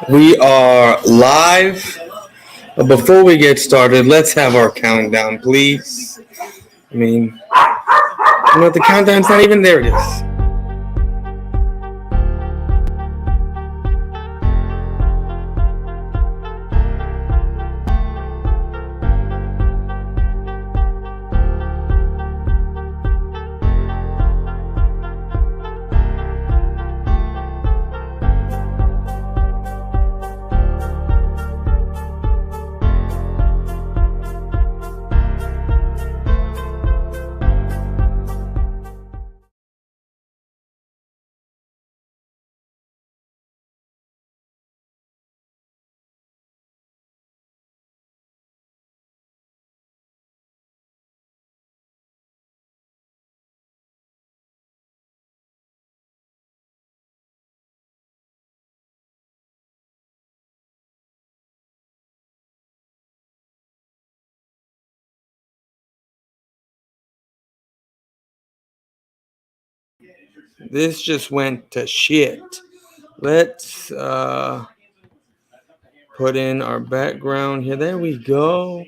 We are live. But before we get started, let's have our countdown, please. The countdown's not even there. It is. This just went to shit. Let's put in our background here. There we go.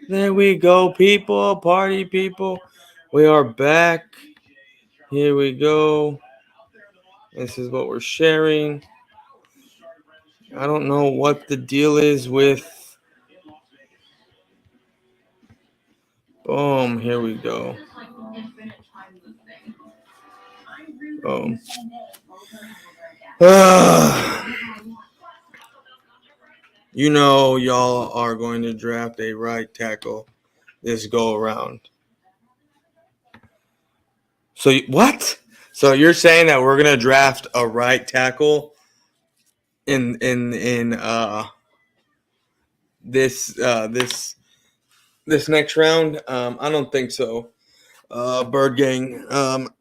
There we go, people. Party people. We are back. Here we go. This is what we're sharing. I don't know what the deal is with. Boom. Here we go. Boom. Y'all are going to draft a right tackle this go around. So what? So you're saying that we're gonna draft a right tackle in this next round? I don't think so. Bird Gang,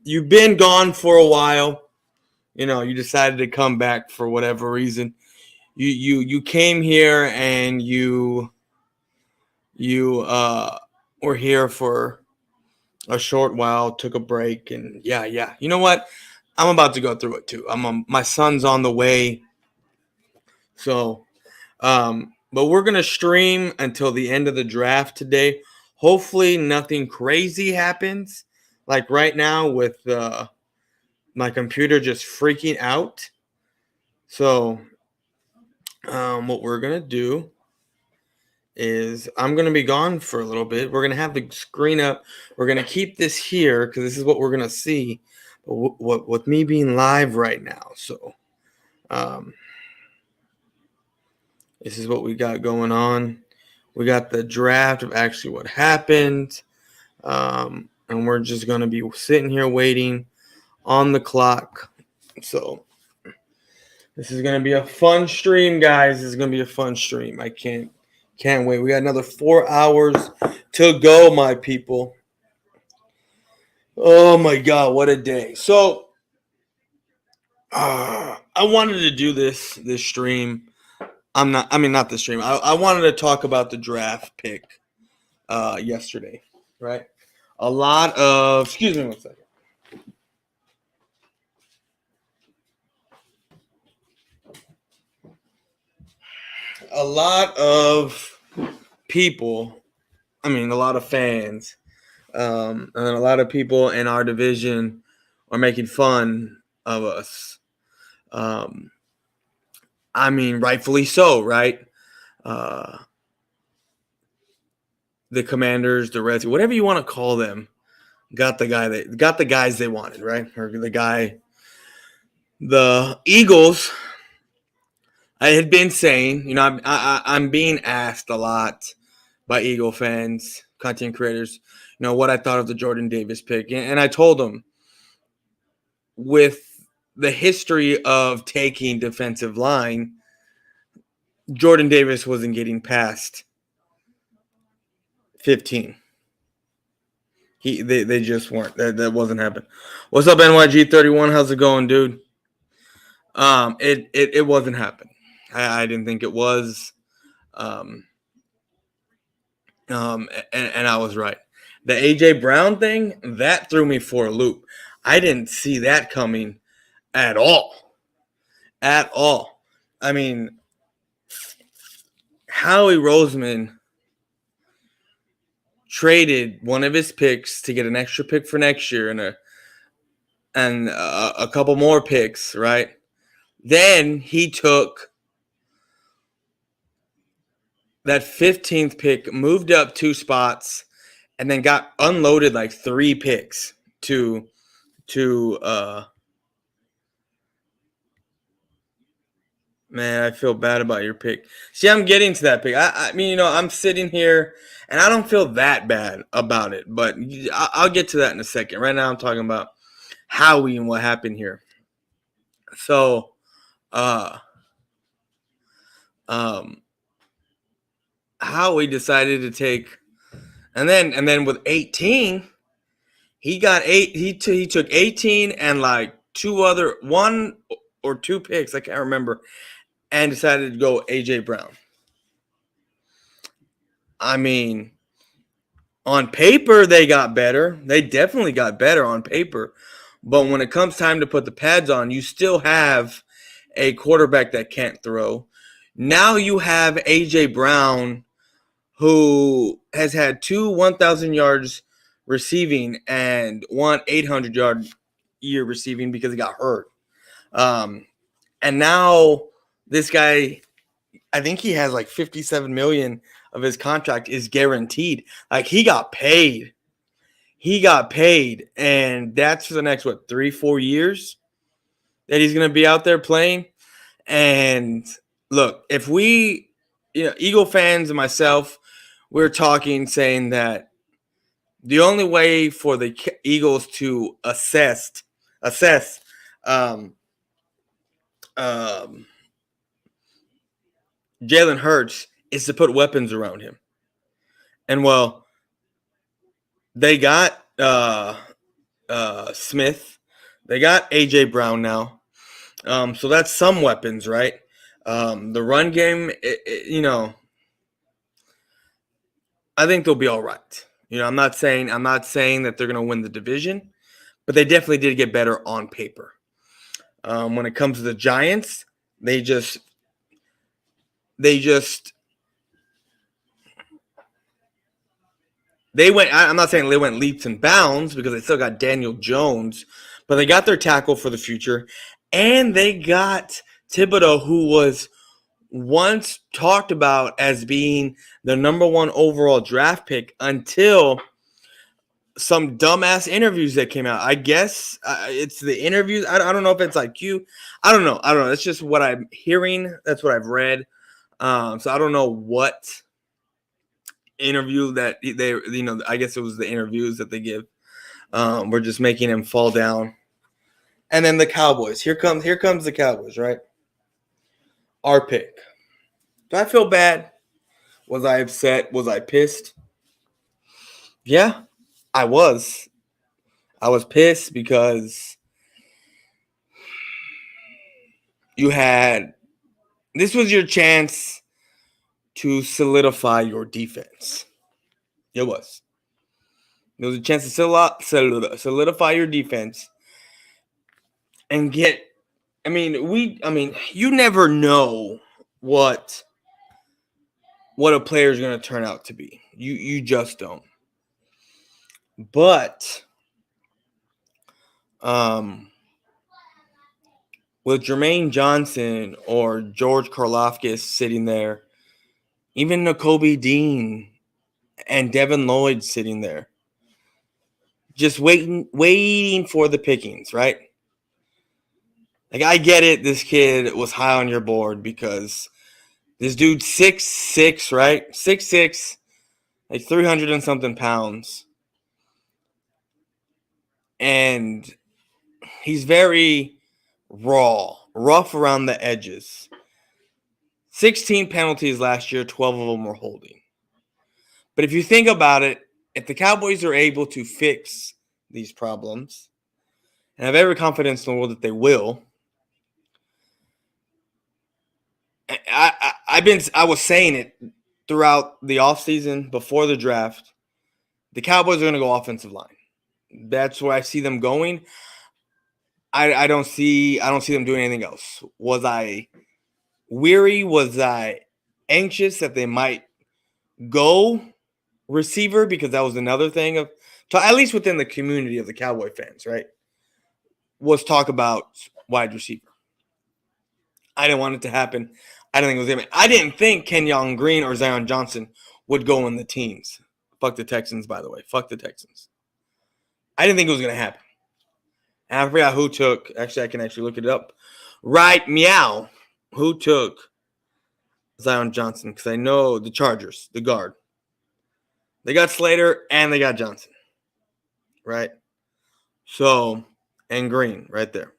you've been gone for a while. You decided to come back for whatever reason. You came here and you were here for a short while, took a break, and yeah. You know what? I'm about to go through it too. My son's on the way, so but we're gonna stream until the end of the draft today. Hopefully, nothing crazy happens. Like right now with my computer just freaking out. So what we're gonna do is I'm going to be gone for a little bit. We're going to have the screen up. We're going to keep this here because this is what we're going to see with me being live right now. So this is what we got going on. We got the draft of actually what happened. And we're just going to be sitting here waiting on the clock. So this is going to be a fun stream, guys. This is going to be a fun stream. I can't wait. We got another 4 hours to go, my people. Oh, my God. What a day. So, I wanted to do this stream. Not the stream. I wanted to talk about the draft pick yesterday, right? Excuse me one second. A lot of people, a lot of fans, and a lot of people in our division are making fun of us. Rightfully so, right? The Commanders, the Reds, whatever you want to call them, got the guys they wanted, right? Or the Eagles. I had been saying, I'm being asked a lot by Eagle fans, content creators, what I thought of the Jordan Davis pick. And I told them, with the history of taking defensive line, Jordan Davis wasn't getting past 15. They just weren't. That wasn't happening. What's up, NYG31? How's it going, dude? It wasn't happening. I didn't think it was. And I was right. The AJ Brown thing, that threw me for a loop. I didn't see that coming at all. I mean, Howie Roseman traded one of his picks to get an extra pick for next year and a couple more picks, right? Then he took that 15th pick, moved up 2 spots, and then got unloaded like 3 picks to man, I feel bad about your pick. See, I'm getting to that pick. I mean, I'm sitting here and I don't feel that bad about it, but I'll get to that in a second. Right now I'm talking about Howie and what happened here. So, uh um Howie decided to take, and then with 18, he got 8 he took 18 and like one or 2 picks, I can't remember, and decided to go AJ Brown. I mean, on paper they got better. They definitely got better on paper. But when it comes time to put the pads on, you still have a quarterback that can't throw. Now you have AJ Brown, who has had 2 1,000 yards receiving and 1 800-yard year receiving because he got hurt. And now this guy, I think he has like 57 million of his contract is guaranteed. Like he got paid. And that's for the next 3-4 years that he's going to be out there playing. And look, if we, Eagle fans and myself, we're talking saying that the only way for the Eagles to assess um, um, Jalen Hurts is to put weapons around him. And well, they got Smith, they got AJ Brown now, so that's some weapons, right? The run game, I think they'll be all right. I'm not saying that they're going to win the division, but they definitely did get better on paper. When it comes to the Giants, they went. I'm not saying they went leaps and bounds because they still got Daniel Jones, but they got their tackle for the future, and they got Thibodeau, who was once talked about as being the number 1 overall draft pick until some dumbass interviews that came out. I guess it's the interviews. I don't know if it's like you. I don't know. That's just what I'm hearing. That's what I've read. So I don't know what interview that they, I guess it was the interviews that they give. We're just making him fall down. And then the Cowboys. Here comes the Cowboys, right? Our pick. Do I feel bad? Was I upset? Was I pissed? Yeah, I was. I was pissed because this was your chance to solidify your defense. It was. There was a chance to solidify your defense and get. You never know what a player is going to turn out to be. You just don't. But with Jermaine Johnson or George Karlaftis sitting there, even Nakobe Dean and Devin Lloyd sitting there, just waiting for the pickings, right? Like, I get it. This kid was high on your board because this dude's 6'6", right? 6'6", like 300 and something pounds. And he's very rough around the edges. 16 penalties last year, 12 of them were holding. But if you think about it, if the Cowboys are able to fix these problems, and I have every confidence in the world that they will, I was saying it throughout the offseason before the draft, the Cowboys are going to go offensive line. That's where I see them going. I don't see them doing anything else. Was I weary? Was I anxious that they might go receiver? Because that was another thing of, at least within the community of the Cowboy fans, right? Was talk about wide receiver. I didn't want it to happen. I didn't think it was going to. I didn't think Kenyon Green or Zion Johnson would go in the teams. Fuck the Texans, by the way. Fuck the Texans. I didn't think it was going to happen. And I forgot who took. Actually, I can actually look it up. Right, meow. Who took Zion Johnson? Because I know the Chargers, the guard. They got Slater and they got Johnson. Right? So, and Green right there.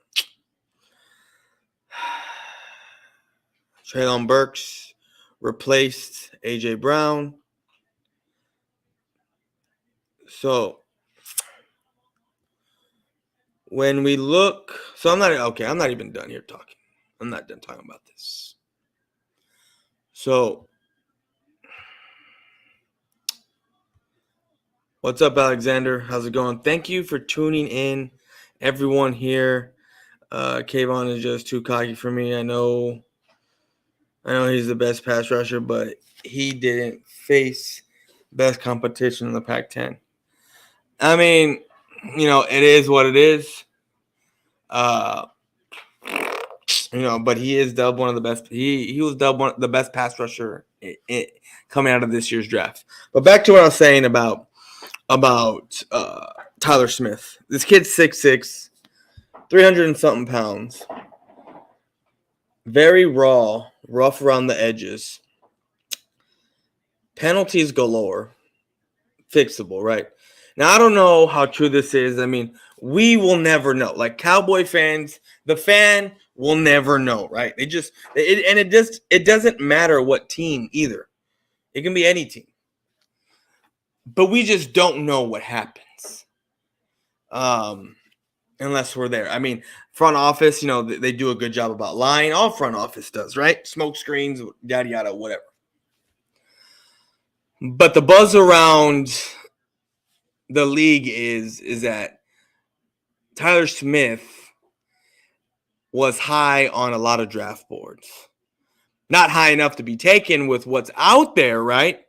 Treylon Burks replaced A.J. Brown. So, when we look, I'm not even done here talking. I'm not done talking about this. So, what's up, Alexander? How's it going? Thank you for tuning in, everyone here. Kayvon is just too cocky for me. I know he's the best pass rusher, but he didn't face best competition in the Pac-10. I mean, it is what it is. But he is dubbed one of the best. He was dubbed the best pass rusher coming out of this year's draft. But back to what I was saying about Tyler Smith. This kid's 6'6", 300 and something pounds. Very raw, rough around the edges. Penalties galore. Fixable, right? Now, I don't know how true this is. I mean, we will never know. Like Cowboy fans, the fan will never know, right? It doesn't matter what team either. It can be any team. But we just don't know what happens. Unless we're there. I mean, front office, they do a good job about lying. All front office does, right? Smoke screens, yada, yada, whatever. But the buzz around the league is that Tyler Smith was high on a lot of draft boards. Not high enough to be taken with what's out there, right?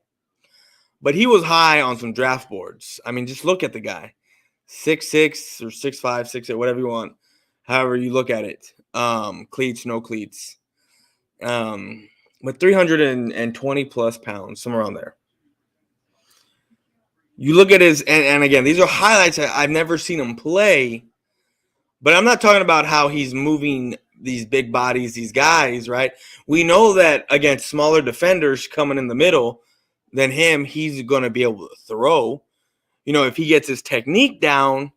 But he was high on some draft boards. I mean, just look at the guy. 6'6" or 6'5", 6'8", whatever you want. However you look at it. Cleats, no cleats. But 320 plus pounds, somewhere around there. You look at his, and again, these are highlights. I've never seen him play. But I'm not talking about how he's moving these big bodies, these guys, right? We know that against smaller defenders coming in the middle than him, he's going to be able to throw. If he gets his technique down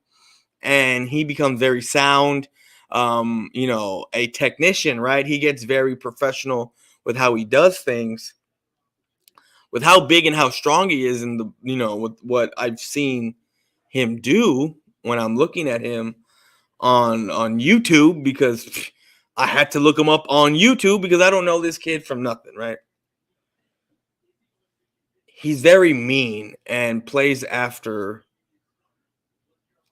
and he becomes very sound, a technician, right? He gets very professional with how he does things, with how big and how strong he is, and with what I've seen him do when I'm looking at him on YouTube, because I had to look him up on YouTube because I don't know this kid from nothing, right? He's very mean and plays after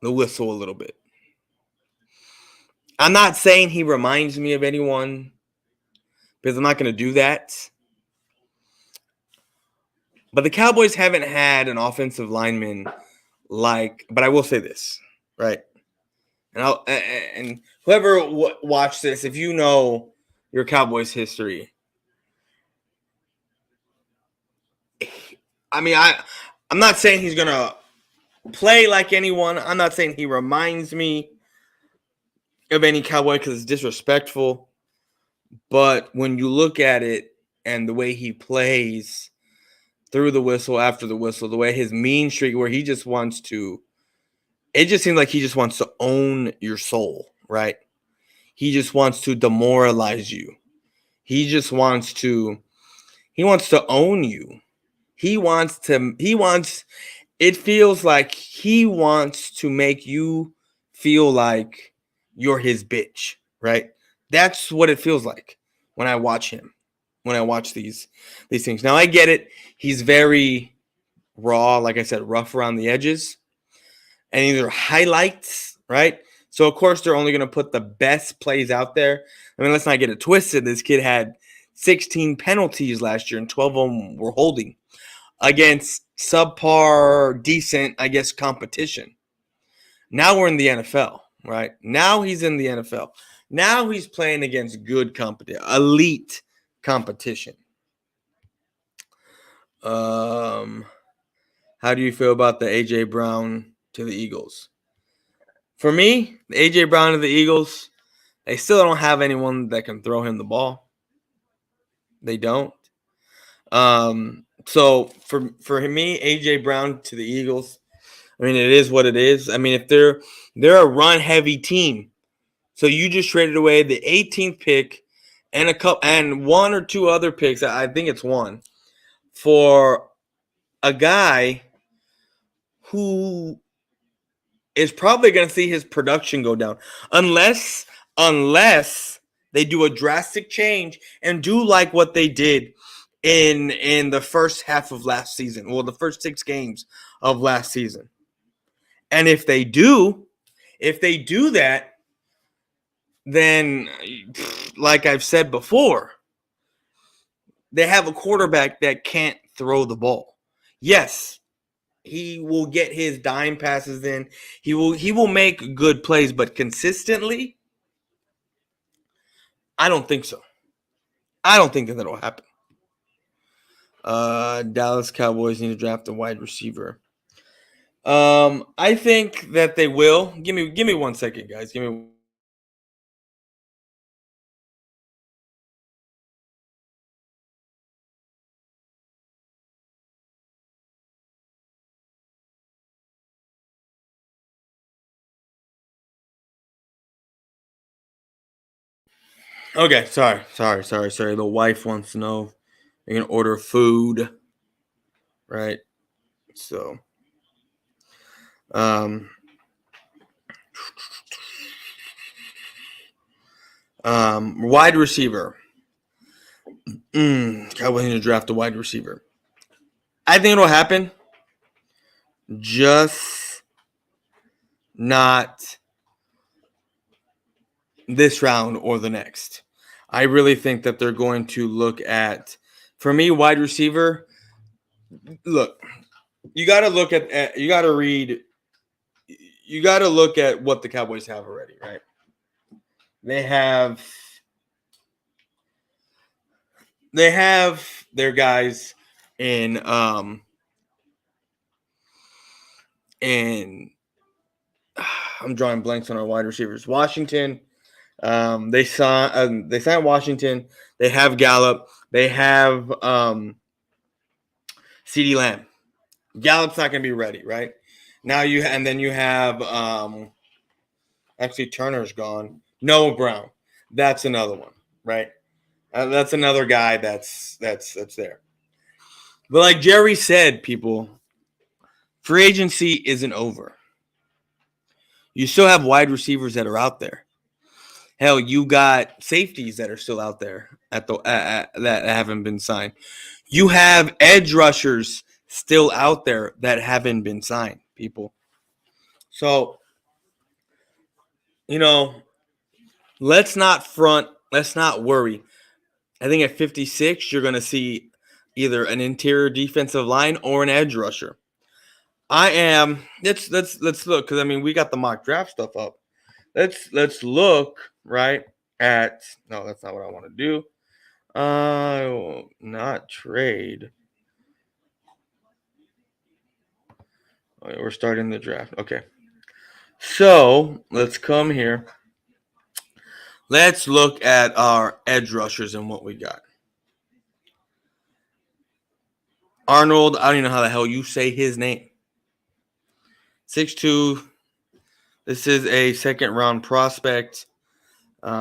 the whistle a little bit. I'm not saying he reminds me of anyone, because I'm not going to do that. But the Cowboys haven't had an offensive lineman but I will say this, right? And whoever watched this, if you know your Cowboys history, I mean, I'm not saying he's going to play like anyone. I'm not saying he reminds me of any Cowboy because it's disrespectful. But when you look at it and the way he plays through the whistle, after the whistle, the way his mean streak, where he just wants to, it just seems like he just wants to own your soul, right? He just wants to demoralize you. He wants to own you. It feels like he wants to make you feel like you're his bitch, right? That's what it feels like when I watch him, when I watch these things. Now, I get it. He's very raw, like I said, rough around the edges. And these are highlights, right? So, of course, they're only going to put the best plays out there. I mean, let's not get it twisted. This kid had 16 penalties last year, and 12 of them were holding against subpar, decent, I guess, competition. Now we're in the NFL, right? Now he's in the NFL. Now he's playing against good competition, elite competition. How do you feel about the A.J. Brown to the Eagles? For me, the A.J. Brown to the Eagles, they still don't have anyone that can throw him the ball. They don't. So for me, A.J. Brown to the Eagles, I mean, it is what it is. I mean, if they're a run-heavy team, so you just traded away the 18th pick and and one or two other picks, I think it's one, for a guy who is probably going to see his production go down unless they do a drastic change and do like what they did in the first half of last season, well, the first 6 games of last season. And if they do that, then, like I've said before, they have a quarterback that can't throw the ball. Yes, he will get his dime passes in. He will make good plays, but consistently, I don't think so. I don't think that'll happen. Dallas Cowboys need to draft a wide receiver. I think that they will. Give me 1 second, guys. Give me. Okay, sorry. The wife wants to know you're gonna order food, right? So, wide receiver. Cowboys need to draft a wide receiver. I think it'll happen. Just not this round or the next. I really think that they're going to look at, for me, wide receiver. Look, you got to look at, you got to read, you got to look at what the Cowboys have already, right? They have their guys in and I'm drawing blanks on our wide receivers. Washington, they signed Washington. They have Gallup. They have CeeDee Lamb. Gallup's not going to be ready, right? Now you have actually Turner's gone. Noah Brown. That's another one, right? That's another guy that's there. But like Jerry said, people, free agency isn't over. You still have wide receivers that are out there. Hell, you got safeties that are still out there that haven't been signed. You have edge rushers still out there that haven't been signed, people. So, let's not front. Let's not worry. I think at 56, you're going to see either an interior defensive line or an edge rusher. Let's look, because I mean we got the mock draft stuff up. Let's look right at. No, that's not what I want to do. I will not trade. Oh, we're starting the draft. Okay. So let's come here. Let's look at our edge rushers and what we got. Arnold, I don't even know how the hell you say his name. 6'2". This is a second round prospect. He's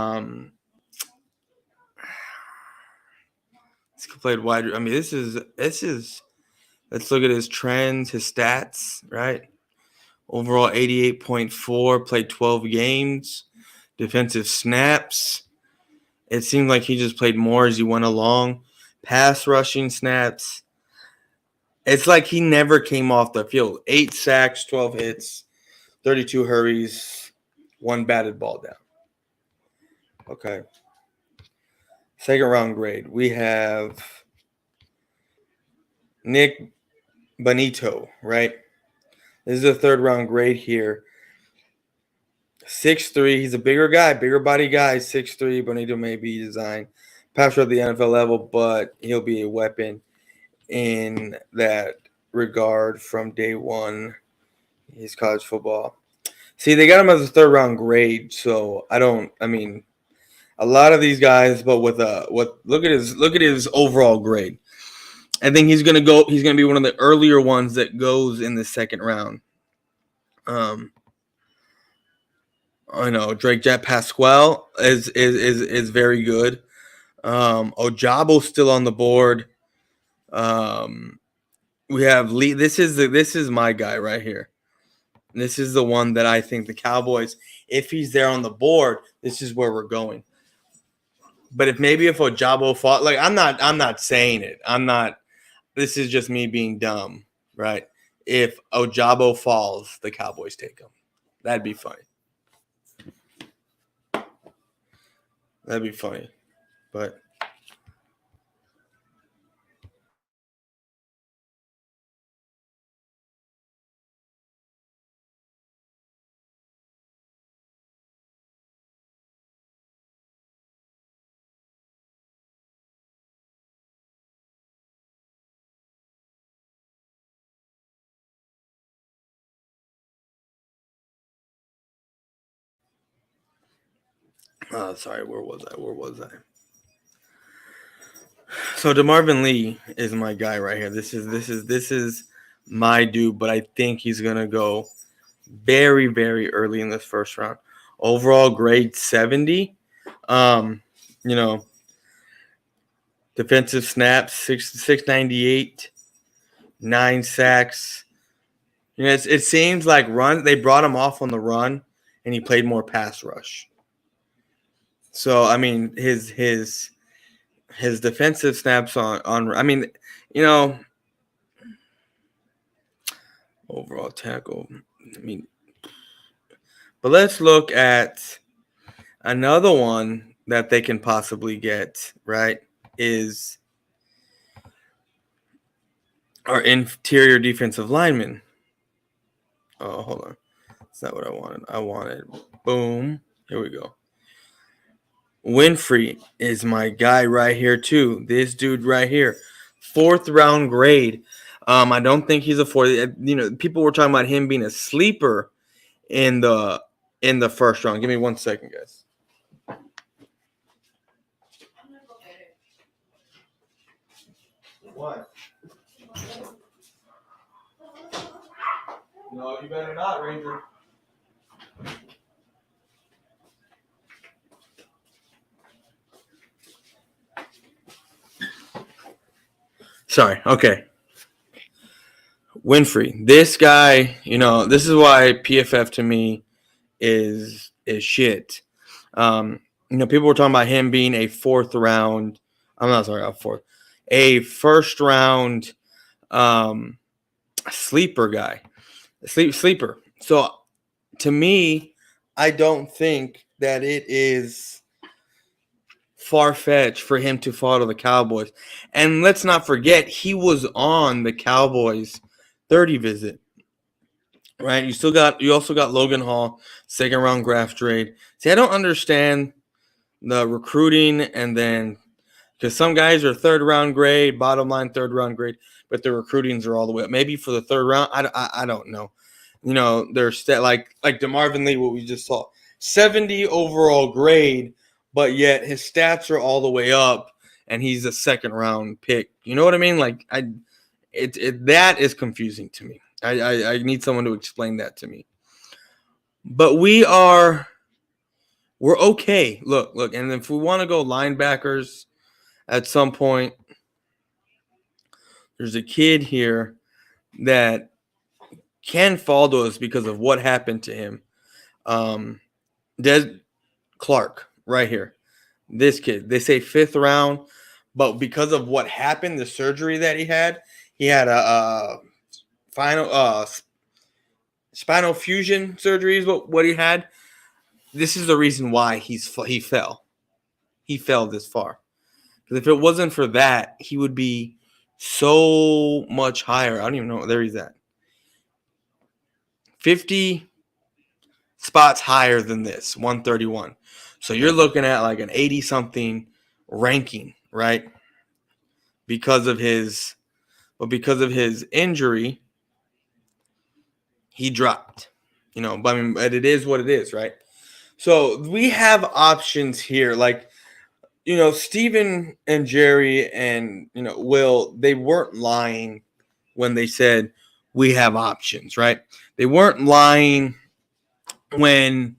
played wide. I mean, this is. Let's look at his trends, his stats. Right, overall 88.4, played 12 games, defensive snaps. It seemed like he just played more as he went along. Pass rushing snaps. It's like he never came off the field. 8 sacks, 12 hits, 32 hurries, 1 batted ball down. Okay. Second round grade. We have Nick Bonito, right? This is a third round grade here. 6'3". He's a bigger guy, bigger body guy. 6'3". Bonito may be designed passer at the NFL level, but he'll be a weapon in that regard from day one. He's college football. See, they got him as a third round grade, so I mean, a lot of these guys, but with look at his overall grade. I think he's gonna be one of the earlier ones that goes in the second round. I know Drake Jet Pasquale is very good. Ojabo's still on the board. We have Lee. This is my guy right here. This is the one that I think the Cowboys, if he's there on the board, this is where we're going. But if Ojabo fought, like I'm not saying it. This is just me being dumb, right? If Ojabo falls, the Cowboys take him. That'd be funny. But sorry, where was I? So DeMarvin Lee is my guy right here. This is my dude, but I think he's gonna go very, very early in this first round. Overall grade 70. Defensive snaps 698, 9 sacks. It seems like they brought him off on the run, and he played more pass rush. So I mean, his defensive snaps on overall tackle. But let's look at another one that they can possibly get, right, is our interior defensive lineman. Oh, hold on. That's not what I wanted. Boom. Here we go. Winfrey is my guy right here, too. This dude right here. 4th round grade. I don't think he's a 4th. People were talking about him being a sleeper in the first round. Give me 1 second, guys. What? No, you better not, Ranger. Sorry. Okay. Winfrey. This guy, this is why PFF to me is shit. People were talking about him being a 4th round. I'm not sorry, a first round sleeper guy. Sleeper. So to me, I don't think that it is far-fetched for him to fall to the Cowboys. And let's not forget, he was on the Cowboys 30 visit. Right? You also got Logan Hall, 2nd round draft trade. See, I don't understand the recruiting, and then because some guys are 3rd round grade, bottom line 3rd round grade, but the recruitings are all the way up. Maybe for the 3rd round, I don't know. They're like DeMarvin Lee, what we just saw, 70 overall grade, but yet his stats are all the way up, and he's a 2nd round pick. You know what I mean? Like that is confusing to me. I need someone to explain that to me. But we're okay. Look, and if we want to go linebackers at some point, there's a kid here that can fall to us because of what happened to him. Des Clark, right here. This kid, they say 5th round, but because of what happened, the surgery that he had a spinal fusion surgery is what he had. This is the reason why he fell. He fell this far. Because if it wasn't for that, he would be so much higher. I don't even know. There he's at. 50 spots higher than this, 131. So you're looking at like an 80-something ranking, right? Because of his injury, he dropped. But it is what it is, right? So we have options here. Like, Steven and Jerry and, Will, they weren't lying when they said we have options, right? They weren't lying when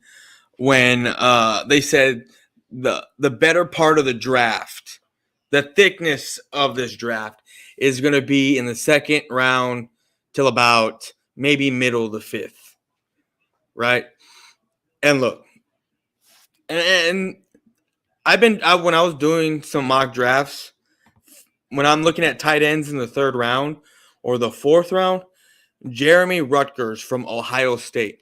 they said the better part of the draft, the thickness of this draft is going to be in the second round till about maybe middle of the fifth, right? And look, and when I was doing some mock drafts, when I'm looking at tight ends in the third round or the fourth round, Jeremy Rutgers from Ohio State.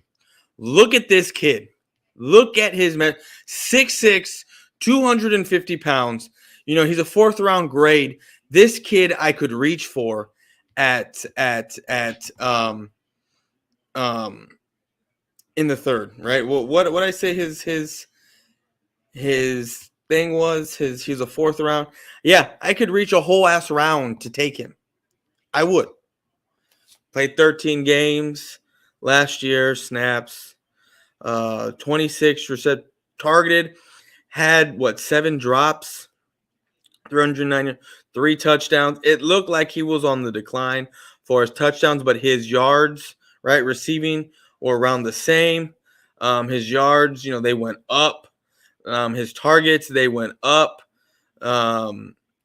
Look at this kid. Look at his 6'6", 250 pounds. He's a fourth round grade. This kid I could reach for at in the third, right? Well, what I say his thing was he's a fourth round. Yeah, I could reach a whole ass round to take him. I would. Played 13 games last year, snaps. 26% targeted, had 7 drops, 393 touchdowns. It looked like he was on the decline for his touchdowns, but his yards, right, receiving were around the same. His yards, they went up. His targets, they went up.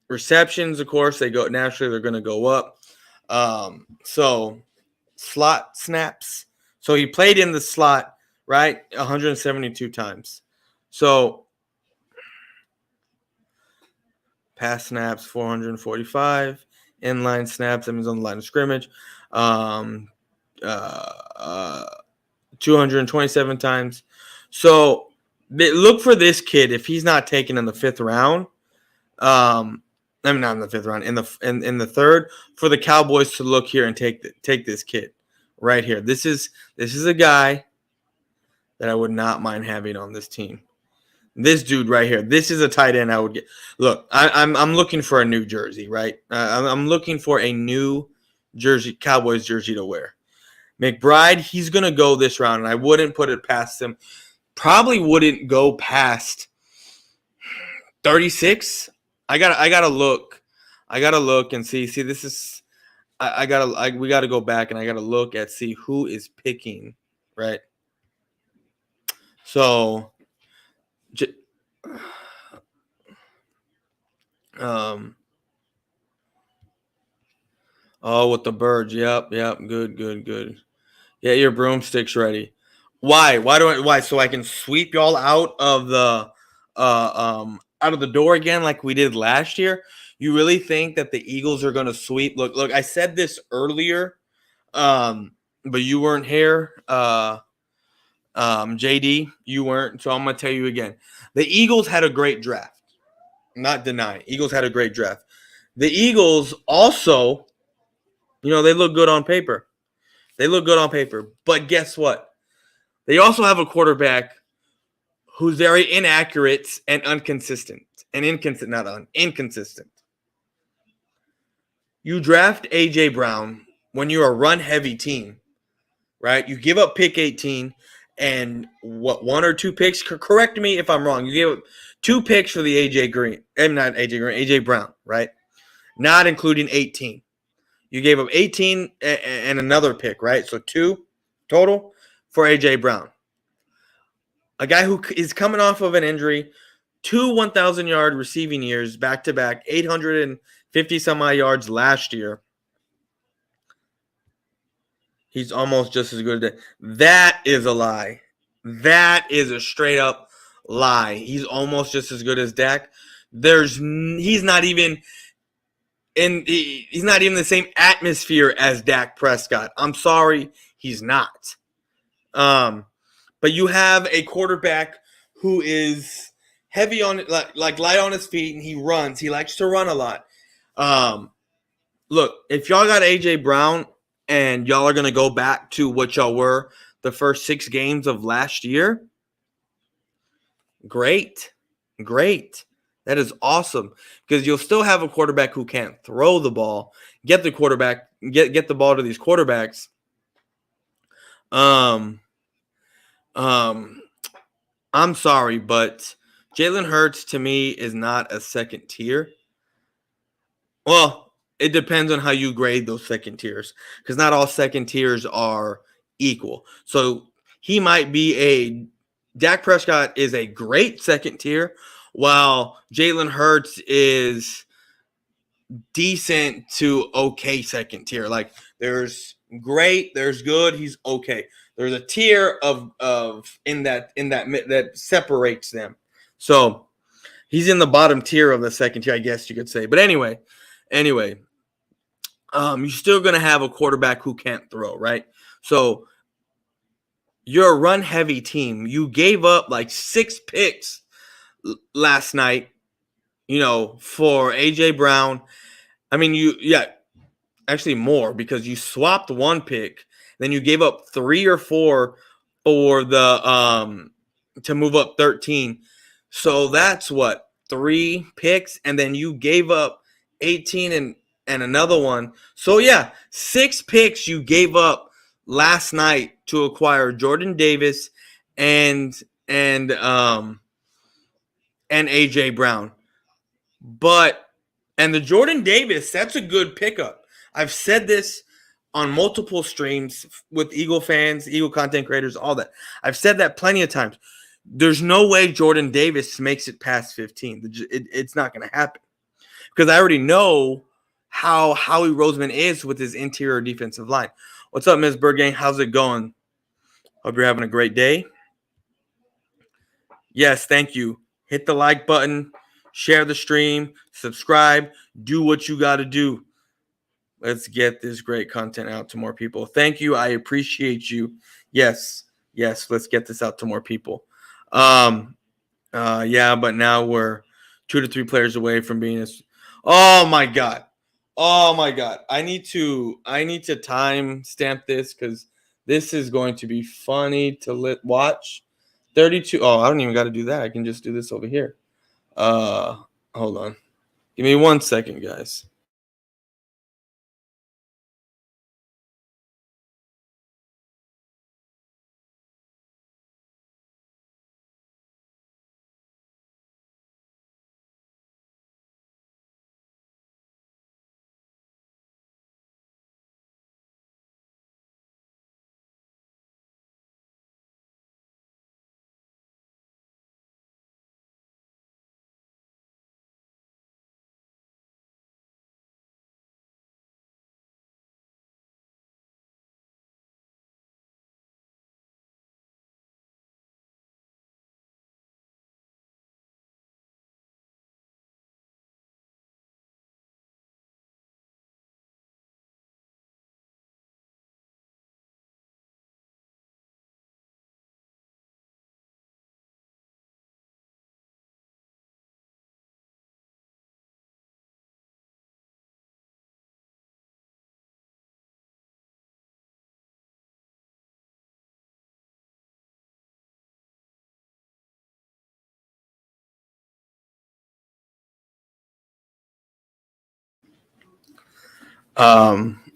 Receptions, of course, they're going to go up. So slot snaps. So he played in the slot, right, 172 times. So pass snaps, 445. Inline snaps, that means on the line of scrimmage. 227 times. So look for this kid if he's not taken in the fifth round. Not in the fifth round, in the third, for the Cowboys to look here and take this kid right here. This is a guy that I would not mind having on this team. This dude right here. This is a tight end I would get. Look, I'm looking for a new jersey, right? I'm looking for a new jersey, Cowboys jersey to wear. McBride, he's gonna go this round, and I wouldn't put it past him. Probably wouldn't go past 36. I gotta look. I gotta look and see. See, this is. We gotta go back and I gotta look at see who is picking, right? So, with the birds. Yep. Good. Get your broomsticks ready. Why? Why? So I can sweep y'all out of the door again like we did last year? You really think that the Eagles are going to sweep? Look, I said this earlier, but you weren't here. JD, you weren't. So I'm going to tell you again. The Eagles had a great draft. I'm not denying. Eagles had a great draft. The Eagles also, they look good on paper. But guess what? They also have a quarterback who's very inaccurate and inconsistent. Inconsistent. You draft A.J. Brown when you're a run-heavy team, right? You give up pick 18 and one or two picks? Correct me if I'm wrong. You gave up 2 picks for the A.J. Brown, right? Not including 18. You gave up 18 and another pick, right? So 2 total for A.J. Brown. A guy who is coming off of an injury, 2 1,000-yard receiving years back-to-back, 850 some odd yards last year. He's almost just as good as that. That is a lie. That is a straight-up lie. He's almost just as good as Dak. He's not even the same atmosphere as Dak Prescott. I'm sorry, he's not. But you have a quarterback who is heavy on it, like light on his feet, and he runs. He likes to run a lot. Look, if y'all got AJ Brown and y'all are gonna go back to what y'all were the first 6 games of last year, great. That is awesome because you'll still have a quarterback who can't throw the ball. Get the ball to these quarterbacks. Um, I'm sorry, but Jalen Hurts to me is not a second tier. Well, it depends on how you grade those second tiers because not all second tiers are equal. So he might be Dak Prescott is a great second tier, while Jalen Hurts is decent to okay second tier. Like there's great, there's good, he's okay. There's a tier of in that that separates them. So he's in the bottom tier of the second tier, I guess you could say. But anyway, you're still gonna have a quarterback who can't throw, right? So you're a run heavy team. You gave up like 6 picks last night, for AJ Brown. I mean, actually more because you swapped 1 pick, then you gave up 3 or 4 for the to move up 13. So that's what, 3 picks, and then you gave up 18 and another one. So yeah, 6 picks you gave up last night to acquire Jordan Davis and and um and AJ Brown. But and the Jordan Davis, that's a good pickup. I've said this on multiple streams with Eagle fans, Eagle content creators, all that. I've said that plenty of times. There's no way Jordan Davis makes it past 15. It's not going to happen because I already know how Howie Roseman is with his interior defensive line. What's up, Ms. Burgang? How's it going? Hope you're having a great day. Yes, thank you. Hit the like button, share the stream, subscribe, do what you got to do. Let's get this great content out to more people. Thank you. I appreciate you. Yes, let's get this out to more people. Yeah, but now we're 2 to 3 players away from being Oh my god. I need to time stamp this because this is going to be funny to watch. 32. Oh, I don't even got to do that. I can just do this over here. Hold on. Give me 1 second, guys.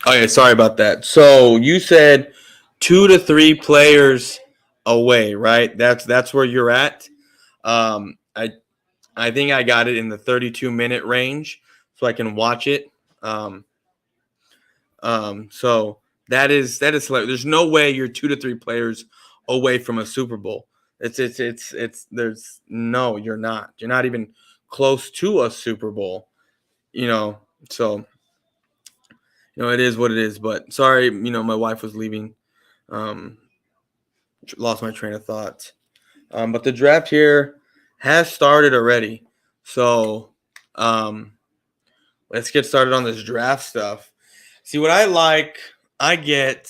Okay, sorry about that. So you said 2 to 3 players away, right? That's where you're at. Um, I I think I got it in the 32-minute range, so I can watch it. Um, so that is hilarious. There's no way you're 2 to 3 players away from a Super Bowl. It's there's no, you're not. You're not even close to a Super Bowl. So it is what it is. But sorry, my wife was leaving. Um, Lost my train of thought. But the draft here has started already. So let's get started on this draft stuff. See what I like. I get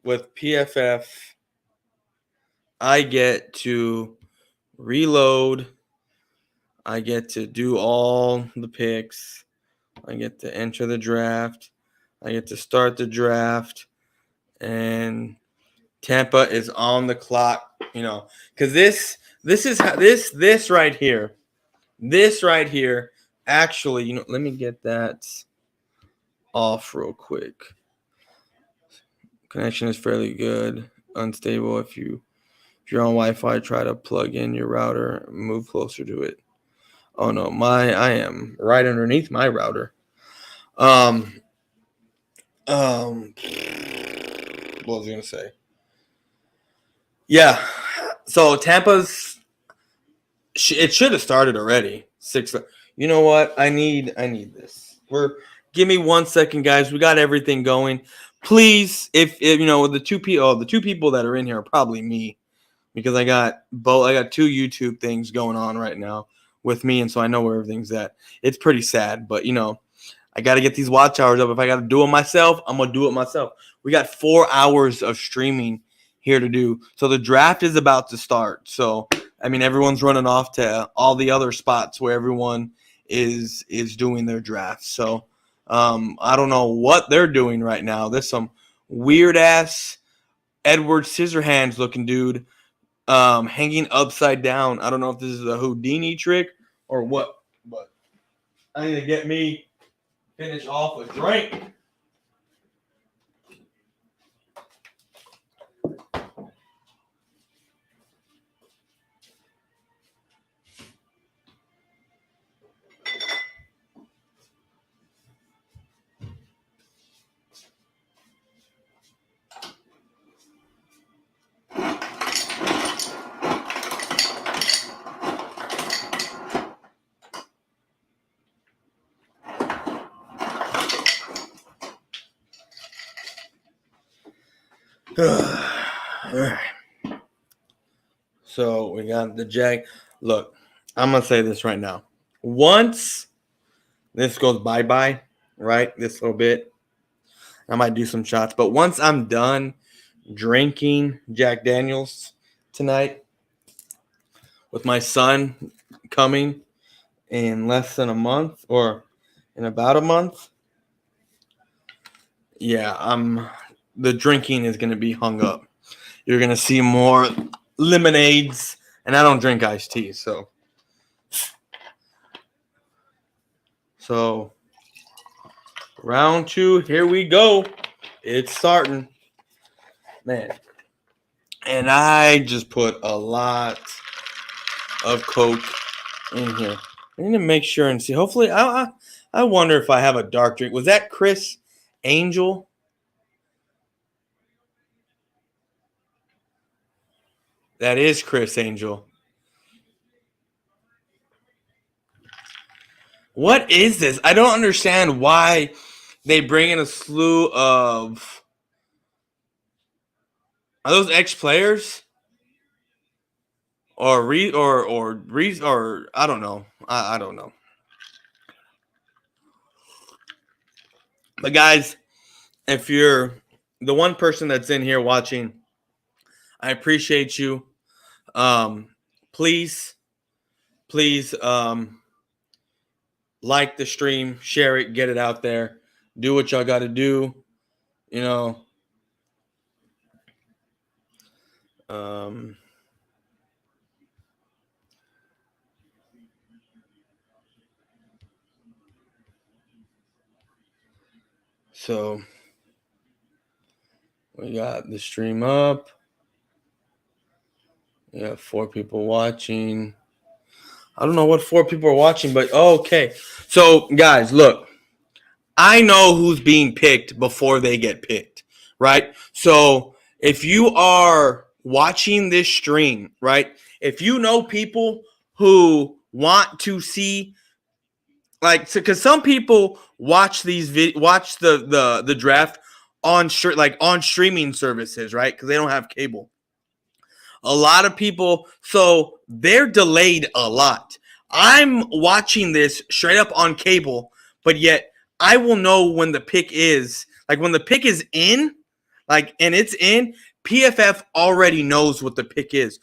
with PFF. I get to reload I get to do all the picks. I get to enter the draft. I get to start the draft. And Tampa is on the clock, because this is how this right here. This right here, actually, let me get that off real quick. Connection is fairly good. Unstable. If you're on Wi-Fi, try to plug in your router. Move closer to it. Oh no, I am right underneath my router. What was I gonna say? Yeah. So Tampa's. It should have started already. 6. You know what? I need this. Give me 1 second, guys. We got everything going. Please, if the two people that are in here are probably me, because I got 2 YouTube things going on right now with me, and so I know where everything's at. It's pretty sad, but I got to get these watch hours up. If I got to do it myself, I'm gonna do it myself. We got 4 hours of streaming here to do. So the draft is about to start. So everyone's running off to all the other spots where everyone is doing their draft. So I don't know what they're doing right now. There's some weird ass Edward Scissorhands looking dude hanging upside down. I don't know if this is a Houdini trick or what, but I need to get me finish off a drink. All right. So we got the Jag. Look, I'm gonna say this right now. Once this goes bye-bye, right? This little bit, I might do some shots. But once I'm done drinking Jack Daniels tonight, with my son coming in less than a month or in about a month, yeah, the drinking is gonna be hung up. You're gonna see more lemonades, and I don't drink iced tea, so round 2, here we go. It's starting, man. And I just put a lot of Coke in here. I need to make sure and see. Hopefully, I wonder if I have a dark drink. Was that Chris Angel? That is Chris Angel. What is this? I don't understand why they bring in a slew of. Are those ex-players? Or I don't know. I don't know. But guys, if you're the one person that's in here watching, I appreciate you. Please, like the stream, share it, get it out there. Do what y'all got to do. So we got the stream up. We have 4 people watching. I don't know what 4 people are watching, but okay. So guys, look, I know who's being picked before they get picked, right? So if you are watching this stream, right? If you know people who want to see, because some people watch watch the draft on streaming services, right? Because they don't have cable. A lot of people, so they're delayed a lot. I'm watching this straight up on cable, but yet I will know when the pick is. Like when the pick is in, and it's in, PFF already knows what the pick is.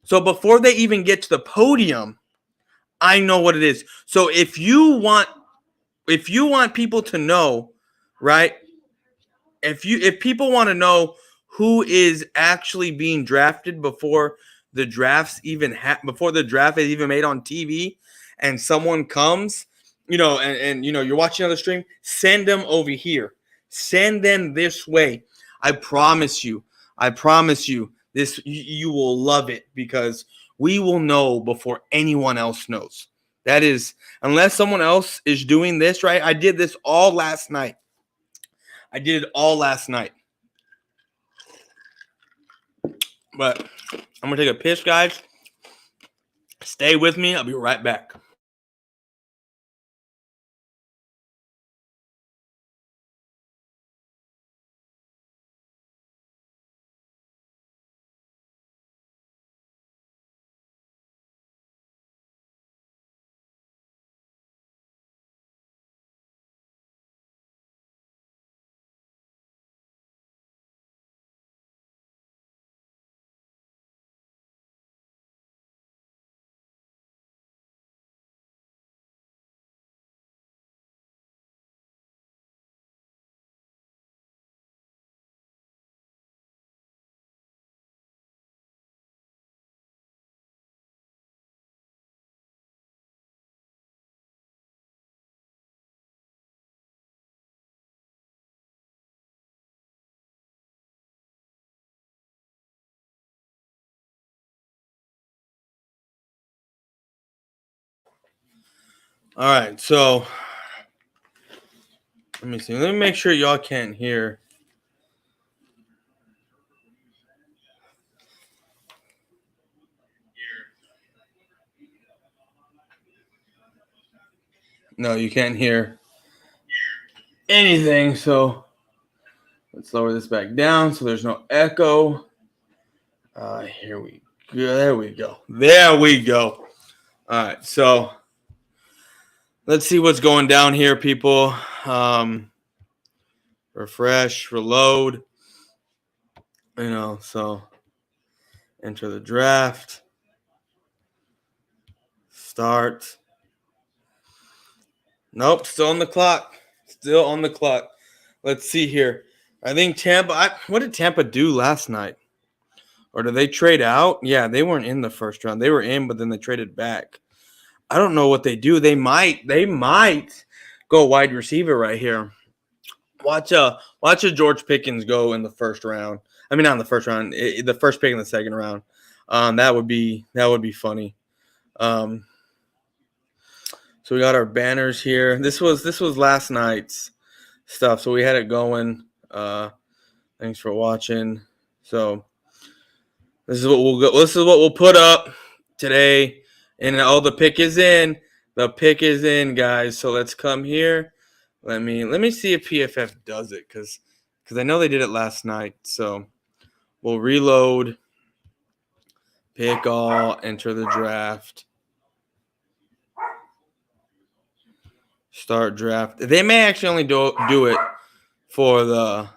So before they even get to the podium, I know what it is. So if you want people to know, right? If people want to know who is actually being drafted before the before the draft is even made on TV, and someone comes, and you're watching on the stream, send them over here. Send them this way. I promise you. This you will love it because we will know before anyone else knows. That is, unless someone else is doing this, right? I did this all last night. But I'm going to take a piss, guys. Stay with me. I'll be right back. All right, so let me see. Let me make sure y'all can't hear. No, you can't hear anything. So let's lower this back down so there's no echo. Here we go. There we go. All right, so let's see what's going down here, people. Refresh, reload. So enter the draft. Start. Nope, still on the clock. Let's see here. I think Tampa. What did Tampa do last night? Or did they trade out? Yeah, they weren't in the first round. They were in, but then they traded back. I don't know what they do. They might go wide receiver right here. Watch a George Pickens go in the first round. I mean, not in the first round. The first pick in the second round. That would be funny. So we got our banners here. This was last night's stuff. So we had it going. Thanks for watching. So this is what we'll put up today. And the pick is in. The pick is in, guys. So let's come here. Let me see if PFF does it because I know they did it last night. So we'll reload. Pick all. Enter the draft. Start draft. They may actually only do it for the.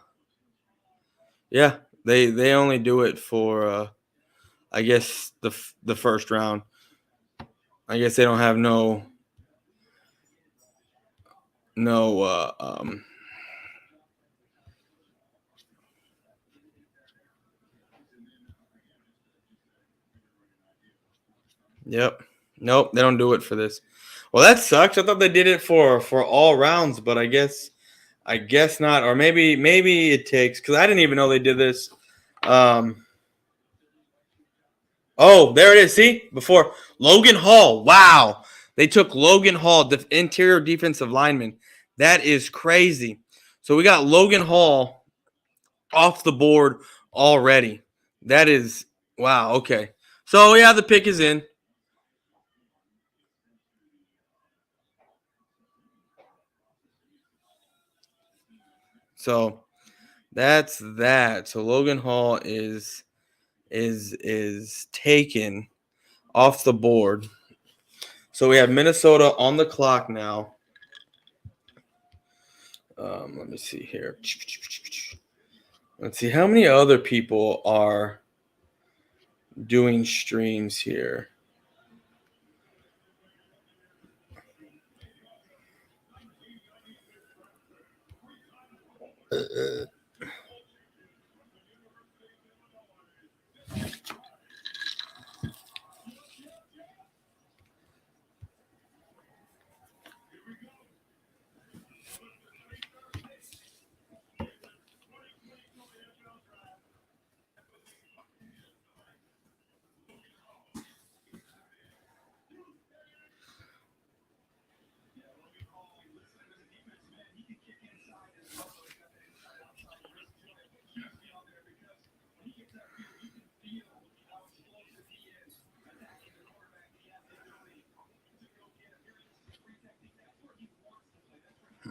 Yeah, they only do it for I guess the first round. I guess they don't have no Yep. Nope, they don't do it for this. Well, that sucks. I thought they did it for all rounds, but I guess not. Or maybe it takes because I didn't even know they did this. Oh, there it is. See? Before Logan Hall. Wow. They took Logan Hall, the interior defensive lineman. That is crazy. So we got Logan Hall off the board already. That is wow. Okay. So yeah, the pick is in. So that's that. So Logan Hall is taken off the board. So we have Minnesota on the clock now. Let me see here. Let's see how many other people are doing streams here.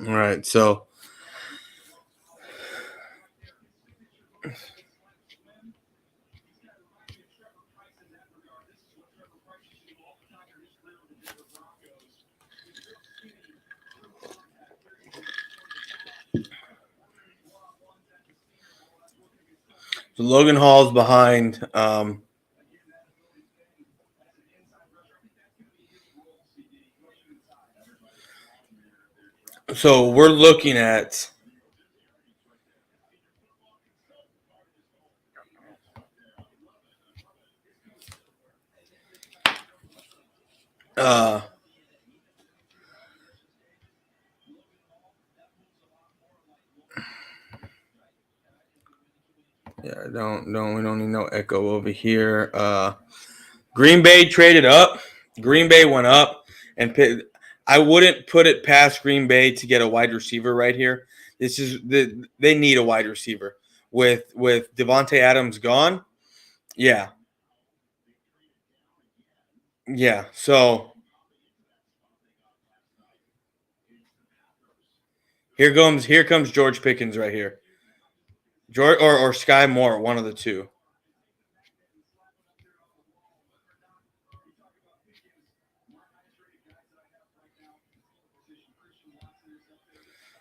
All right, so Logan Hall's behind. So we're looking at uh, yeah, we don't need no echo over here. Green Bay traded up. Green Bay went up and I wouldn't put it past Green Bay to get a wide receiver right here. They need a wide receiver with Devontae Adams gone. Yeah, yeah. So here comes George Pickens right here. George or Sky Moore, one of the two.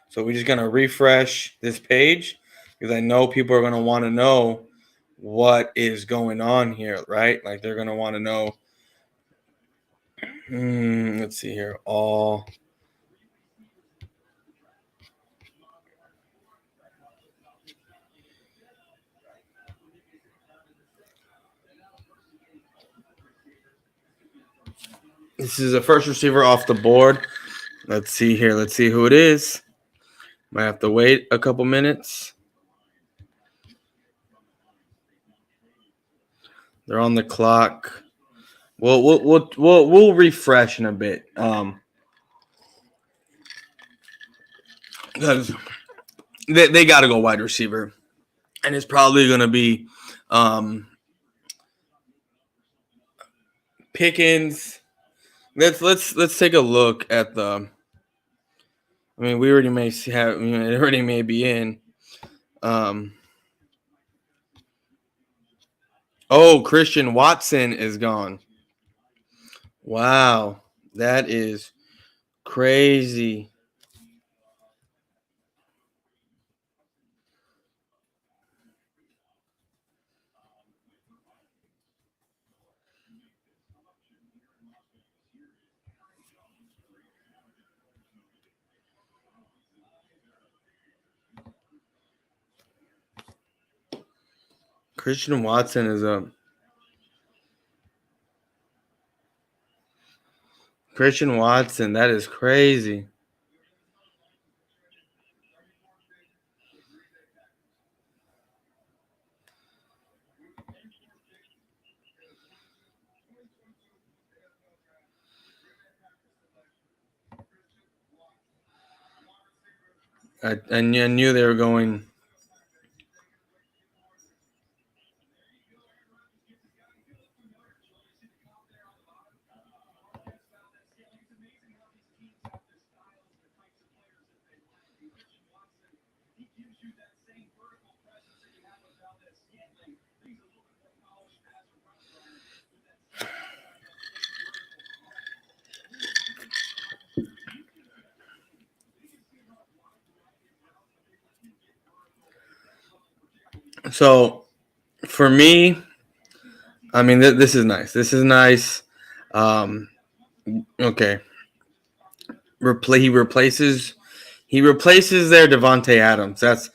So we're just gonna refresh this page because I know people are gonna want to know what is going on here, right? Like they're gonna want to know. Let's see here. All this is a first receiver off the board. Let's see here. Let's see who it is. Might have to wait a couple minutes. They're on the clock. We'll refresh in a bit. Because they got to go wide receiver, and it's probably going to be Pickens. Let's take a look at the. I mean, we already may have. It already may be in. Christian Watson is gone. Wow, that is crazy. Christian Watson is a. Christian Watson, that is crazy. I knew they were going. So, for me, I mean, this is nice. This is nice. Okay. He replaces their Devontae Adams. That's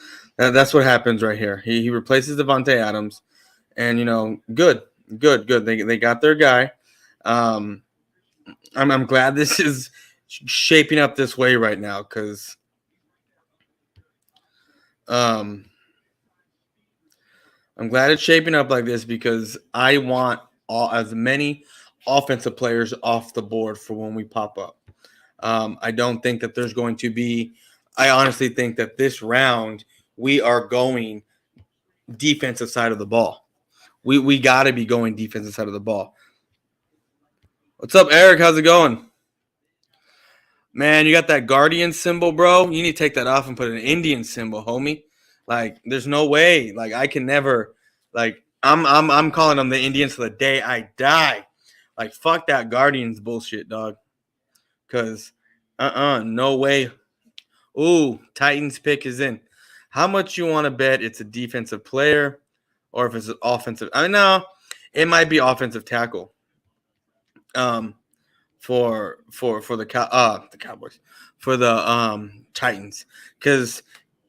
what happens right here. He replaces Devontae Adams, and good. They got their guy. I'm glad this is shaping up this way right now because I'm glad it's shaping up like this because I want as many offensive players off the board for when we pop up. I don't think that there's going to be. I honestly think that this round we are going defensive side of the ball. We got to be going defensive side of the ball. What's up, Eric? How's it going? Man, you got that guardian symbol, bro. You need to take that off and put an Indian symbol, homie. Like, there's no way. Like, I can never. Like, I'm calling them the Indians to the day I die. Like, fuck that guardians bullshit, dog. Cause, no way. Ooh, Titans pick is in. How much you want to bet it's a defensive player, or if it's an offensive? I know it might be offensive tackle. For the Cowboys, for the Titans, because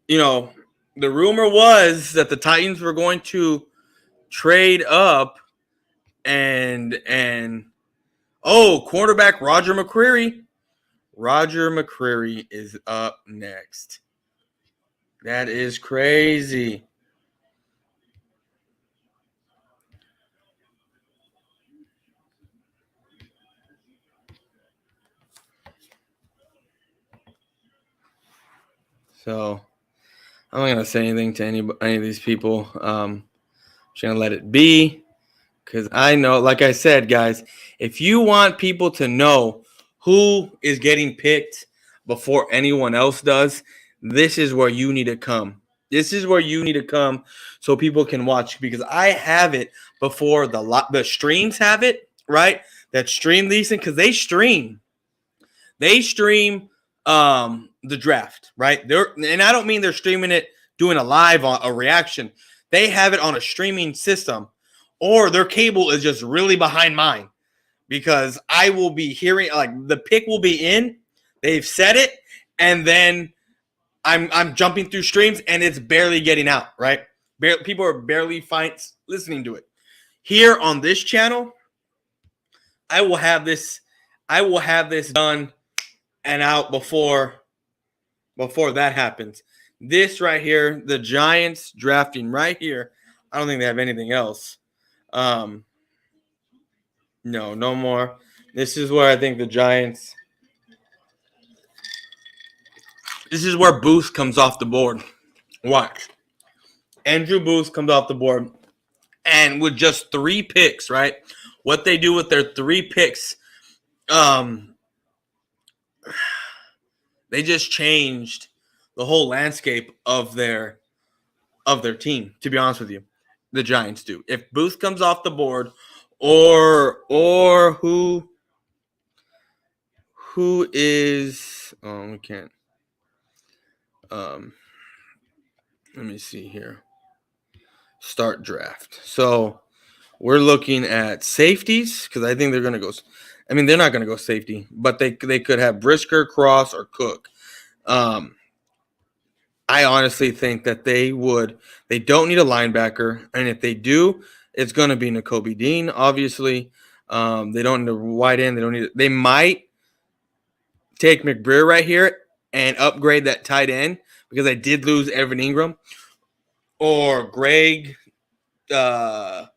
you know the rumor was that the Titans were going to trade up and quarterback Roger McCreary. Roger McCreary is up next. That is crazy. So I'm not gonna say anything to any of these people. Just gonna let it be because I know, like I said, guys, if you want people to know who is getting picked before anyone else does, this is where you need to come. This is where you need to come so people can watch because I have it before the streams have it, right? That stream these things because they stream the draft, right? And I don't mean they're streaming it doing a live on a reaction. They have it on a streaming system, or their cable is just really behind mine because I will be hearing like the pick will be in, they've said it, and then I'm jumping through streams and it's barely getting out, right? People are barely listening to it. Here on this channel, I will have this done and out before that happens. This right here, the Giants drafting right here. I don't think they have anything else. No more. This is where I think the Giants. This is where Booth comes off the board. Watch. Andrew Booth comes off the board. And with just 3 picks, right? What they do with their 3 picks, they just changed the whole landscape of their team, to be honest with you. The Giants do. If Booth comes off the board or who is we can't let me see here. Start draft. So we're looking at safeties because I think they're going to go. I mean, they're not going to go safety, but they could have Brisker, Cross, or Cook. I honestly think that they would. They don't need a linebacker, and if they do, it's going to be Nakobe Dean. Obviously, they don't need a wide end. They don't need. They might take McBreer right here and upgrade that tight end because I did lose Evan Ingram or Greg DeLucci,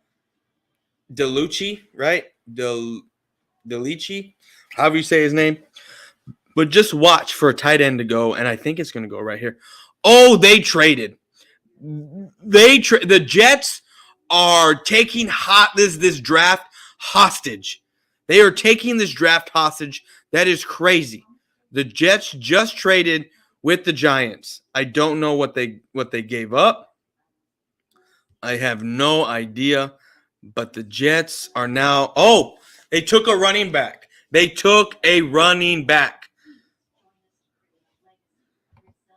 right? DeLucci, however you say his name. But just watch for a tight end to go, and I think it's going to go right here. Oh, they traded. The Jets are taking this draft hostage. They are taking this draft hostage. That is crazy. The Jets just traded with the Giants. I don't know what they gave up. I have no idea. But the Jets are now. Oh, they took a running back. They took a running back.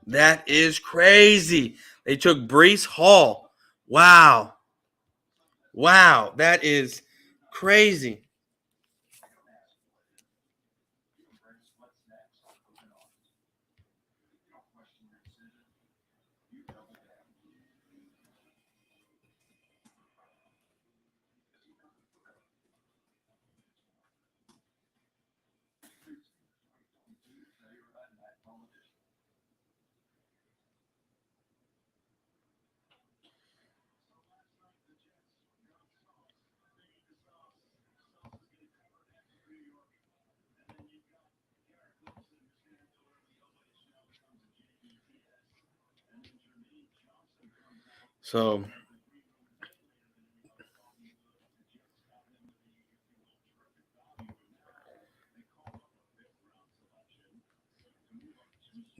That is crazy. They took Breece Hall. Wow. Wow. That is crazy. So,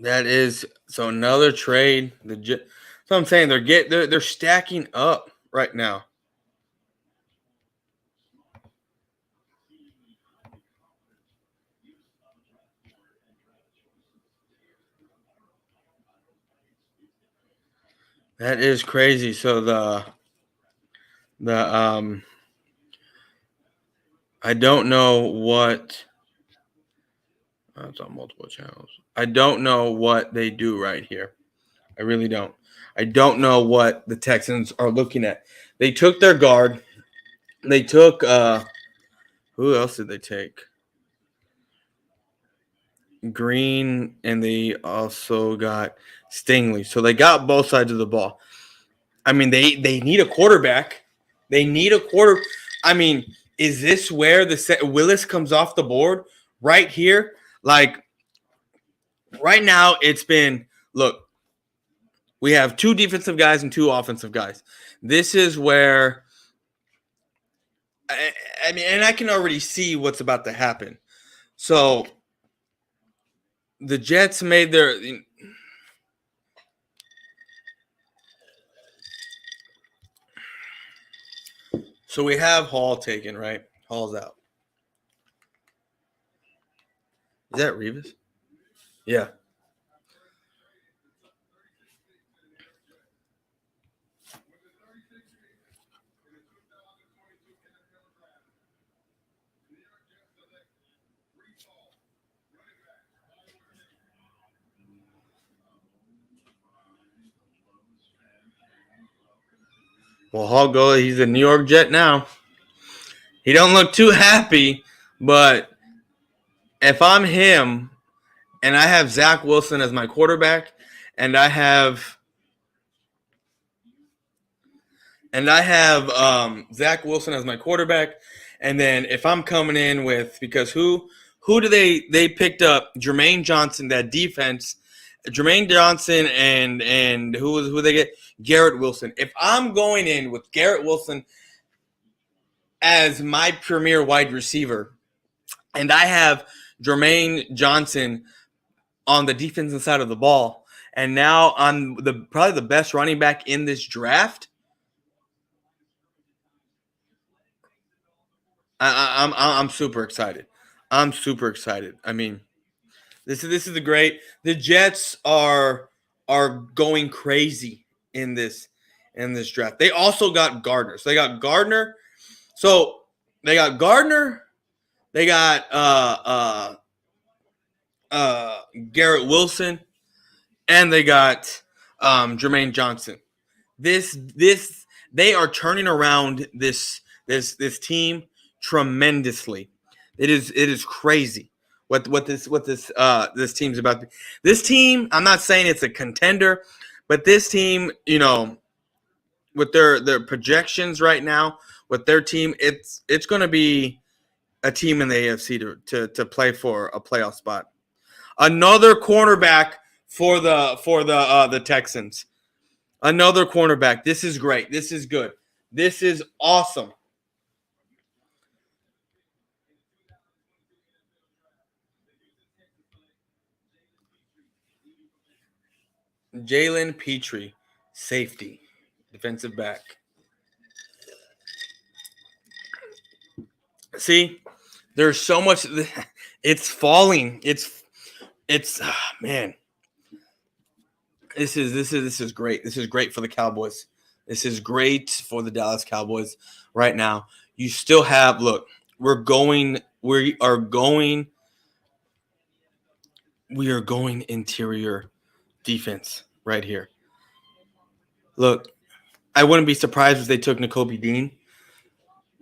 That is so another trade. So I'm saying they're stacking up right now. That is crazy. So the I don't know what it's on multiple channels. I don't know what they do right here. I really don't. I don't know what the Texans are looking at. They took their guard. They took who else did they take? Green, and they also got Stingley. So they got both sides of the ball. I mean, they need a quarterback. They need a quarter. I mean, is this where Willis comes off the board right here? Like right now, it's been look. We have two defensive guys and two offensive guys. This is where I mean, and I can already see what's about to happen. So the Jets made their. So we have Hall taken, right? Hall's out. Is that Revis? Yeah. Well, Hall go. He's a New York Jet now. He don't look too happy, but if I'm him and I have Zach Wilson as my quarterback, and I have Zach Wilson as my quarterback, and then if I'm coming in with because who do they picked up Jermaine Johnson, that defense, Jermaine Johnson, and who they get Garrett Wilson. If I'm going in with Garrett Wilson as my premier wide receiver, and I have Jermaine Johnson on the defensive side of the ball, and now I'm probably the best running back in this draft. I'm super excited. I'm super excited. I mean, this is the great. The Jets are going crazy in this draft. They also got Gardner. So they got Gardner. So they got Gardner. They got Garrett Wilson, and they got Jermaine Johnson. This they are turning around this team tremendously. It is crazy what this team's about. This team, I'm not saying it's a contender, but this team, with their projections right now, with their team, it's going to be a team in the AFC to play for a playoff spot. Another cornerback for the Texans. Another cornerback. This is great. This is good. This is awesome. Jalen Petrie, safety, defensive back. See, there's so much. It's falling. It's man. This is great. This is great for the Cowboys. This is great for the Dallas Cowboys right now. You still have look. We are going interior defense right here. Look, I wouldn't be surprised if they took Nakobe Dean.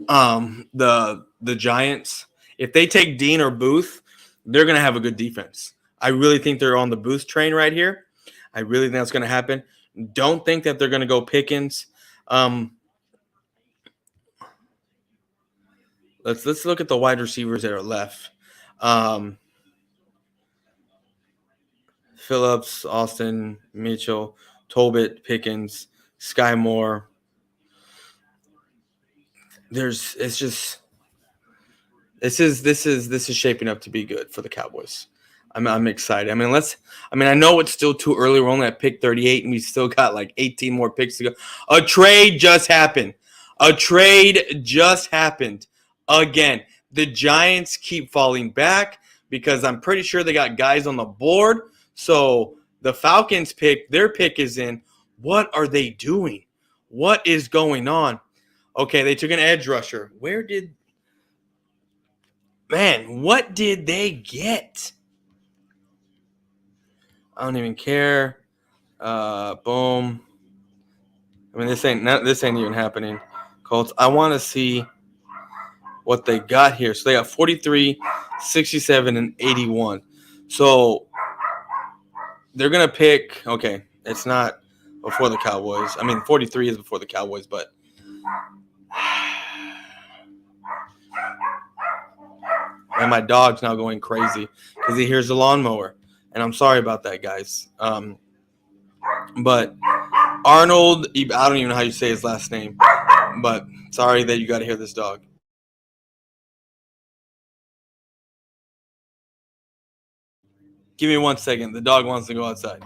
The Giants, if they take Dean or Booth, they're gonna have a good defense. I really think they're on the Booth train right here. I really think that's gonna happen. Don't think that they're gonna go Pickens. Let's look at the wide receivers that are left. Um, Phillips, Austin, Mitchell, Tolbert, Pickens, Sky Moore. It's just this is shaping up to be good for the Cowboys. I'm excited. I know it's still too early. We're only at pick 38, and we still got like 18 more picks to go. A trade just happened. A trade just happened again. The Giants keep falling back because I'm pretty sure they got guys on the board. So the Falcons their pick is in. What are they doing? What is going on? Okay, they took an edge rusher. What did they get? I don't even care. Boom. This ain't even happening. Colts. I want to see what they got here. So they got 43, 67, and 81. So they're gonna pick. Okay, it's not before the Cowboys. 43 is before the Cowboys, but and my dog's now going crazy because he hears the lawnmower, and I'm sorry about that, guys. But Arnold, I don't even know how you say his last name, but sorry that you got to hear this dog. Give me 1 second. The dog wants to go outside.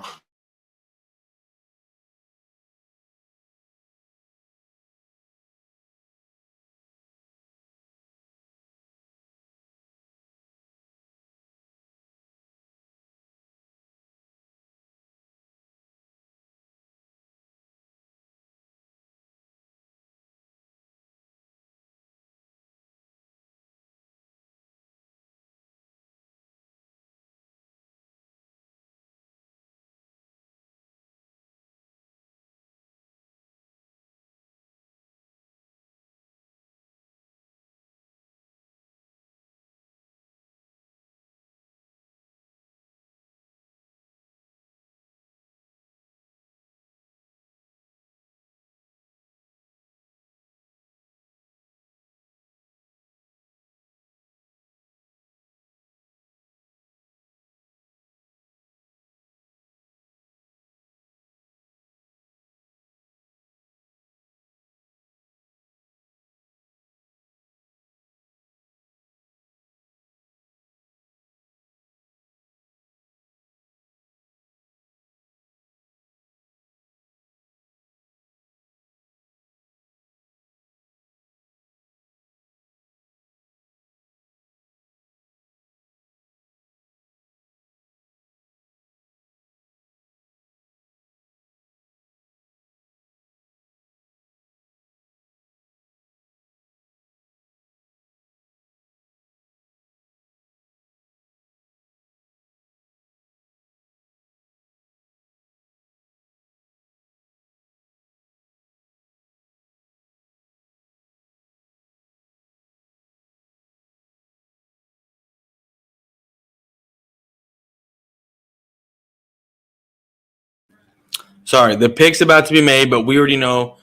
Sorry, the pick's about to be made, but we already know.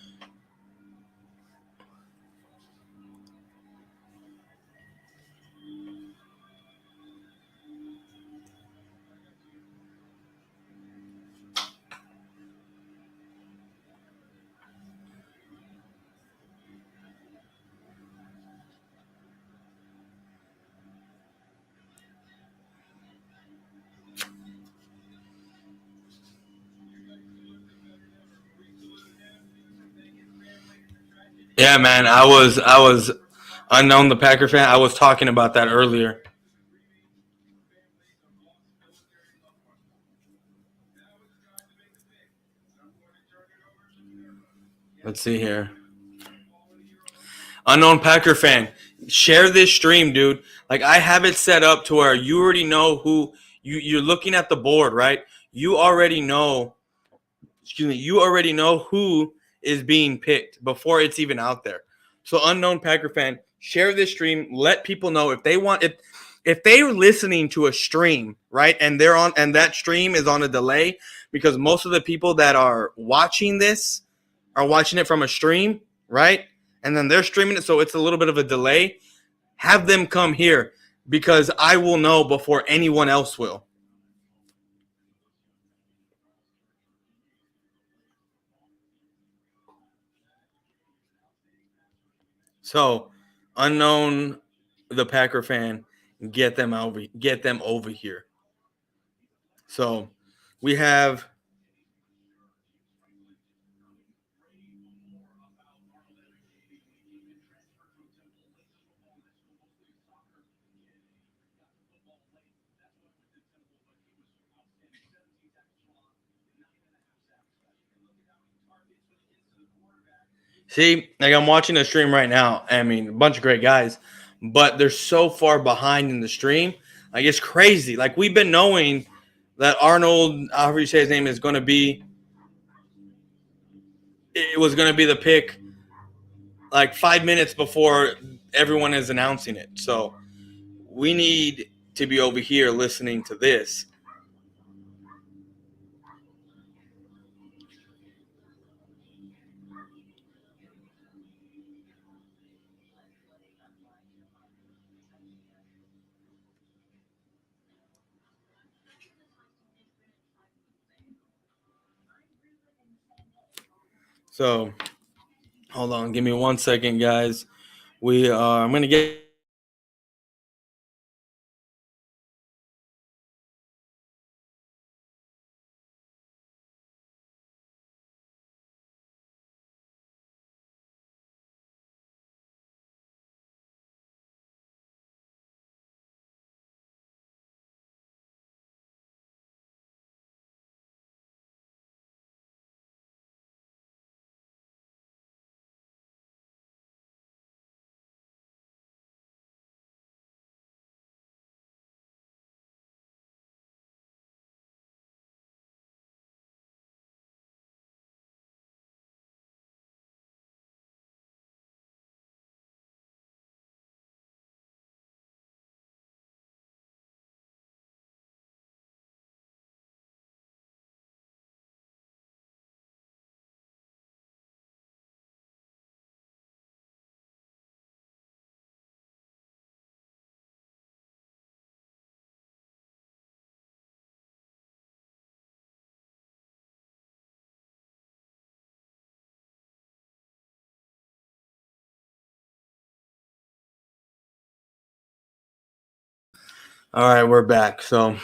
Yeah, man, I was unknown the Packer fan. I was talking about that earlier. Let's see here. Unknown Packer fan, share this stream, dude. Like I have it set up to where you already know who you're looking at the board, right? You already know. Excuse me. You already know who is being picked before it's even out there. So unknown Packer fan, share this stream. Let people know if they want if they're listening to a stream, right? And that stream is on a delay because most of the people that are watching this are watching it from a stream, right? And then they're streaming it, so it's a little bit of a delay. Have them come here because I will know before anyone else will. So, unknown, the Packer fan, get them over here. So we have see, like I'm watching the stream right now. I mean, a bunch of great guys, but they're so far behind in the stream. Like it's crazy. Like we've been knowing that Arnold, however you say his name, is going to be. It was going to be the pick like 5 minutes before everyone is announcing it. So we need to be over here listening to this. So hold on, give me 1 second, guys. We are. I'm going to get. All right, we're back. So, all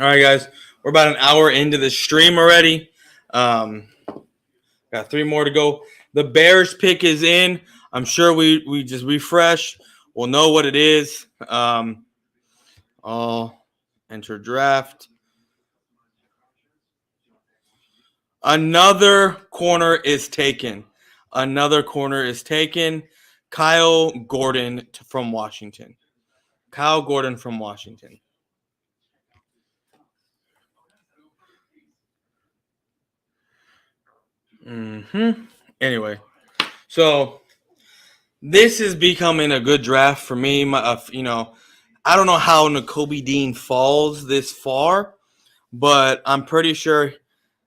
right, guys, we're about an hour into the stream already. Got 3 more to go. The Bears pick is in. I'm sure we just refresh. We'll know what it is. I'll enter draft. Another corner is taken. Another corner is taken. Kyle Gordon from Washington. Kyle Gordon from Washington. Anyway, so this is becoming a good draft for me. I don't know how Nakobe Dean falls this far, but I'm pretty sure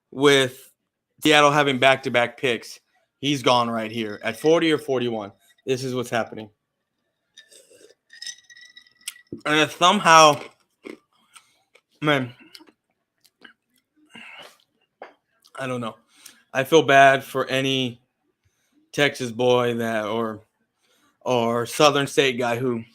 with Seattle having back-to-back picks, he's gone right here at 40 or 41. This is what's happening. And somehow, man, I don't know. I feel bad for any Texas boy that or Southern State guy who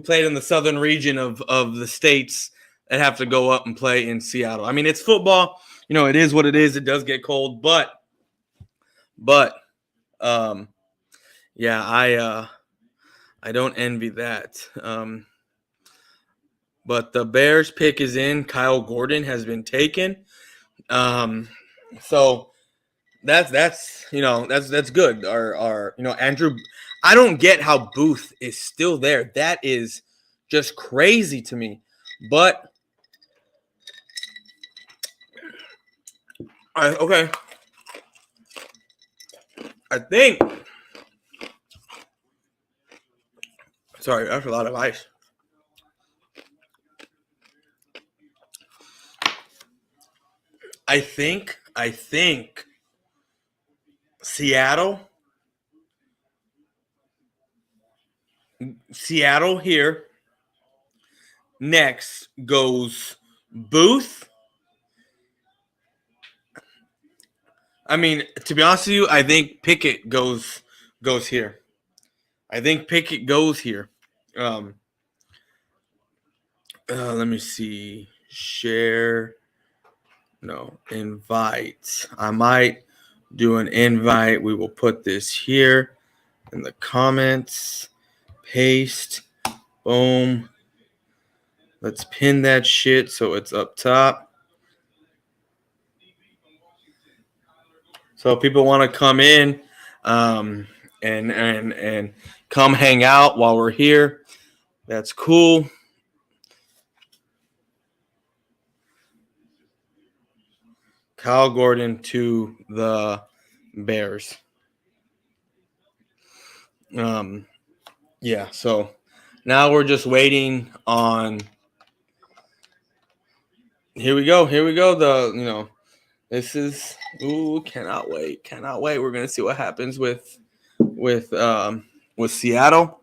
played in the southern region of the states that have to go up and play in Seattle. I mean, it's football. It is what it is. It does get cold, but um, yeah, I don't envy that. But the Bears pick is in. Kyle Gordon has been taken. So that's good. Our Andrew. I don't get how Booth is still there. That is just crazy to me. But okay, I think. Sorry, that's a lot of ice. I think Seattle here next goes Booth. I mean, to be honest with you, I think Pickett goes here. I think Pickett goes here. Let me see. share. No, invite. I might do an invite. We will put this here in the comments. Paste. Boom. Let's pin that shit so it's up top. So if people want to come in and come hang out while we're here, that's cool. Kyle Gordon to the Bears. Yeah, so now we're just waiting on. Here we go. This is cannot wait. We're gonna see what happens with Seattle.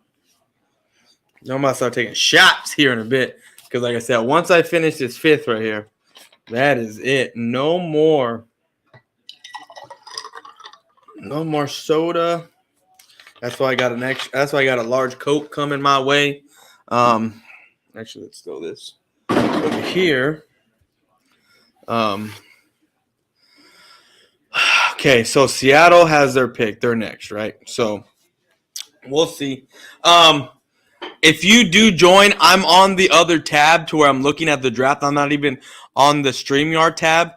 I'm gonna start taking shots here in a bit because, like I said, once I finish this fifth right here, that is it. No more soda. That's why I got a large Coke coming my way. Actually, let's throw this over here. Okay, so Seattle has their pick. They're next, right? So we'll see. If you do join, I'm on the other tab to where I'm looking at the draft. I'm not even on the StreamYard tab.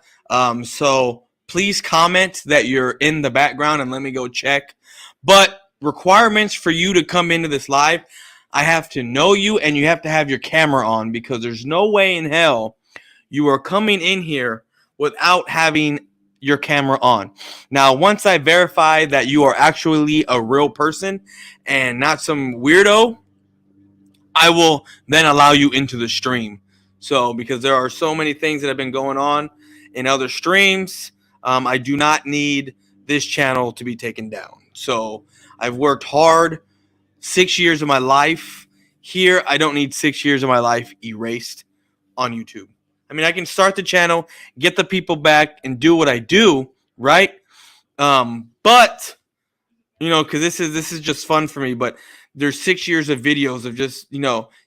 So please comment that you're in the background and let me go check. But requirements for you to come into this live, I have to know you and you have to have your camera on because there's no way in hell you are coming in here without having your camera on. Now, once I verify that you are actually a real person and not some weirdo, I will then allow you into the stream. So, because there are so many things that have been going on in other streams, I do not need this channel to be taken down. So, I've worked hard 6 years of my life. Here, I don't need 6 years of my life erased on YouTube. I mean, I can start the channel, get the people back, and do what I do, right? But because this is just fun for me. But there's 6 years of videos of just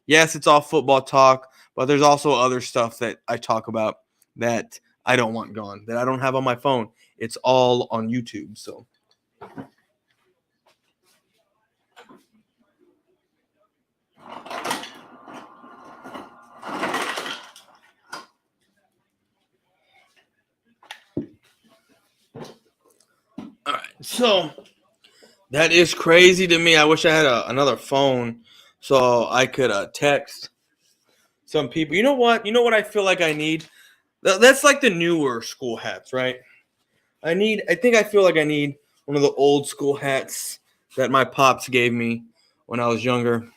yes, it's all football talk, but there's also other stuff that I talk about that I don't want gone, that I don't have on my phone. It's all on YouTube. So. All right, so that is crazy to me. I wish I had another phone so I could text some people. You know what? I feel like I need? That's like the newer school hats, right? I feel like I need one of the old school hats that my pops gave me when I was younger.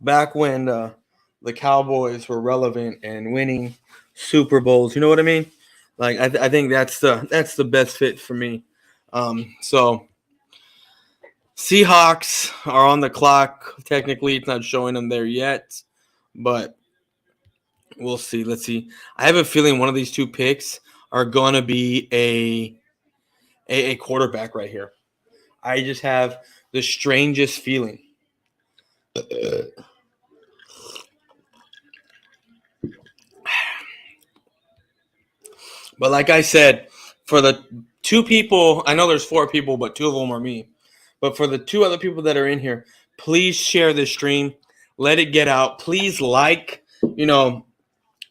Back when the Cowboys were relevant and winning Super Bowls. You know what I mean? Like I think that's the best fit for me. So Seahawks are on the clock. Technically, it's not showing them there yet, but we'll see. Let's see. I have a feeling one of these two picks are going to be a quarterback right here. I just have the strangest feeling. But like I said, for the two people, I know there's 4 people, but 2 of them are me. But for the 2 other people that are in here, please share this stream. Let it get out. Please like. The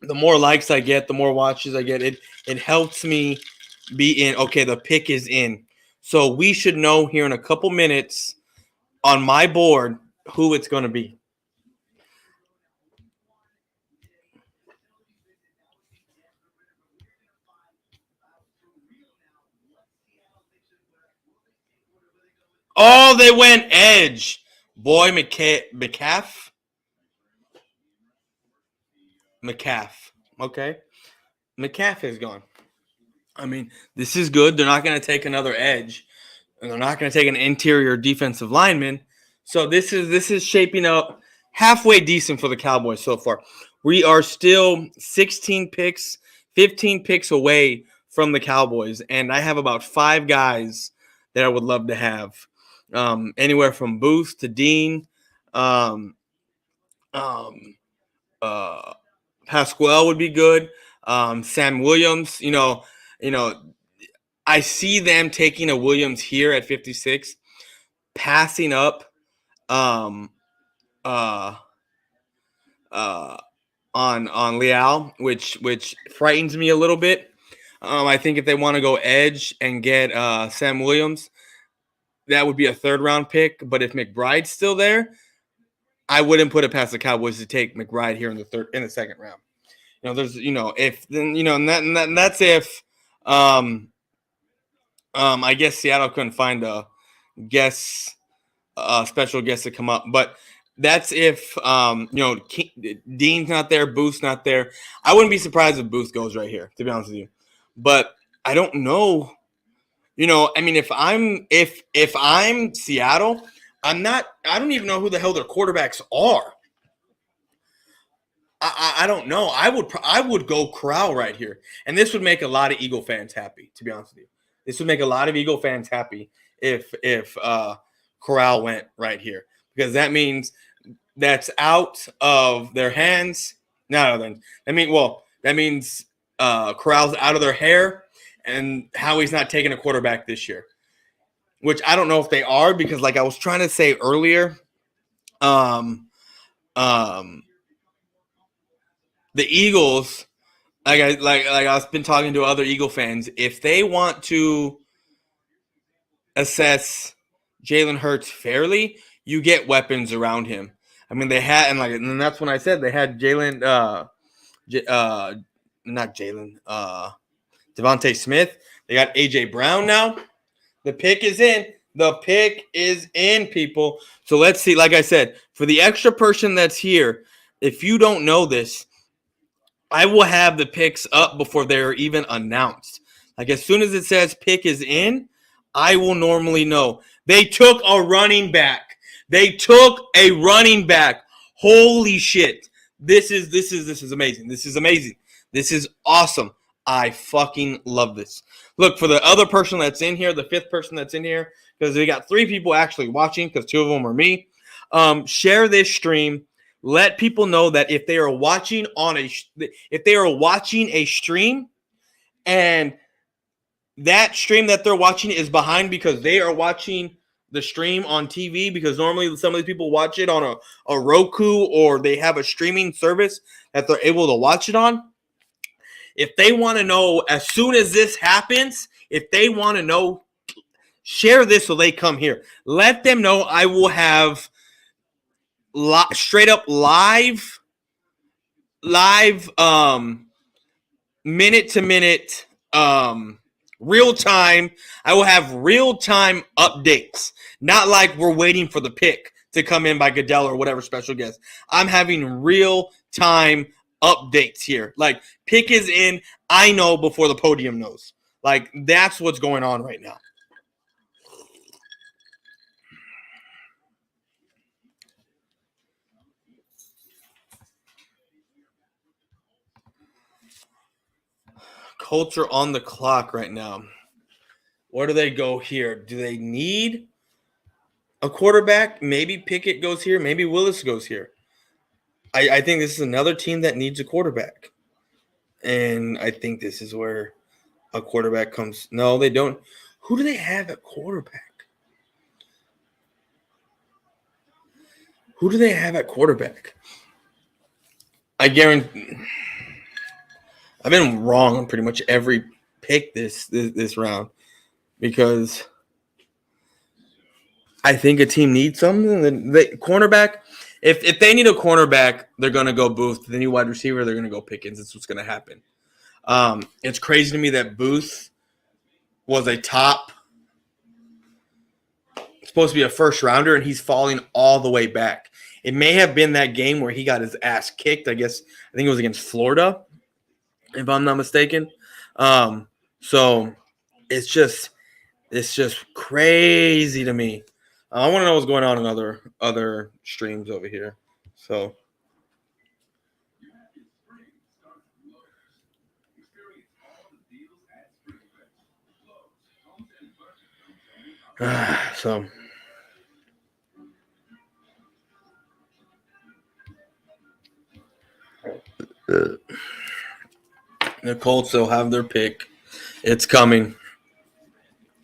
more likes I get, the more watches I get. It helps me be in. Okay, the pick is in. So we should know here in a couple minutes on my board who it's going to be. Oh, they went edge. Boy, McCaff. Okay. McCaff is gone. I mean, this is good. They're not going to take another edge. And they're not going to take an interior defensive lineman. So this is shaping up halfway decent for the Cowboys so far. We are still 16 picks, 15 picks away from the Cowboys. And I have about 5 guys that I would love to have. Anywhere from Booth to Dean. Pasquale would be good. Sam Williams, I see them taking a Williams here at 56, passing up um, uh, uh, on Leal, which frightens me a little bit. I think if they want to go edge and get Sam Williams, that would be a third round pick. But if McBride's still there, I wouldn't put it past the Cowboys to take McBride here in the second round. There's if then and that's if I guess Seattle couldn't find a special guest to come up, but that's if Dean's not there, Booth's not there. I wouldn't be surprised if Booth goes right here, to be honest with you. But I don't know. I mean, if I'm Seattle, I don't even know who the hell their quarterbacks are. I don't know. I would go Corral right here, and this would make a lot of Eagle fans happy. To be honest with you, this would make a lot of Eagle fans happy if Corral went right here, because that means that's out of their hands. No, then that means Corral's out of their hair, and Howie's not taking a quarterback this year, which I don't know if they are, because like I was trying to say earlier, the Eagles, I've been talking to other Eagle fans, if they want to assess Jalen Hurts fairly, you get weapons around him. I mean, they had, and that's when I said they had Jalen, not Jalen, Devontae Smith. They got AJ Brown now. The pick is in. The pick is in, people. So let's see. Like I said, for the extra person that's here, if you don't know this, I will have the picks up before they're even announced. Like as soon as it says pick is in, I will normally know. They took a running back. Holy shit. This is amazing. This is amazing. This is awesome. I fucking love this. Look, for the other person that's in here, the fifth person that's in here, because we got 3 people actually watching, because 2 of them are me. Share this stream. Let people know that if they are watching a stream and that stream that they're watching is behind because they are watching the stream on TV, because normally some of these people watch it on a Roku, or they have a streaming service that they're able to watch it on. If they want to know as soon as this happens, share this so they come here. Let them know I will have straight up live minute to minute real time. I will have real time updates, not like we're waiting for the pick to come in by Goodell or whatever special guest. I'm having real time updates here. Like pick is in, I know before the podium knows. Like that's what's going on right now. Colts are on the clock right now. Where do they go here? Do they need a quarterback? Maybe Pickett goes here. Maybe Willis goes here. I think this is another team that needs a quarterback. And I think this is where a quarterback comes. No, they don't. Who do they have at quarterback? I guarantee I've been wrong on pretty much every pick this round, because I think a team needs something. The cornerback, if they need a cornerback, they're going to go Booth. If they need wide receiver, they're going to go Pickens. That's what's going to happen. It's crazy to me that Booth was a top, supposed to be a first rounder, and he's falling all the way back. It may have been that game where he got his ass kicked. I think it was against Florida, if I'm not mistaken. So it's just crazy to me. I want to know what's going on in other streams over here. So The Colts will have their pick. It's coming.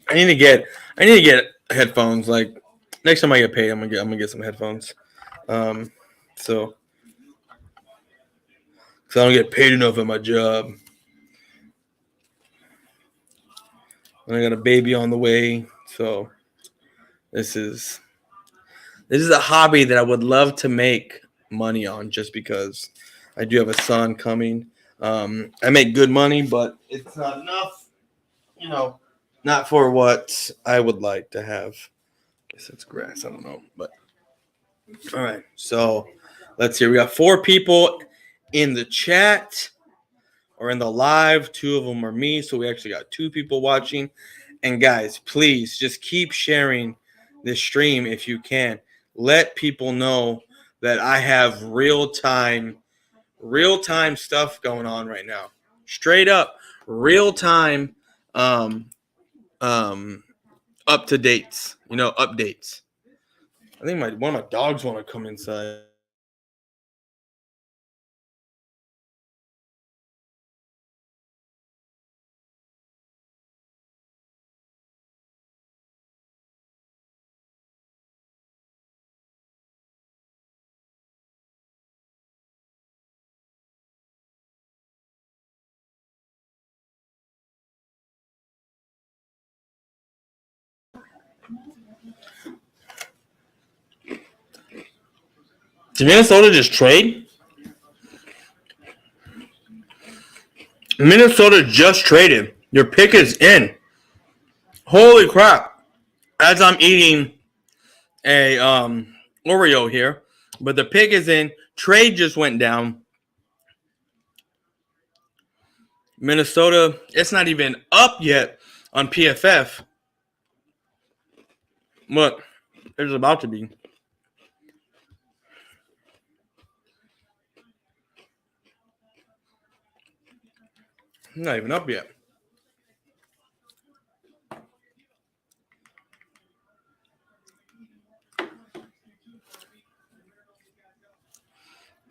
I need to get headphones. Like next time I get paid, I'm gonna get some headphones. So because I don't get paid enough at my job. And I got a baby on the way, so this is a hobby that I would love to make money on, just because I do have a son coming. I make good money, but it's not enough, not for what I would like to have. I guess it's grass. I don't know, but all right. So let's see. We got 4 people in the chat or in the live. 2 of them are me, so we actually got 2 people watching. And guys, please just keep sharing this stream if you can. Let people know that I have real time stuff going on right now. Straight up, real time, up to dates. Updates. I think one of my dogs want to come inside. Did Minnesota just trade? Minnesota just traded. Your pick is in. Holy crap. As I'm eating a Oreo here, but the pick is in. Trade just went down. Minnesota, it's not even up yet on PFF. Look, it's about to be. Not even up yet.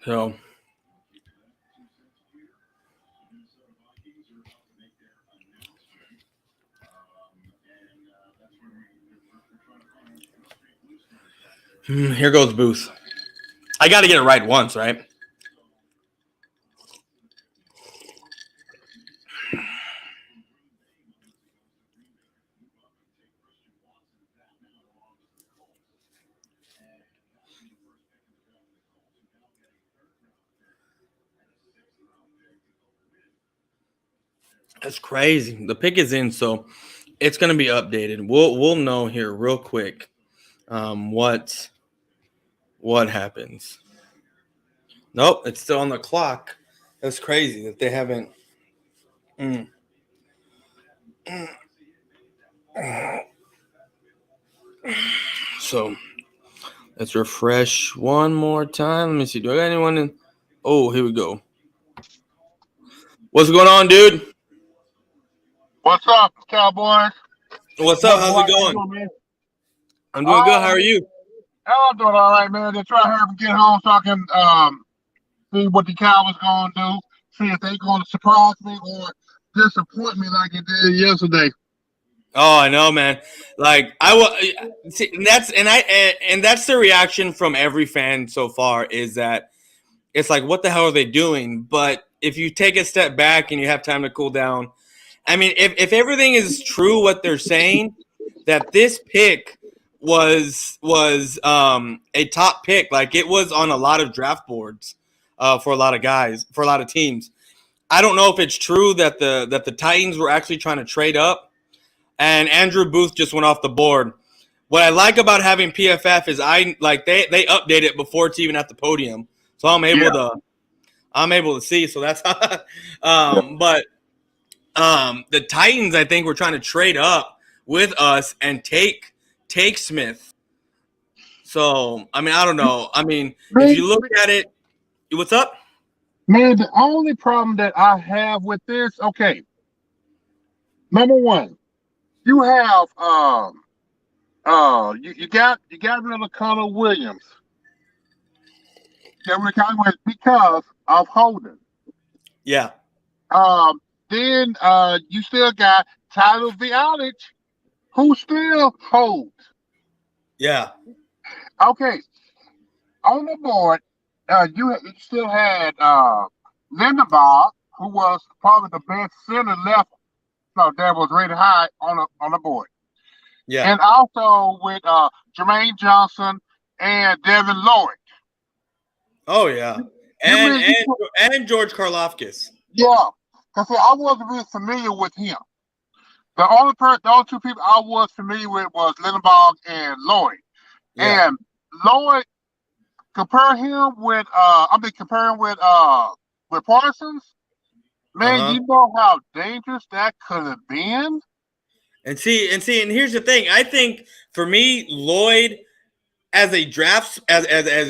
So here goes Booth. I got to get it right once, right? That's crazy. The pick is in, so it's going to be updated. We'll know here real quick what happens. Nope, it's still on the clock. That's crazy that they haven't. So let's refresh one more time. Let me see. Do I got anyone in? Oh, here we go. What's going on, dude? What's up, Cowboys? What's up? How's it going? I'm doing good. How are you? I'm doing all right, man. Just try to hurry up and get home so I can see what the Cowboys going to do, see if they're going to surprise me or disappoint me like it did yesterday. Oh, I know, man. Like I was, and that's the reaction from every fan so far, is that it's like, what the hell are they doing? But if you take a step back and you have time to cool down, I mean, if everything is true, what they're saying, that this pick was a top pick, like it was on a lot of draft boards for a lot of guys, for a lot of teams. I don't know if it's true that the Titans were actually trying to trade up, and Andrew Booth just went off the board. What I like about having PFF is they update it before it's even at the podium, so I'm able to see. So that's but the Titans, I think, were trying to trade up with us and take Smith. So I mean, I don't know. I mean, if you look at it, what's up? Man, the only problem that I have with this, okay, number one, you have you got rid of Connor Williams. Because of Holden. Yeah. Then you still got Tyler Violage, who still holds. Yeah. Okay, on the board, you still had Lindenbaugh, who was probably the best center left. No, that was rated high on the board, Yeah. and also with Jermaine Johnson and Devin Lloyd. Oh yeah. You And really, and and George Karlaftis. yeah, because I wasn't really familiar with him. The only two people I was familiar with was Lindenbaugh and Lloyd. Yeah. And Lloyd, compare him with comparing with Parsons. Man, Uh-huh. you know how dangerous that could have been. And here's the thing. I think for me, Lloyd as a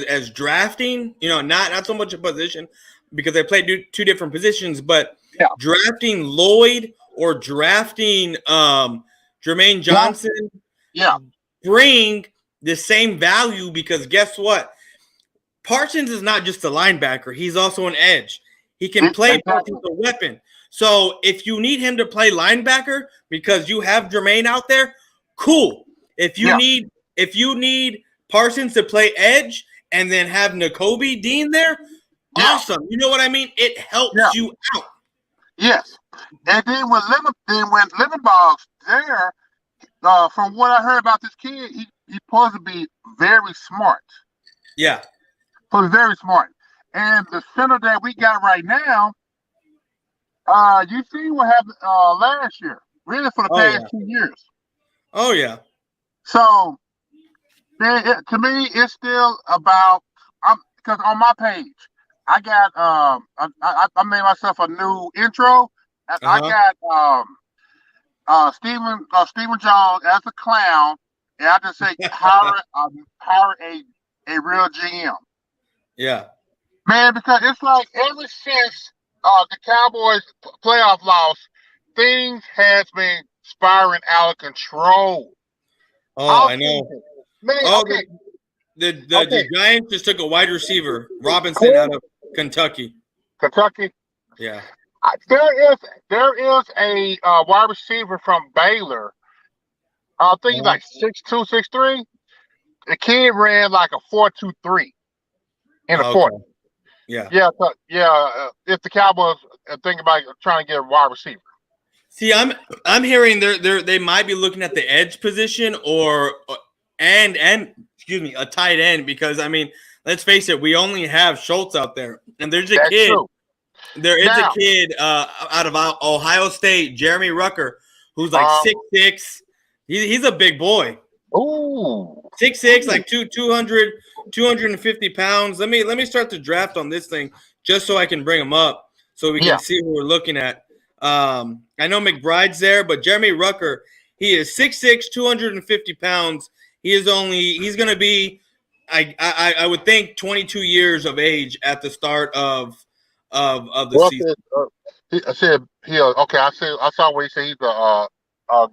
as drafting, not so much a position because they play two different positions, but Yeah, drafting Lloyd or drafting Jermaine yeah, Johnson yeah, bring the same value because guess what? Parsons is not just a linebacker, he's also an edge. He can play both. He's exactly. a weapon. So if you need him to play linebacker because you have Jermaine out there, cool. If you Yeah, need Parsons to play edge and then have Nakobe Dean there, yeah, awesome. You know what I mean? It yeah, helps you out. yes. And then when Lindenbaugh's there, from what I heard about this kid, he's supposed to be very smart. Yeah. So he's very smart. And the center that we got right now, you see what happened last year, really for the Oh past yeah. 2 years. Oh yeah. So to me, it's still about because on my page, I got I made myself a new intro. I Uh-huh. got Stephen Jones as a clown, and I just say hire a real GM. Yeah. Man, because it's like ever since the Cowboys playoff loss, things has been spiraling out of control. Oh, All I know. season. Man, Oh, okay, the okay. Giants just took a wide receiver, Robinson out Cool. of Kentucky. Kentucky. Yeah. There is a wide receiver from Baylor. I think he's Uh-huh. like 6'2", 6'3". The kid ran like a 4.23 in the 40. Okay. Yeah. Yeah, if the Cowboys think about trying to get a wide receiver. See, I'm hearing they might be looking at the edge position or and excuse me, a tight end because I mean, let's face it, we only have Schultz out there, and there's a That's kid. true. There is a Now, kid out of Ohio State, Jeremy Rucker, who's like um, 6'6". He's a big boy. ooh, 6'6", like 250 pounds. Let me start the draft on this thing just so I can bring him up so we yeah, can see who we're looking at. I know McBride's there, but Jeremy Rucker, he is 6'6", 250 pounds. He's going to be, I would think 22 years of age at the start of the Russ season. is, I said okay. I saw where he said he's a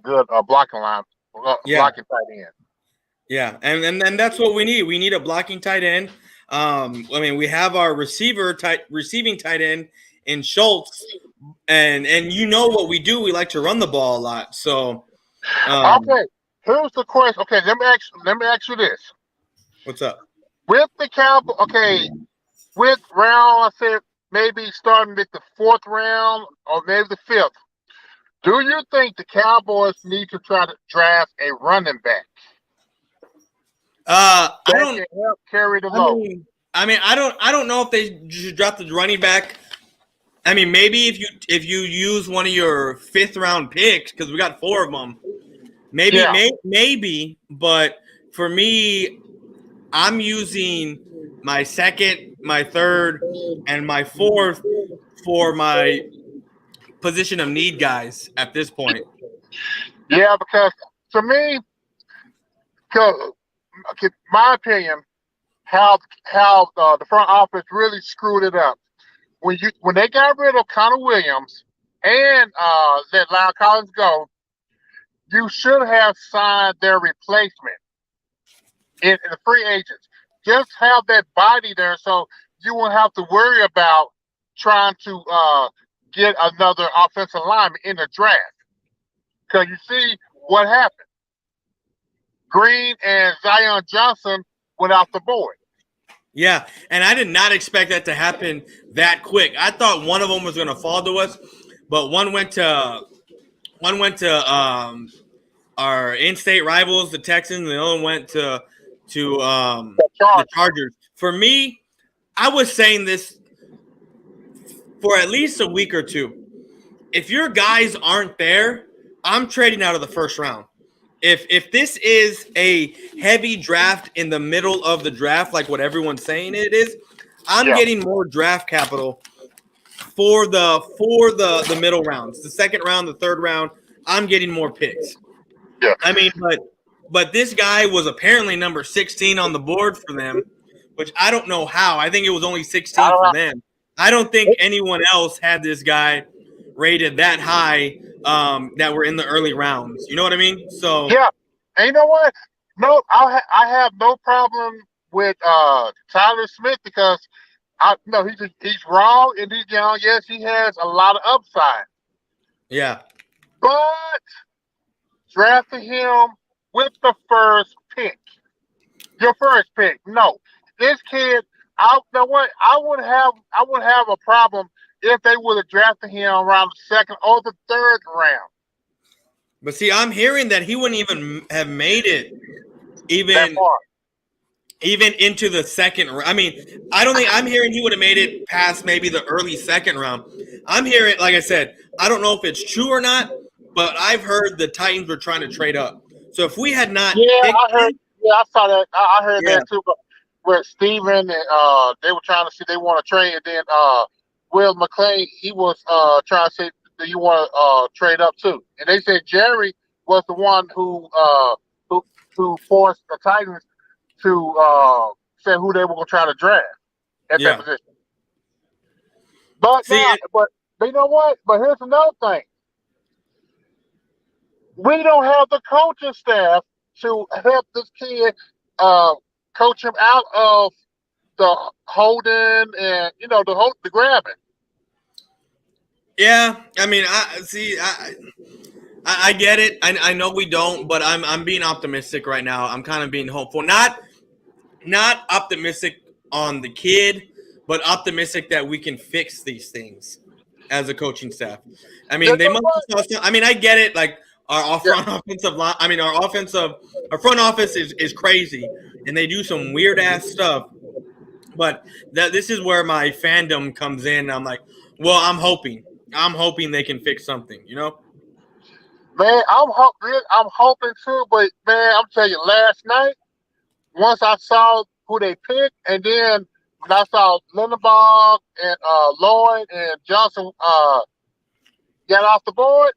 good blocking line, Yeah. blocking tight end. Yeah, and that's what we need. We need a blocking tight end. I mean, we have our receiving tight end in Schultz, and you know what we do. We like to run the ball a lot. So, Okay, here's the question. Okay, let me ask you this: what's up? with the Cowboys, okay, with round, I said maybe starting with the fourth round or maybe the fifth. Do you think the Cowboys need to try to draft a running back I that don't. can help carry the I load? mean, I don't know if they should drop the running back. I mean, maybe if you use one of your 5th round picks because we got 4 of them. Maybe, Yeah. maybe, but for me, I'm using my 2nd, my 3rd, and my 4th for my position of need guys at this point. Yeah, because to me, my opinion, how the front office really screwed it up when they got rid of Connor Williams and let Lyle Collins go. You should have signed their replacement in the free agents. Just have that body there, so you won't have to worry about trying to get another offensive lineman in the draft. Because you see what happened. Green and Zion Johnson went off the board. Yeah, and I did not expect that to happen that quick. I thought one of them was going to fall to us, but one went to our in-state rivals, the Texans, and the other one went to the Chargers. For me, I was saying this for at least a week or two. If your guys aren't there, I'm trading out of the first round. If this is a heavy draft in the middle of the draft, like what everyone's saying it is, I'm getting more draft capital for the middle rounds, the second round, the third round. I'm getting more picks. Yeah. I mean, but this guy was apparently number 16 on the board for them, which I don't know how. I think it was only 16 for them. I don't think anyone else had this guy rated that high that were in the early rounds. You know what I mean? So yeah, and you know what? No, I have no problem with Tyler Smith because he's raw and he's young. Yes, he has a lot of upside. Yeah, but drafting him with the first pick, your first pick, no, this kid. I know what I would have a problem if they would have drafted him around the second or the third round. But see, I'm hearing that he wouldn't even have made it even into the second round. I mean, I don't think I'm hearing he would have made it past maybe the early second round. I'm hearing, like I said, I don't know if it's true or not, but I've heard the Titans were trying to trade up. So if we had not, I saw that. I heard that too. But where Steven and they were trying to see they want to trade, and then Will McClain he was trying to say, do you want to trade up too? And they said Jerry was the one who forced the Titans to say who they were going to try to draft at that position. But but you know what? But here's another thing. We don't have the coaching staff to help this kid coach him out of the holding and the grabbing. Yeah, I mean, I get it. I know we don't, but I'm being optimistic right now. I'm kind of being hopeful. Not optimistic on the kid, but optimistic that we can fix these things as a coaching staff. I mean, they must. I mean, I get it. Like our front offensive line. I mean, our front office is crazy, and they do some weird ass stuff. But this is where my fandom comes in. I'm like, well, I'm hoping they can fix something. You know. Man, I'm hoping too. But man, I'm telling you, last night, once I saw who they picked, and then when I saw Lindenbaugh and Lloyd and Johnson got off the board,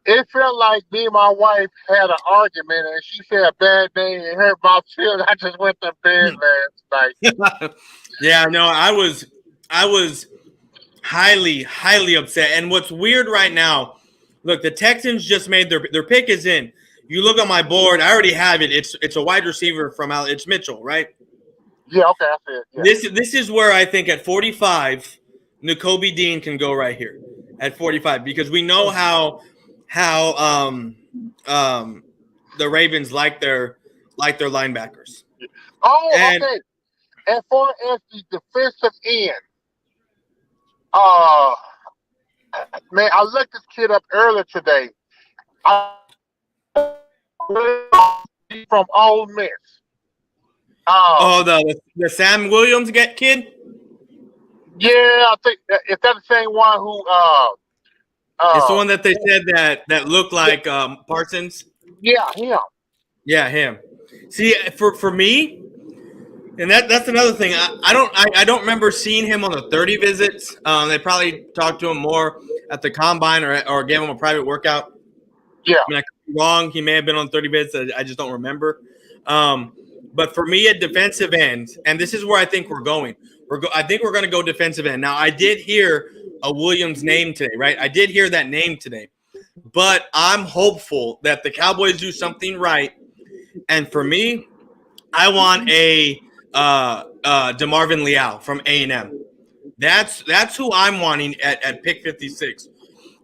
it felt like me and my wife had an argument, and she said a bad name and hurt my feelings. I just went to bed last night. Yeah, no, I was highly, highly upset. And what's weird right now, look, the Texans just made their pick is in. You look on my board, I already have it. It's a wide receiver from it's Mitchell, right? Yeah, okay, I see it. Yeah. This is where I think at 45, Nakobe Dean can go right here at 45 because we know how the Ravens like their linebackers. Oh, okay. As far as the defensive end, man, I looked this kid up earlier today. From Ole Miss. The Sam Williams kid? Yeah, I think is that the same one who it's the one that they said that looked like Parsons? Yeah, him. Yeah, him. See, for me, and that's another thing. I don't remember seeing him on the 30 visits. They probably talked to him more at the combine or gave him a private workout. Yeah. I mean, I could be wrong. He may have been on 30 visits. I just don't remember. But for me, at defensive end, and this is where I think we're going. I think we're going to go defensive end. Now, I did hear a Williams name today, right? I did hear that name today. But I'm hopeful that the Cowboys do something right. And for me, I want a DeMarvin Leal from A&M. That's who I'm wanting at pick 56.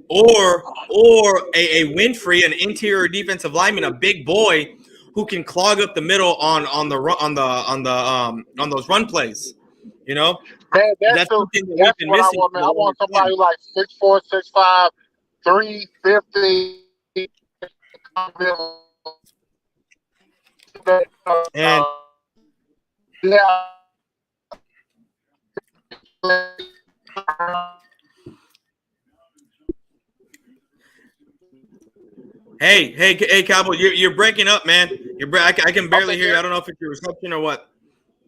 Or a Winfrey, an interior defensive lineman, a big boy who can clog up the middle on those run plays. You know, Man, that's something that we've that's been what I missing want, for man. the I want longest somebody time. who like 6'4", 6'5", 350. And Yeah. hey, Cowboy, you're breaking up, man. I can barely Okay, hear you. I don't know if it's your reception or what.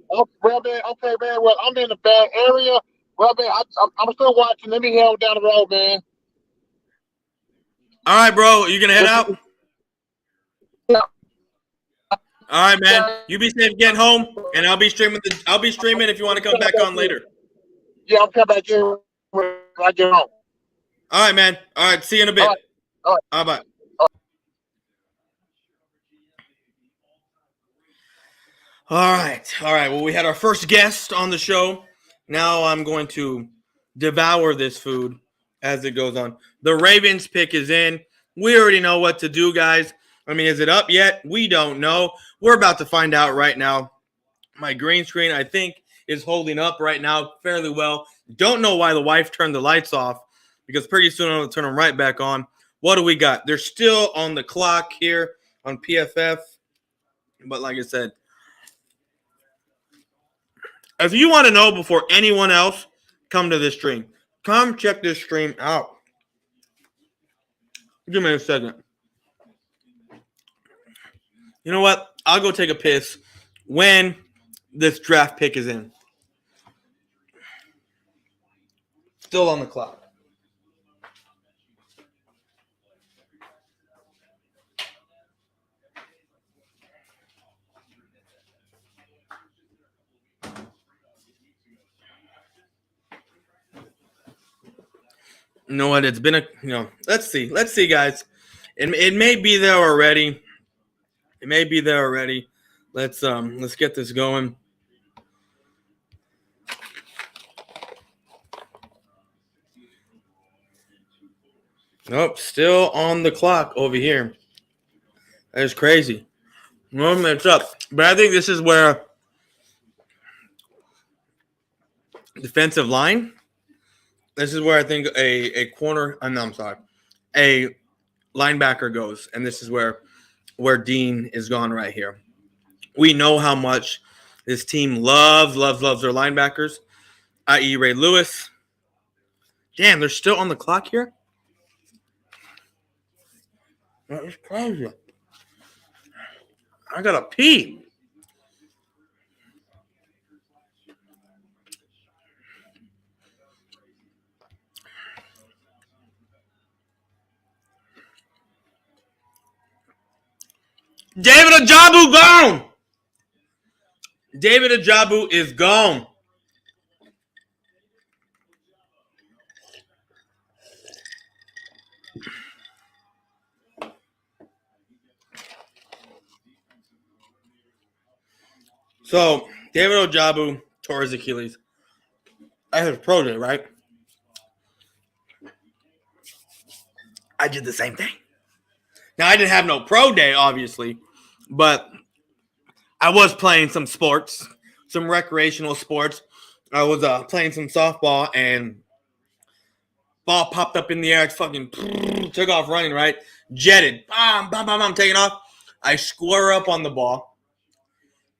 well, man. Okay, man. Well, I'm in a bad area. Well, man, I'm still watching. Let me head down the road, man. All right, bro, you gonna head If out? you- Yeah. All right, man. You be safe getting home, and I'll be streaming. I'll be streaming if you want to come back on later. Yeah, I'm coming back in when I get home. All right, man. All right, see you in a All bit. right. All right. Bye bye. All right. Well, we had our first guest on the show. Now I'm going to devour this food as it goes on. The Ravens pick is in. We already know what to do, guys. I mean, is it up yet? We don't know. We're about to find out right now. My green screen, I think, is holding up right now fairly well. Don't know why the wife turned the lights off because pretty soon I'm going to turn them right back on. What do we got? They're still on the clock here on PFF. But like I said, if you want to know before anyone else, come to this stream. Come check this stream out. Give me a second. You know what? I'll go take a piss when this draft pick is in. Still on the clock. You know what? It's been let's see. Let's see, guys. It may be there already. It may be there already. Let's get this going. Nope, still on the clock over here. That is crazy. Normally it's up. But I think this is where defensive line. This is where I think a corner. No, I'm sorry, a linebacker goes, and this is where Dean is gone right here. We know how much this team loves their linebackers, i.e. Ray Lewis. Damn, they're still on the clock here? That is crazy. I gotta pee. David Ajabu gone. David Ajabu is gone. So David Ajabu tore his Achilles. I had a pro day, right? I did the same thing. Now I didn't have no pro day, obviously, but I was playing some sports, some recreational sports. I was playing some softball, and ball popped up in the air. It's fucking took off running, right? Jetted. Bam, bam, bam, bam, taking off. I square up on the ball,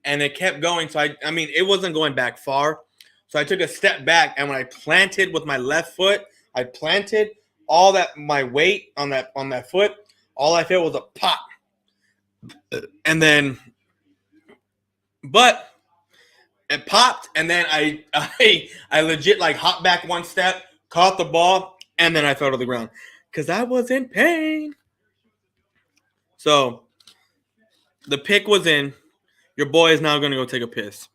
and it kept going. So I mean, it wasn't going back far. So I took a step back, and when I planted with my left foot, I planted all that my weight on that foot. All I felt was a pop, and then, but it popped, and then I legit like hopped back one step, caught the ball, and then I fell to the ground because I was in pain. So the pick was in. Your boy is now going to go take a piss.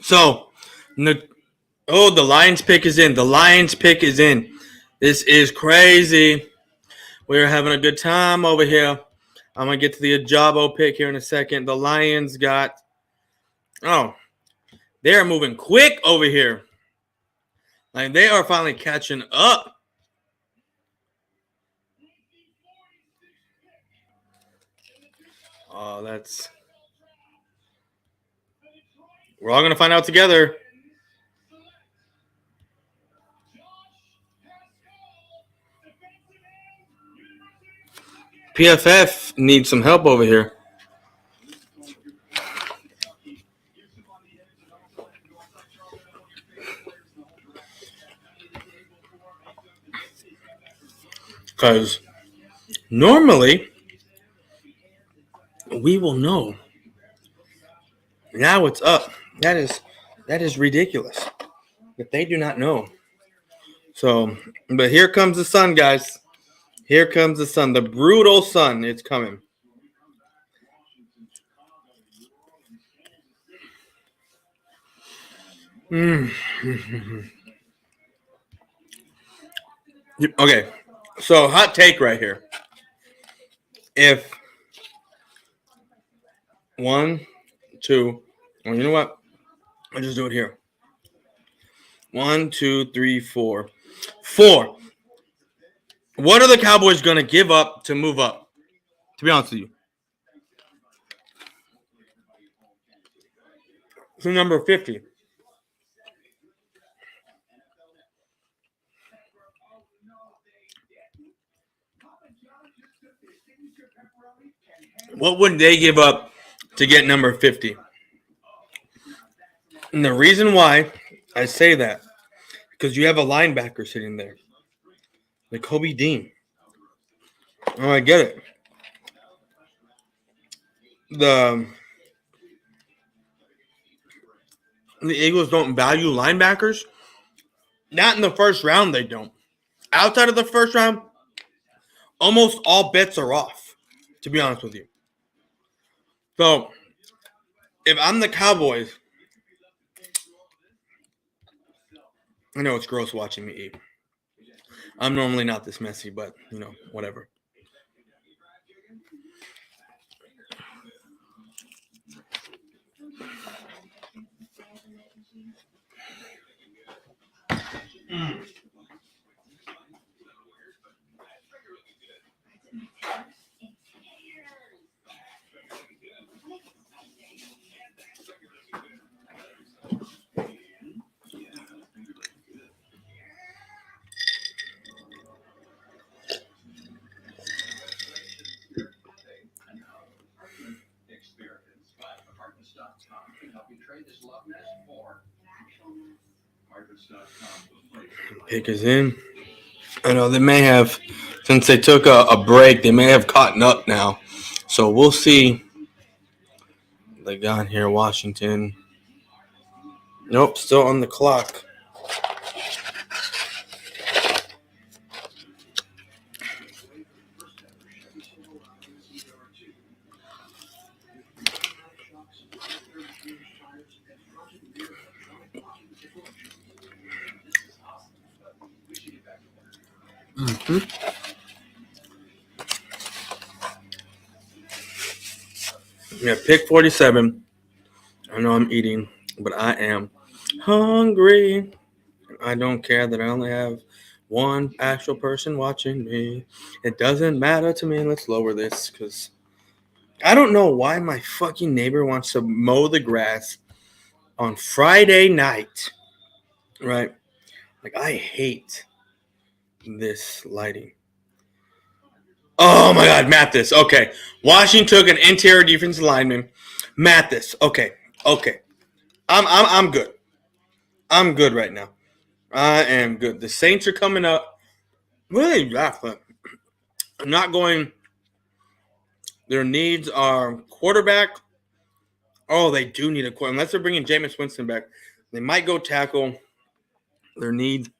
So, the Lions pick is in. The Lions pick is in. This is crazy. We're having a good time over here. I'm going to get to the Ajabo pick here in a second. The Lions got... Oh, they're moving quick over here. Like, they are finally catching up. Oh, that's... We're all going to find out together. PFF needs some help over here. Because normally, we will know. Now it's up. That is ridiculous. But they do not know. So, but here comes the sun, guys. Here comes the sun. The brutal sun. It's coming. Okay. So, hot take right here. If 1, 2, well, you know what? I'll just do it here. 1, 2, 3, 4. 4. What are the Cowboys going to give up to move up? To be honest with you. To number 50. What would they give up to get number 50? And the reason why I say that, because you have a linebacker sitting there, like Kobe Dean. Oh, I get it. The Eagles don't value linebackers. Not in the first round, they don't. Outside of the first round, almost all bets are off, to be honest with you. So, if I'm the Cowboys, I know it's gross watching me eat. I'm normally not this messy, but, whatever. Pick is in. I know they may have, since they took a break, they may have caught up now. So we'll see. They got here, Washington. Nope, still on the clock. Yeah, pick 47. I know I'm eating, but I am hungry. I don't care that I only have one actual person watching me. It doesn't matter to me. Let's lower this because I don't know why my fucking neighbor wants to mow the grass on Friday night. Right? Like, I hate this lighting. Oh my God, Mathis. Okay. Washington took an interior defensive lineman. Mathis. Okay. I'm good. I'm good right now. I am good. The Saints are coming up. Really laughing. I'm not going. Their needs are quarterback. Oh, they do need a quarterback. Unless they're bringing Jameis Winston back. They might go tackle. Their need.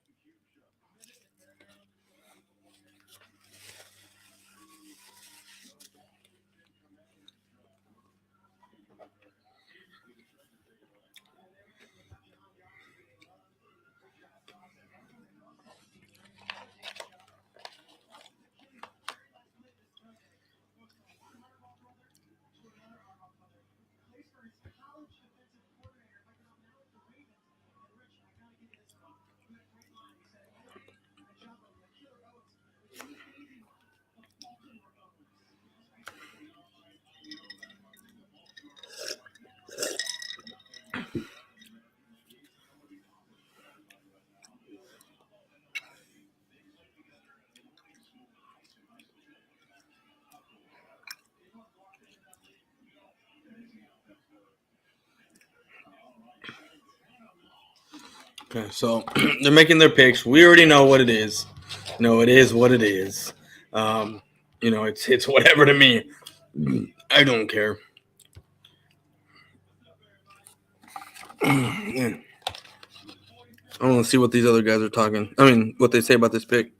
Okay, so they're making their picks. We already know what it is. No, it is what it is. It's whatever to me. I don't care. Man. I want to see what these other guys are talking. I mean, what they say about this pick.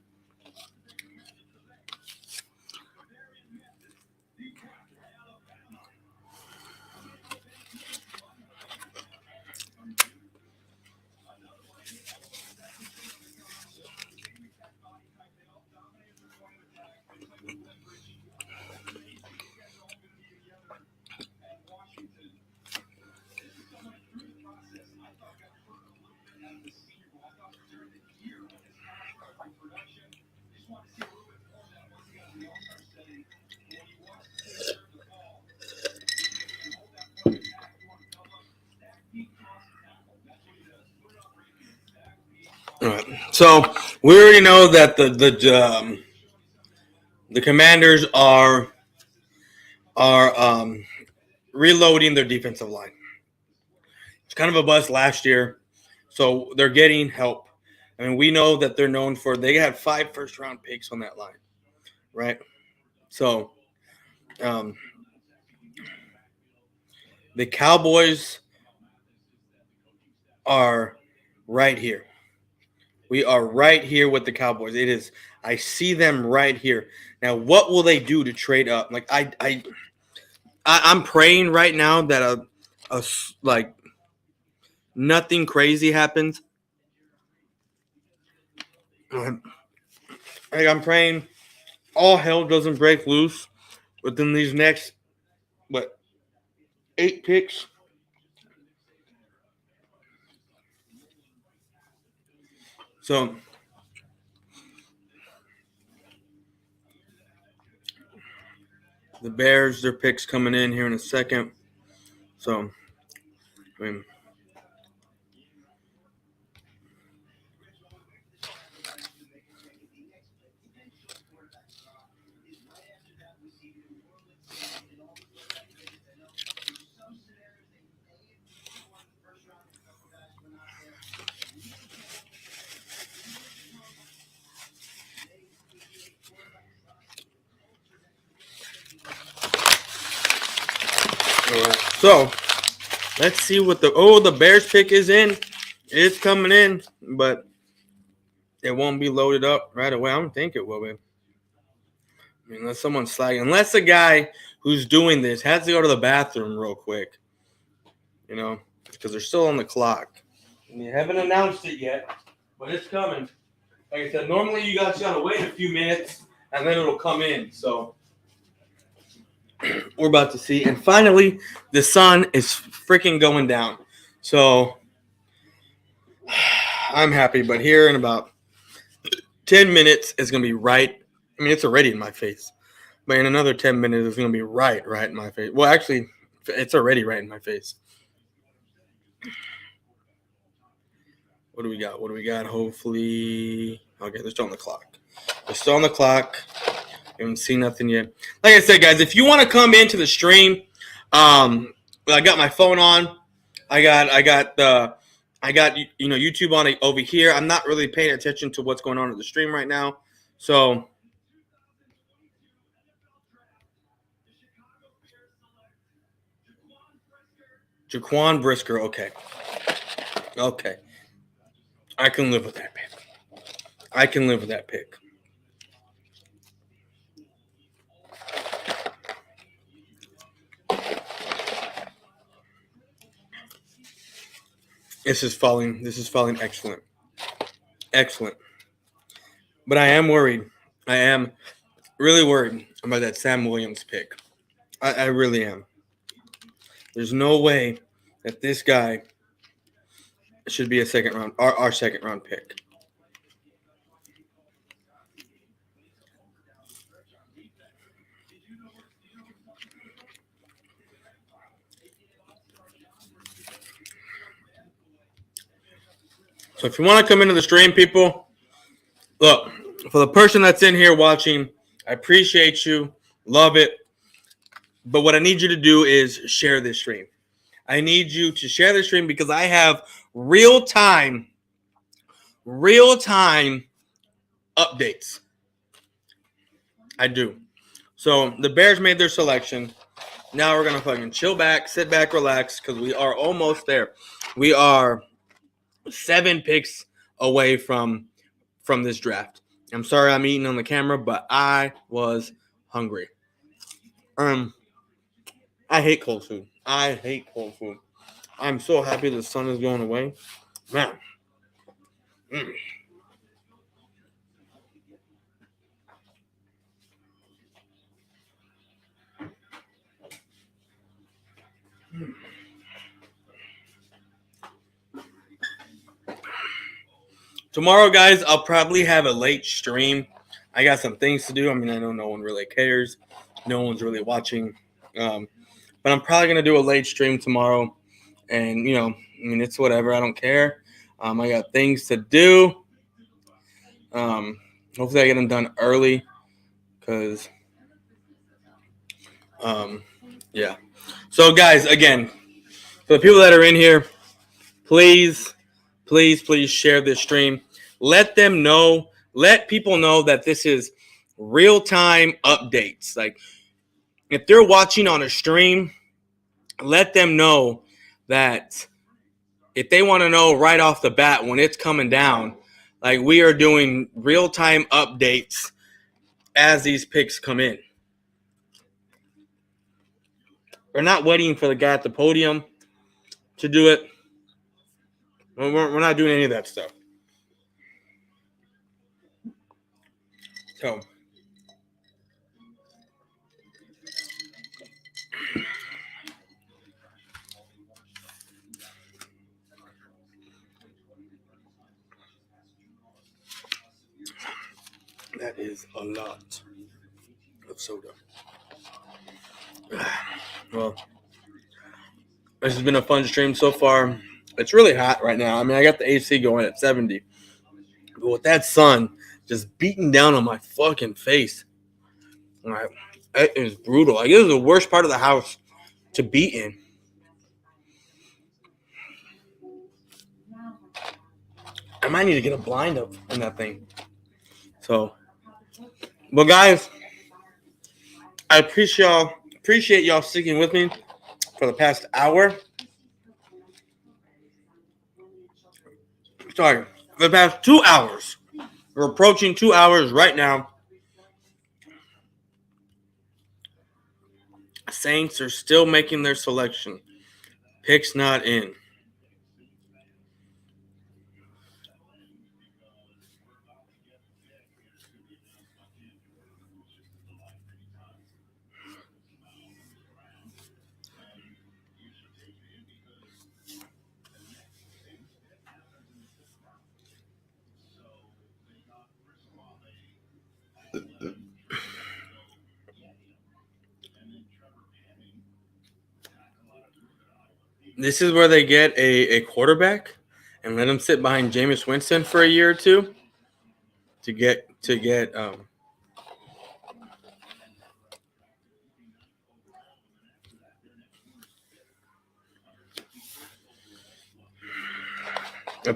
All right. So we already know that the Commanders are reloading their defensive line. It's kind of a bust last year, so they're getting help. I mean, we know that they're known for they had 5 first-round picks on that line, right? So the Cowboys are right here. We are right here with the Cowboys. It is. I see them right here. Now, what will they do to trade up? Like I'm praying right now that like nothing crazy happens. Like, I'm praying all hell doesn't break loose within these next 8 picks. So the Bears, their picks coming in here in a second. So I mean, all right. So let's see what the Bears pick is in. It's coming in, but it won't be loaded up right away. I don't think it will be. I mean, unless someone's sliding. Unless the guy who's doing this has to go to the bathroom real quick. Because they're still on the clock. And they haven't announced it yet, but it's coming. Like I said, normally you guys gotta wait a few minutes and then it'll come in. So we're about to see. And finally, the sun is freaking going down. So I'm happy, but here in about 10 minutes, it's going to be right. I mean, it's already in my face. But in another 10 minutes, it's going to be right in my face. Well, actually, it's already right in my face. What do we got? Hopefully. Okay, they're still on the clock. I haven't seen nothing yet. Like I said, guys, if you want to come into the stream, I got my phone on. I got YouTube on it over here. I'm not really paying attention to what's going on in the stream right now. So Jaquan Brisker, okay. I can live with that pick. This is falling excellent. But I am worried. I am really worried about that Sam Williams pick. I really am. There's no way that this guy should be a second round, our second round pick. So if you want to come into the stream, people, look, for the person that's in here watching, I appreciate you. Love it. But what I need you to do is share this stream. I need you to share this stream because I have real-time real-time updates. I do. So the Bears made their selection. Now we're gonna fucking chill back, sit back, relax, because we are almost there. We are 7 picks away from this draft. I'm sorry I'm eating on the camera, but I was hungry. I hate cold food. I hate cold food. I'm so happy the sun is going away. Man. Mm. Tomorrow, guys, I'll probably have a late stream. I got some things to do. I mean, I know no one really cares. No one's really watching. But I'm probably going to do a late stream tomorrow. And, you know, I mean, it's whatever. I don't care. I got things to do. Hopefully I get them done early because, yeah. So, guys, again, for the people that are in here, please share this stream. Let them know. Let people know that this is real-time updates. Like, if they're watching on a stream, let them know that if they want to know right off the bat when it's coming down, like we are doing real-time updates as these picks come in. We're not waiting for the guy at the podium to do it. We're not doing any of that stuff. So, that is a lot of soda. Well, this has been a fun stream so far. It's really hot right now. I mean, I got the AC going at 70. But with that sun just beating down on my fucking face, like, it is brutal. Like, this is the worst part of the house to be in. I might need to get a blind up in that thing. So, but guys, I appreciate y'all sticking with me for the past hour. Sorry, for the past 2 hours. We're approaching 2 hours right now. Saints are still making their selection. Picks not in. This is where they get a quarterback and let him sit behind Jameis Winston for a year or two to get the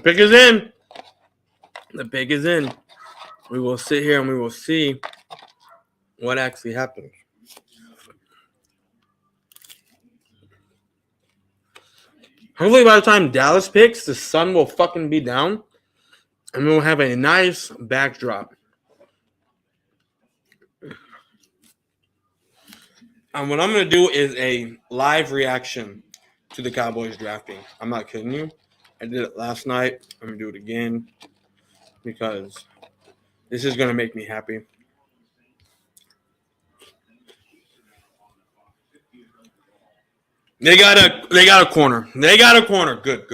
pick is in. The pick is in. We will sit here and we will see what actually happens. Hopefully by the time Dallas picks, the sun will fucking be down and we'll have a nice backdrop. And what I'm going to do is a live reaction to the Cowboys drafting. I'm not kidding you. I did it last night. I'm going to do it again because this is going to make me happy. They got a corner. They got a corner. Good.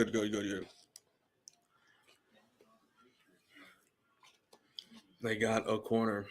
They got a corner.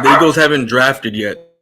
The Eagles haven't drafted yet.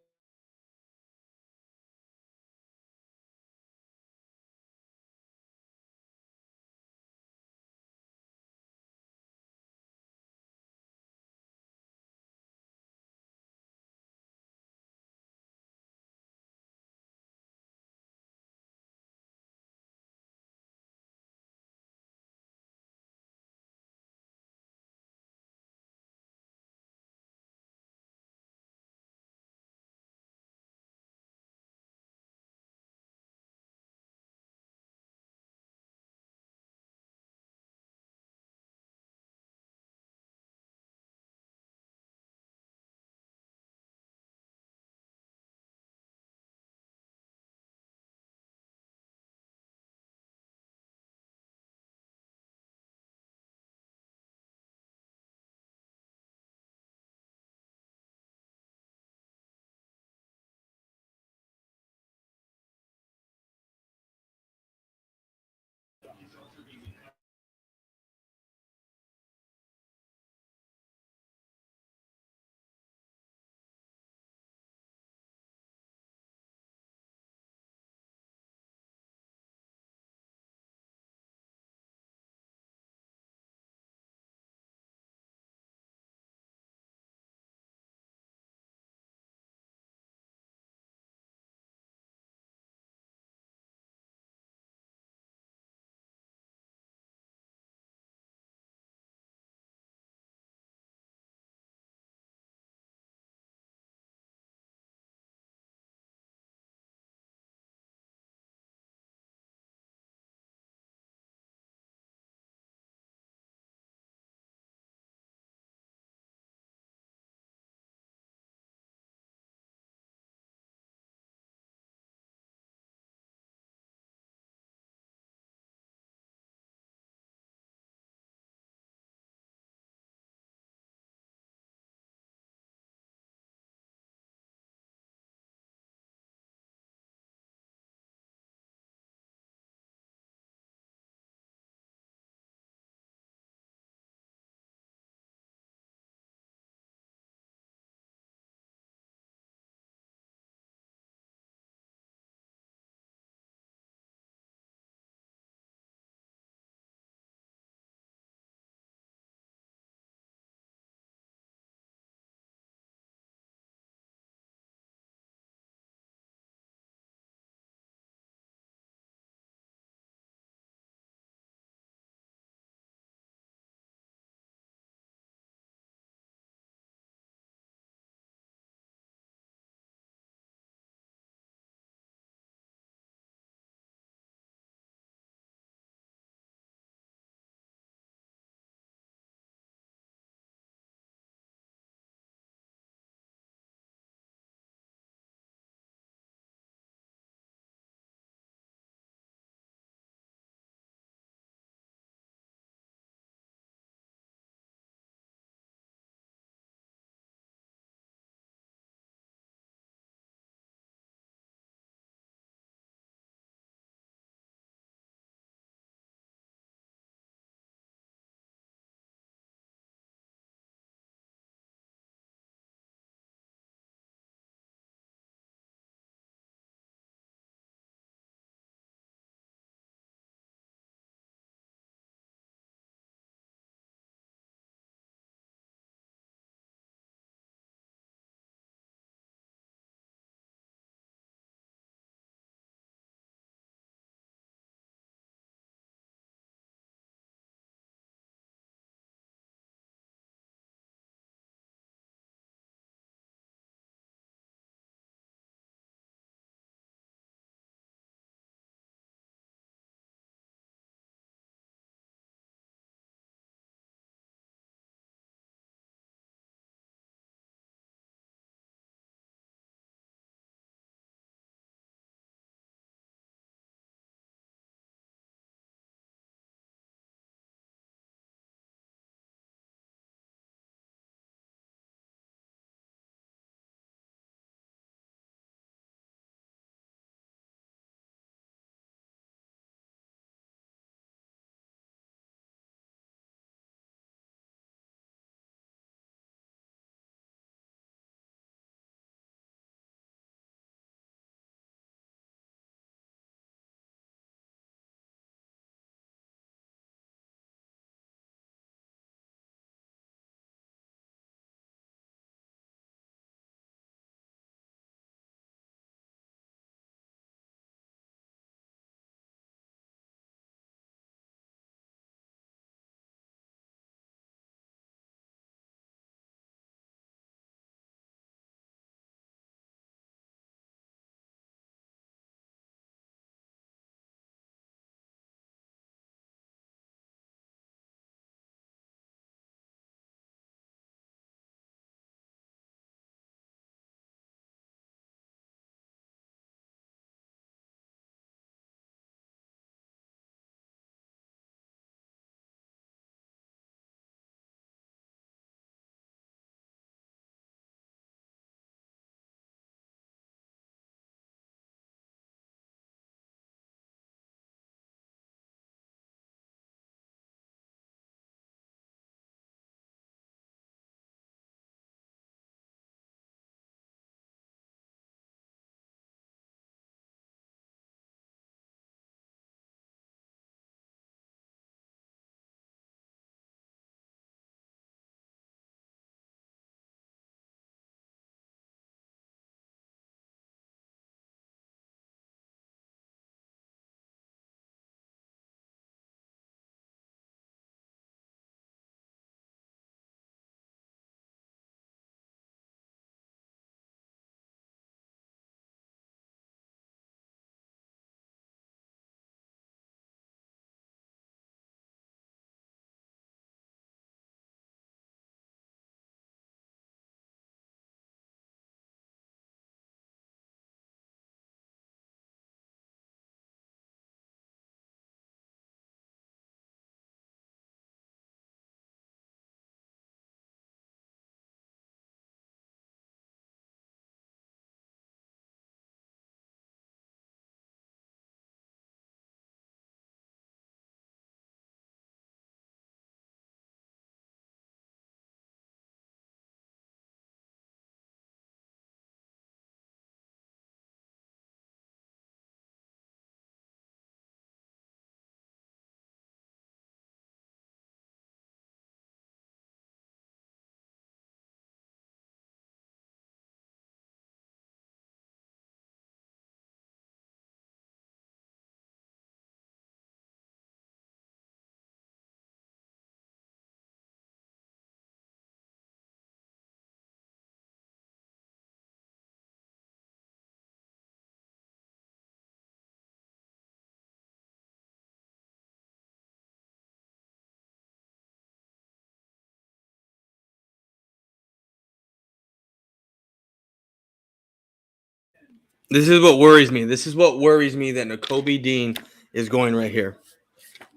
This is what worries me. This is what worries me that Nakobe Dean is going right here.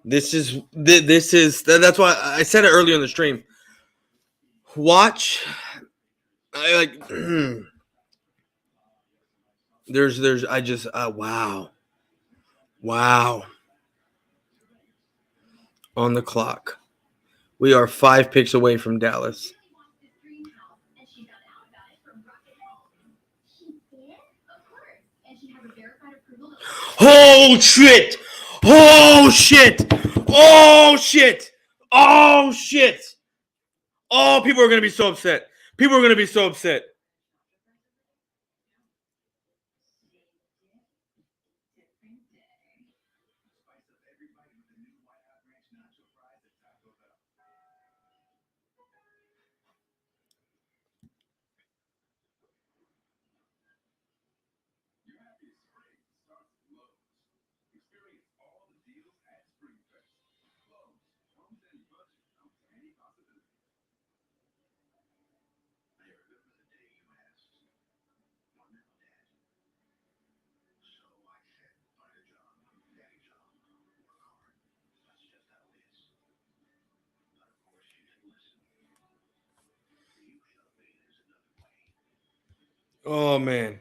That's why I said it earlier in the stream. Watch, I like. there's I just wow on the clock. We are 5 picks away from Dallas. Oh shit! Oh shit! Oh shit! Oh shit! Oh, people are gonna be so upset. People are gonna be so upset. Oh man.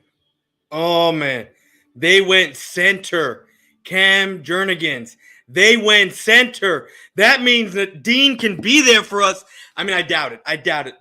Oh man. They went center. Cam Jernigans. They went center. That means that Dean can be there for us. I mean, I doubt it. I doubt it.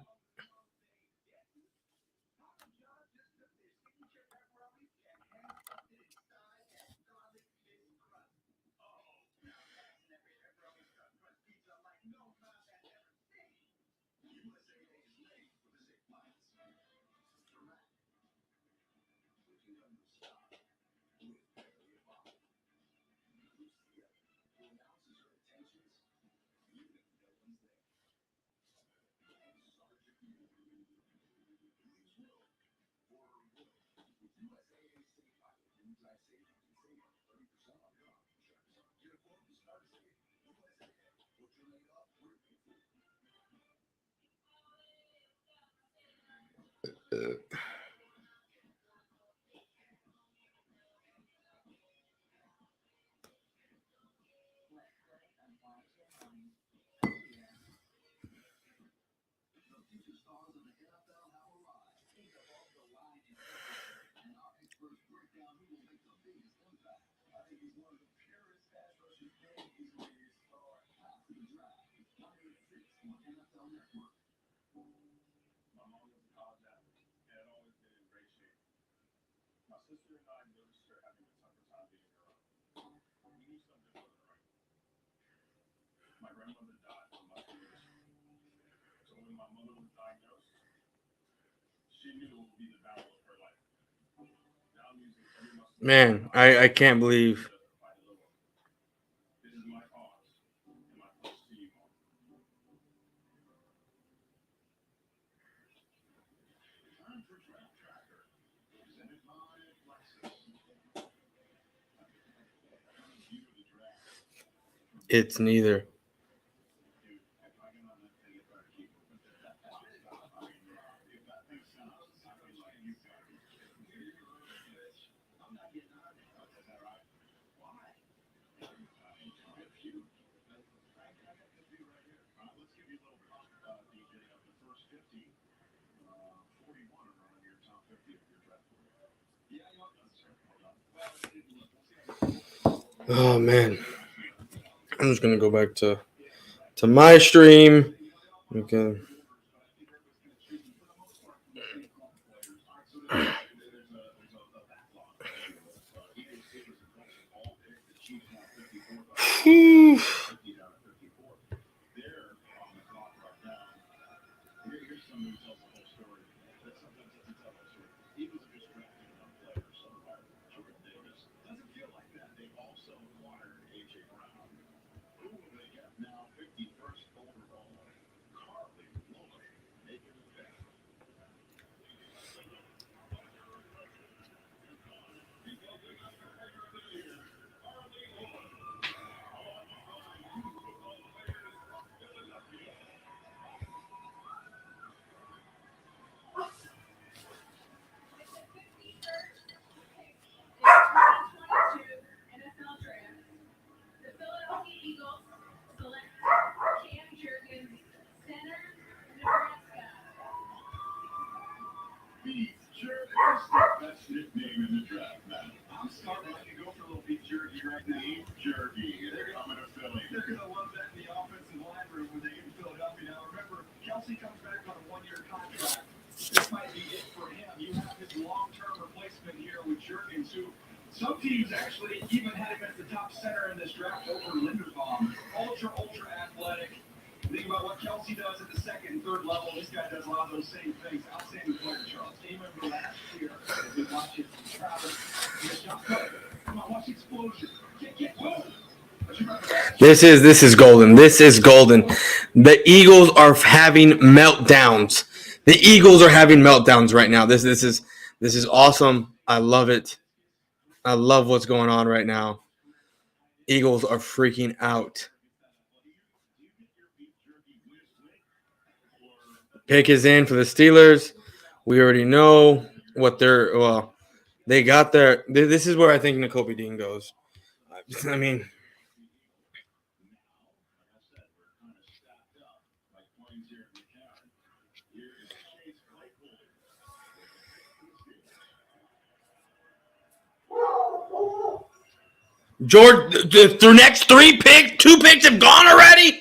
Man, I can't believe. It's neither. Oh man. I'm just gonna go back to my stream. Okay. Whew. Some teams actually even had him as the top center in this draft over Linderbaum. Ultra athletic. Think about what Kelsey does at the second and third level. This guy does a lot of those same things. Outstanding player, Charles. Game over last year. As we watch it, Travis. Come on, watch the explosion. Get whoa. This is golden. This is golden. The Eagles are having meltdowns. The Eagles are having meltdowns right now. This is awesome. I love it. I love what's going on right now. Eagles are freaking out. Pick is in for the Steelers. We already know what they got there. This is where I think Nakobe Dean goes. I mean, George, the next two picks have gone already.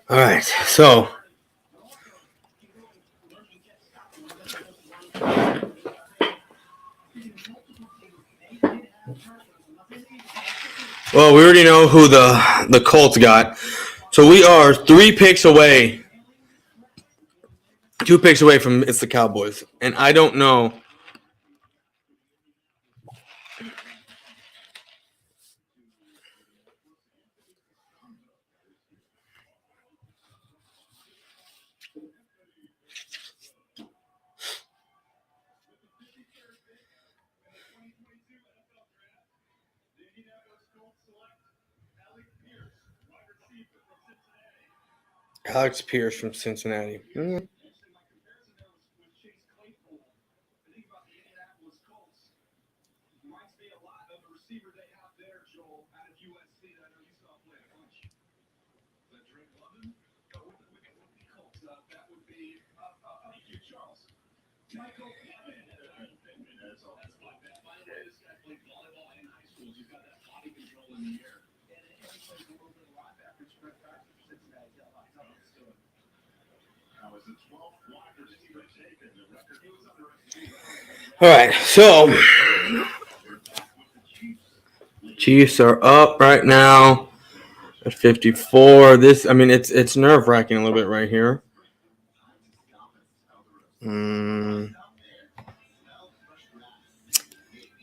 All right, so well, we already know who the Colts got. So we are 2 picks away from it's the Cowboys. And I don't know. Alex Pierce from Cincinnati. Mm-hmm. All right, so Chiefs are up right now at 54. It's nerve-wracking a little bit right here.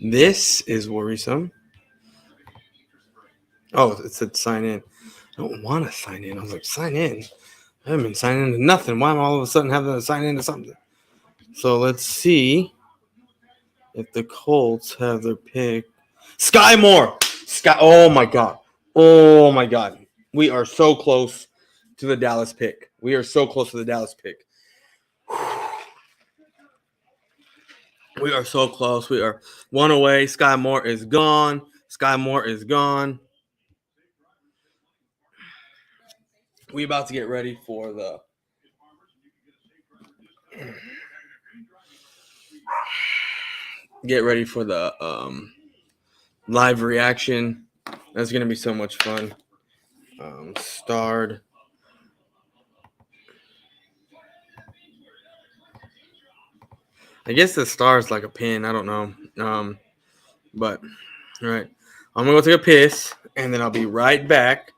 This is worrisome. Oh, it said sign in. I don't want to sign in. I was like, sign in? I haven't been signing into nothing. Why am I all of a sudden having to sign into something? So let's see if the Colts have their pick. Sky Moore. Oh, my God. Oh, my God. We are so close to the Dallas pick. We are so close to the Dallas pick. We are so close. We are 1 away. Sky Moore is gone. We about to get ready for the live reaction. That's gonna be so much fun. Starred. I guess the star is like a pin. I don't know. But all right, I'm gonna go take a piss, and then I'll be right back.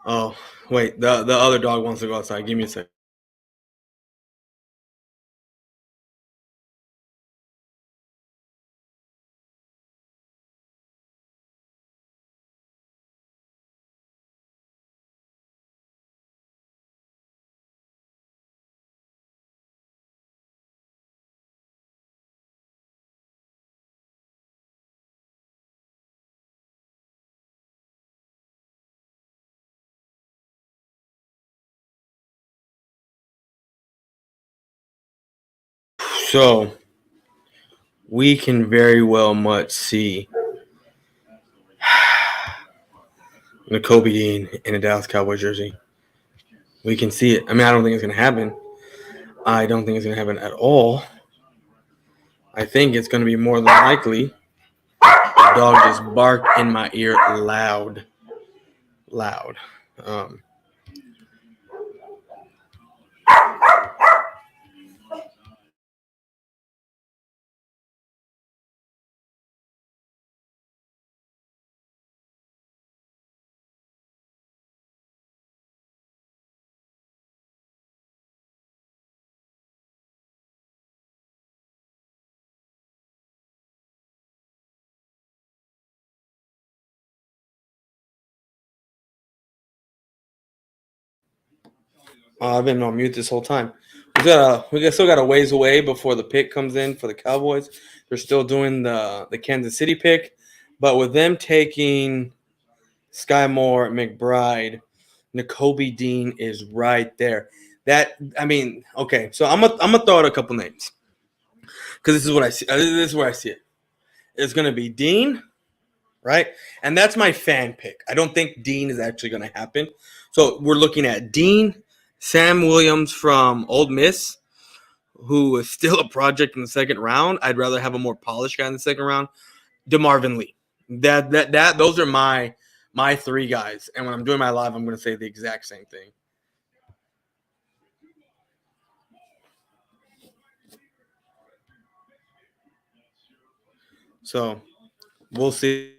Oh wait, the other dog wants to go outside. Give me a sec. So we can very well much see Kobe Dean in a Dallas Cowboys jersey. We can see it. I mean, I don't think it's gonna happen. I don't think it's gonna happen at all. I think it's gonna be more than likely. The dog just barked in my ear loud. Um, I've been on mute this whole time. We still got a ways away before the pick comes in for the Cowboys. They're still doing the Kansas City pick, but with them taking Sky Moore, McBride, N'Kobe Dean is right there. Okay. So I'm gonna throw out a couple names because this is what I see. This is where I see it. It's gonna be Dean, right? And that's my fan pick. I don't think Dean is actually gonna happen. So we're looking at Dean, Sam Williams from Ole Miss, who is still a project in the second round. I'd rather have a more polished guy in the second round. DeMarvin Lee. Those are my three guys. And when I'm doing my live, I'm going to say the exact same thing. So we'll see.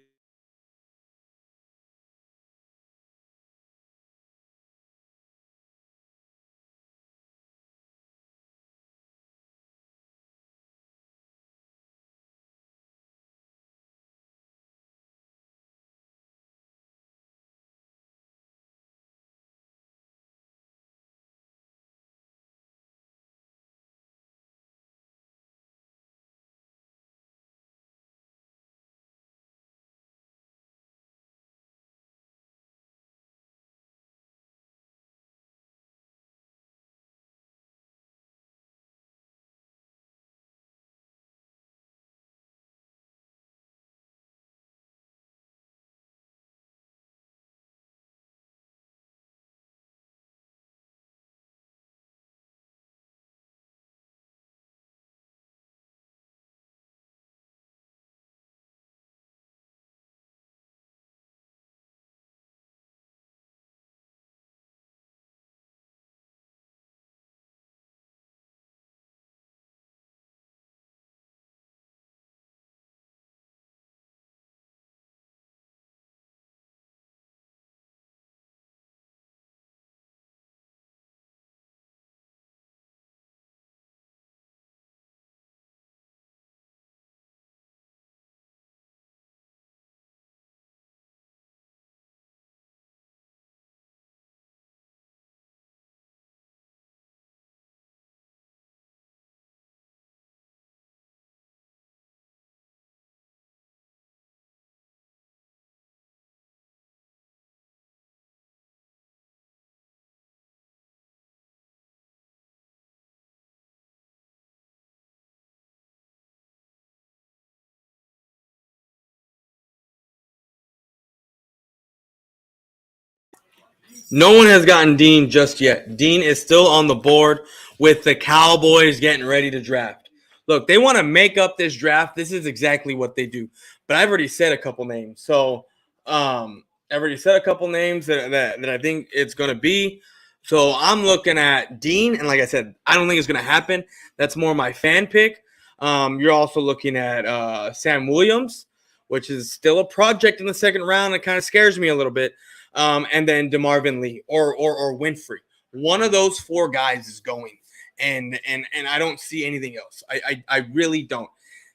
No one has gotten Dean just yet. Dean is still on the board with the Cowboys getting ready to draft. Look, they want to make up this draft. This is exactly what they do. But I've already said a couple names. So I've already said a couple names that I think it's going to be. So I'm looking at Dean. And like I said, I don't think it's going to happen. That's more my fan pick. You're also looking at Sam Williams, which is still a project in the second round. It kind of scares me a little bit. And then DeMarvin Lee or Winfrey. One of those four guys is going, and I don't see anything else. I really don't,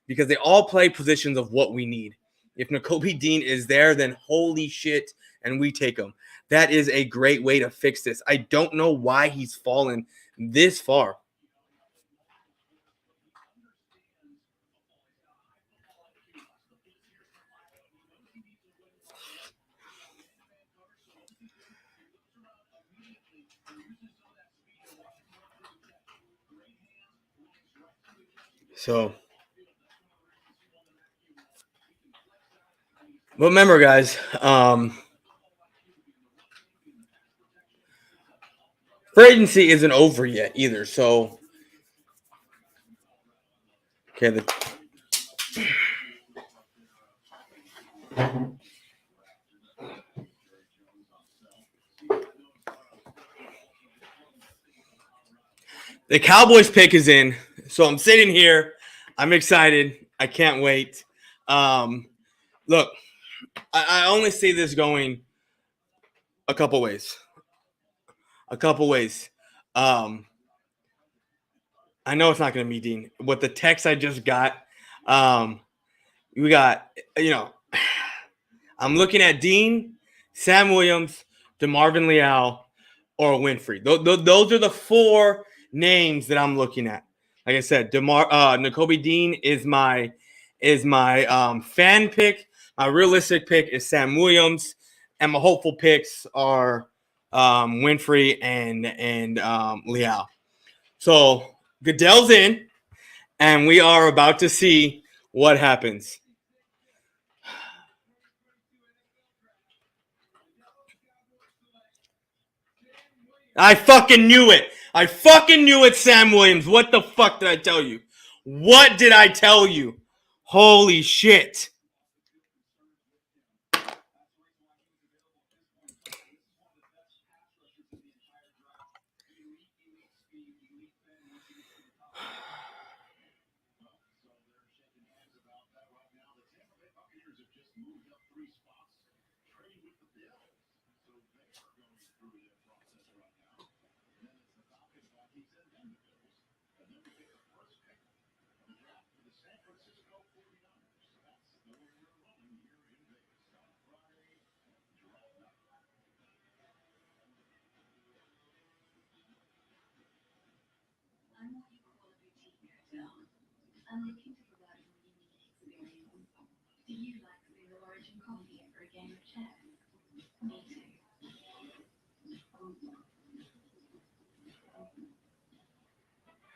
because they all play positions of what we need. If Nakobe Dean is there, then holy shit, and we take him. That is a great way to fix this. I don't know why he's fallen this far. So, but remember, guys, free agency isn't over yet either. So, okay, the Cowboys pick is in. So I'm sitting here. I'm excited. I can't wait. Look, I only see this going a couple ways. I know it's not going to be Dean. With the text I just got, we got, I'm looking at Dean, Sam Williams, DeMarvin Leal, or Winfrey. Those are the four names that I'm looking at. Like I said, Nakobe Dean is my fan pick. My realistic pick is Sam Williams, and my hopeful picks are Winfrey and Leal. So Goodell's in, and we are about to see what happens. I fucking knew it. Sam Williams. What the fuck did I tell you? What did I tell you? Holy shit.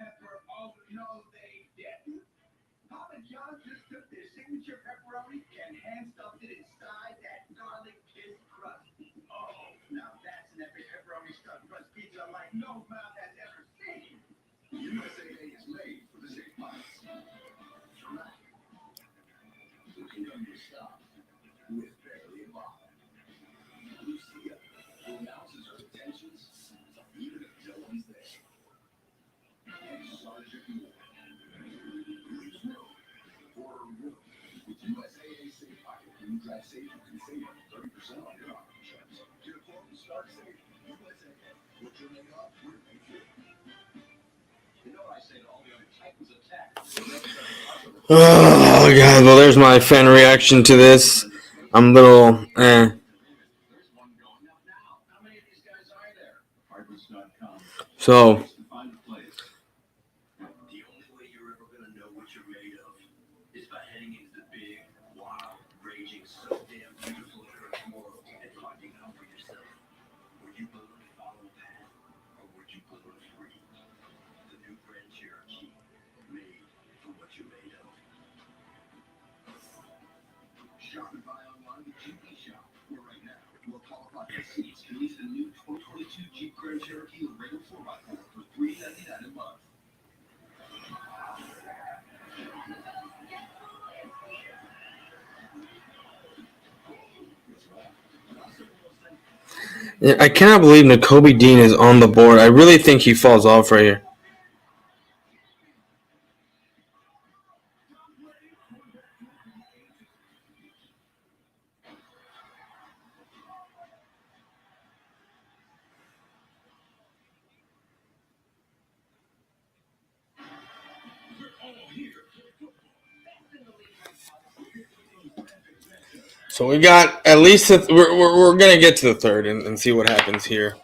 Pepper, oh no, they didn't. Papa John just took their signature pepperoni and hand stuffed it inside that garlic kiss crust. Oh, now that's an epic pepperoni stuffed crust pizza like no mouth has ever seen. USAA is made for the safe bites. Dramatic. Looking on your stuff with barely a bottle. Lucia, who announces her intentions even if no one's there. And Sergeant Moore. Leaves room for room. With USAA Safe Pocket, you drive safe, you can save up to 30% on your auto insurance. Get a quote and start saving. USAA. What you're made of, we're made for. You know what I say to all the other Titans attack? Oh, God. Well, there's my fan reaction to this. I'm a little, So, The only way you're ever going to know what you're made of is by heading into the big, wild, raging, so damn beautiful earth world and finding out for yourself. Were you born to follow a path, or were you born free? The new Grand Cherokee, made for what you're made of. Shop and buy online at GP Shop, where right now, we'll qualify for seats released a new 2022 Jeep Grand Cherokee Laredo 4x4 for $399 a month. Yeah, I cannot believe Nakobe Dean is on the board. I really think he falls off right here. So we got at least we're gonna get to the third and see what happens here.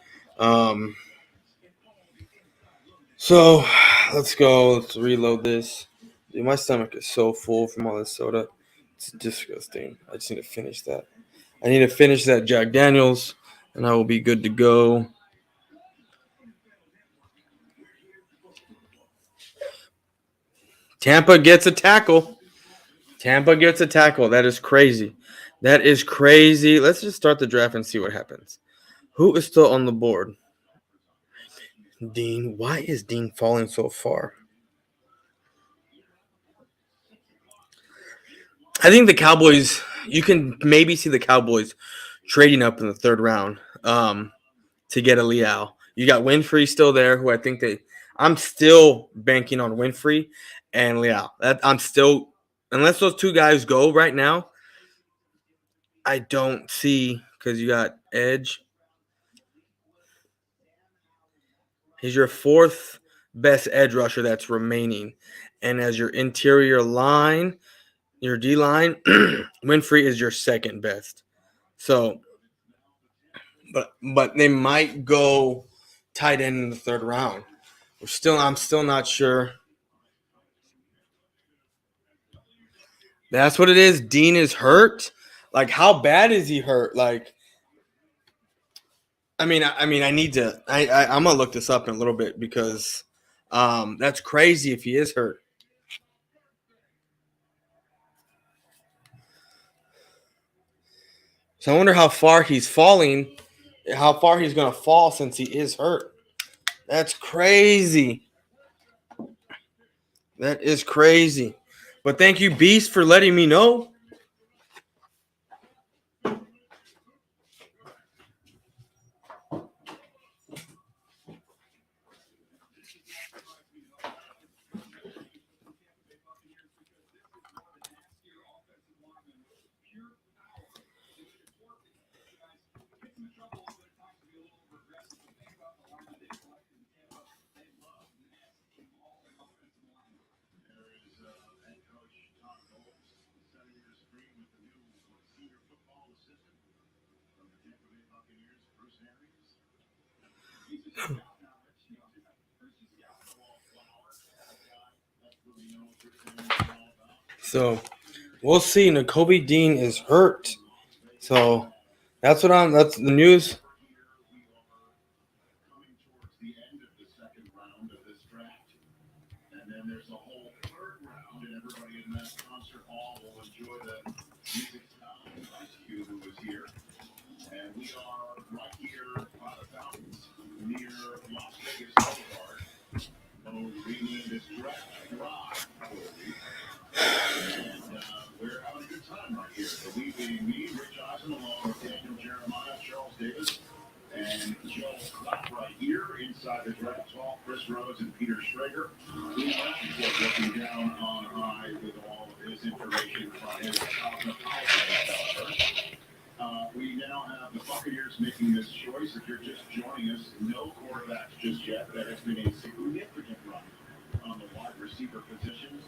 So let's go. Let's reload this. Dude, my stomach is so full from all this soda. It's disgusting. I just need to finish that. I need to finish that Jack Daniels, and I will be good to go. Tampa gets a tackle. Tampa gets a tackle. That is crazy. That is crazy. Let's just start the draft and see what happens. Who is still on the board? Dean. Why is Dean falling so far? I think the Cowboys, you can maybe see the Cowboys trading up in the third round to get a Leal. You got Winfrey still there, who I think I'm still banking on Winfrey and Leal. I'm still, unless those two guys go right now, I don't see, because you got Edge. He's your fourth best edge rusher that's remaining. And as your interior line, your D-line, Winfrey is your second best. So, but they might go tight end in the third round. I'm still not sure. That's what it is. Dean is hurt. Like, how bad is he hurt? Like, I need to. I'm gonna look this up in a little bit because that's crazy if he is hurt. So I wonder how far he's falling, how far he's gonna fall since he is hurt. That's crazy. That is crazy. But thank you, Beast, for letting me know. So we'll see. Nakobe Dean is hurt. So that's the news. And then there's a whole third round, and everybody in that concert hall will enjoy the music sound. Ice Cube, who was here. And we are right here by the fountains near Las Vegas Boulevard. Reading this draft drive for you. And we're having a good time right here. So we being me, Rich Eisen, along with Daniel Jeremiah, Charles Davis, and Joe Clapp right here inside the draft hall. Chris Rhodes and Peter Schrager. Looking down on high with all of his information from his we now have the Buccaneers making this choice. If you're just joining us, no quarterbacks just yet. That has been a significant run on the wide receiver positions.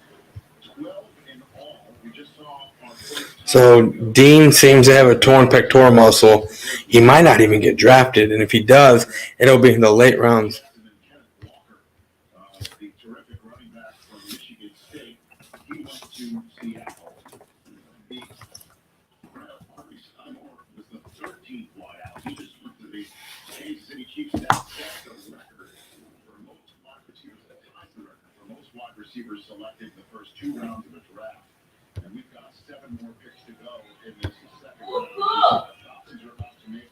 12 in all. We just saw our first. So Dean seems to have a torn pectoral muscle. He might not even get drafted, and if he does, it'll be in the late rounds. The terrific running back from Michigan State. He went to Seattle. The was the 13th wideout. He just went to the Kansas City Chiefs. That's the record for most wide receivers. That ties the record for most wide receivers selected in the first two rounds of the draft. And we've got 7 more picks to go in this second round. The Falcons are about to make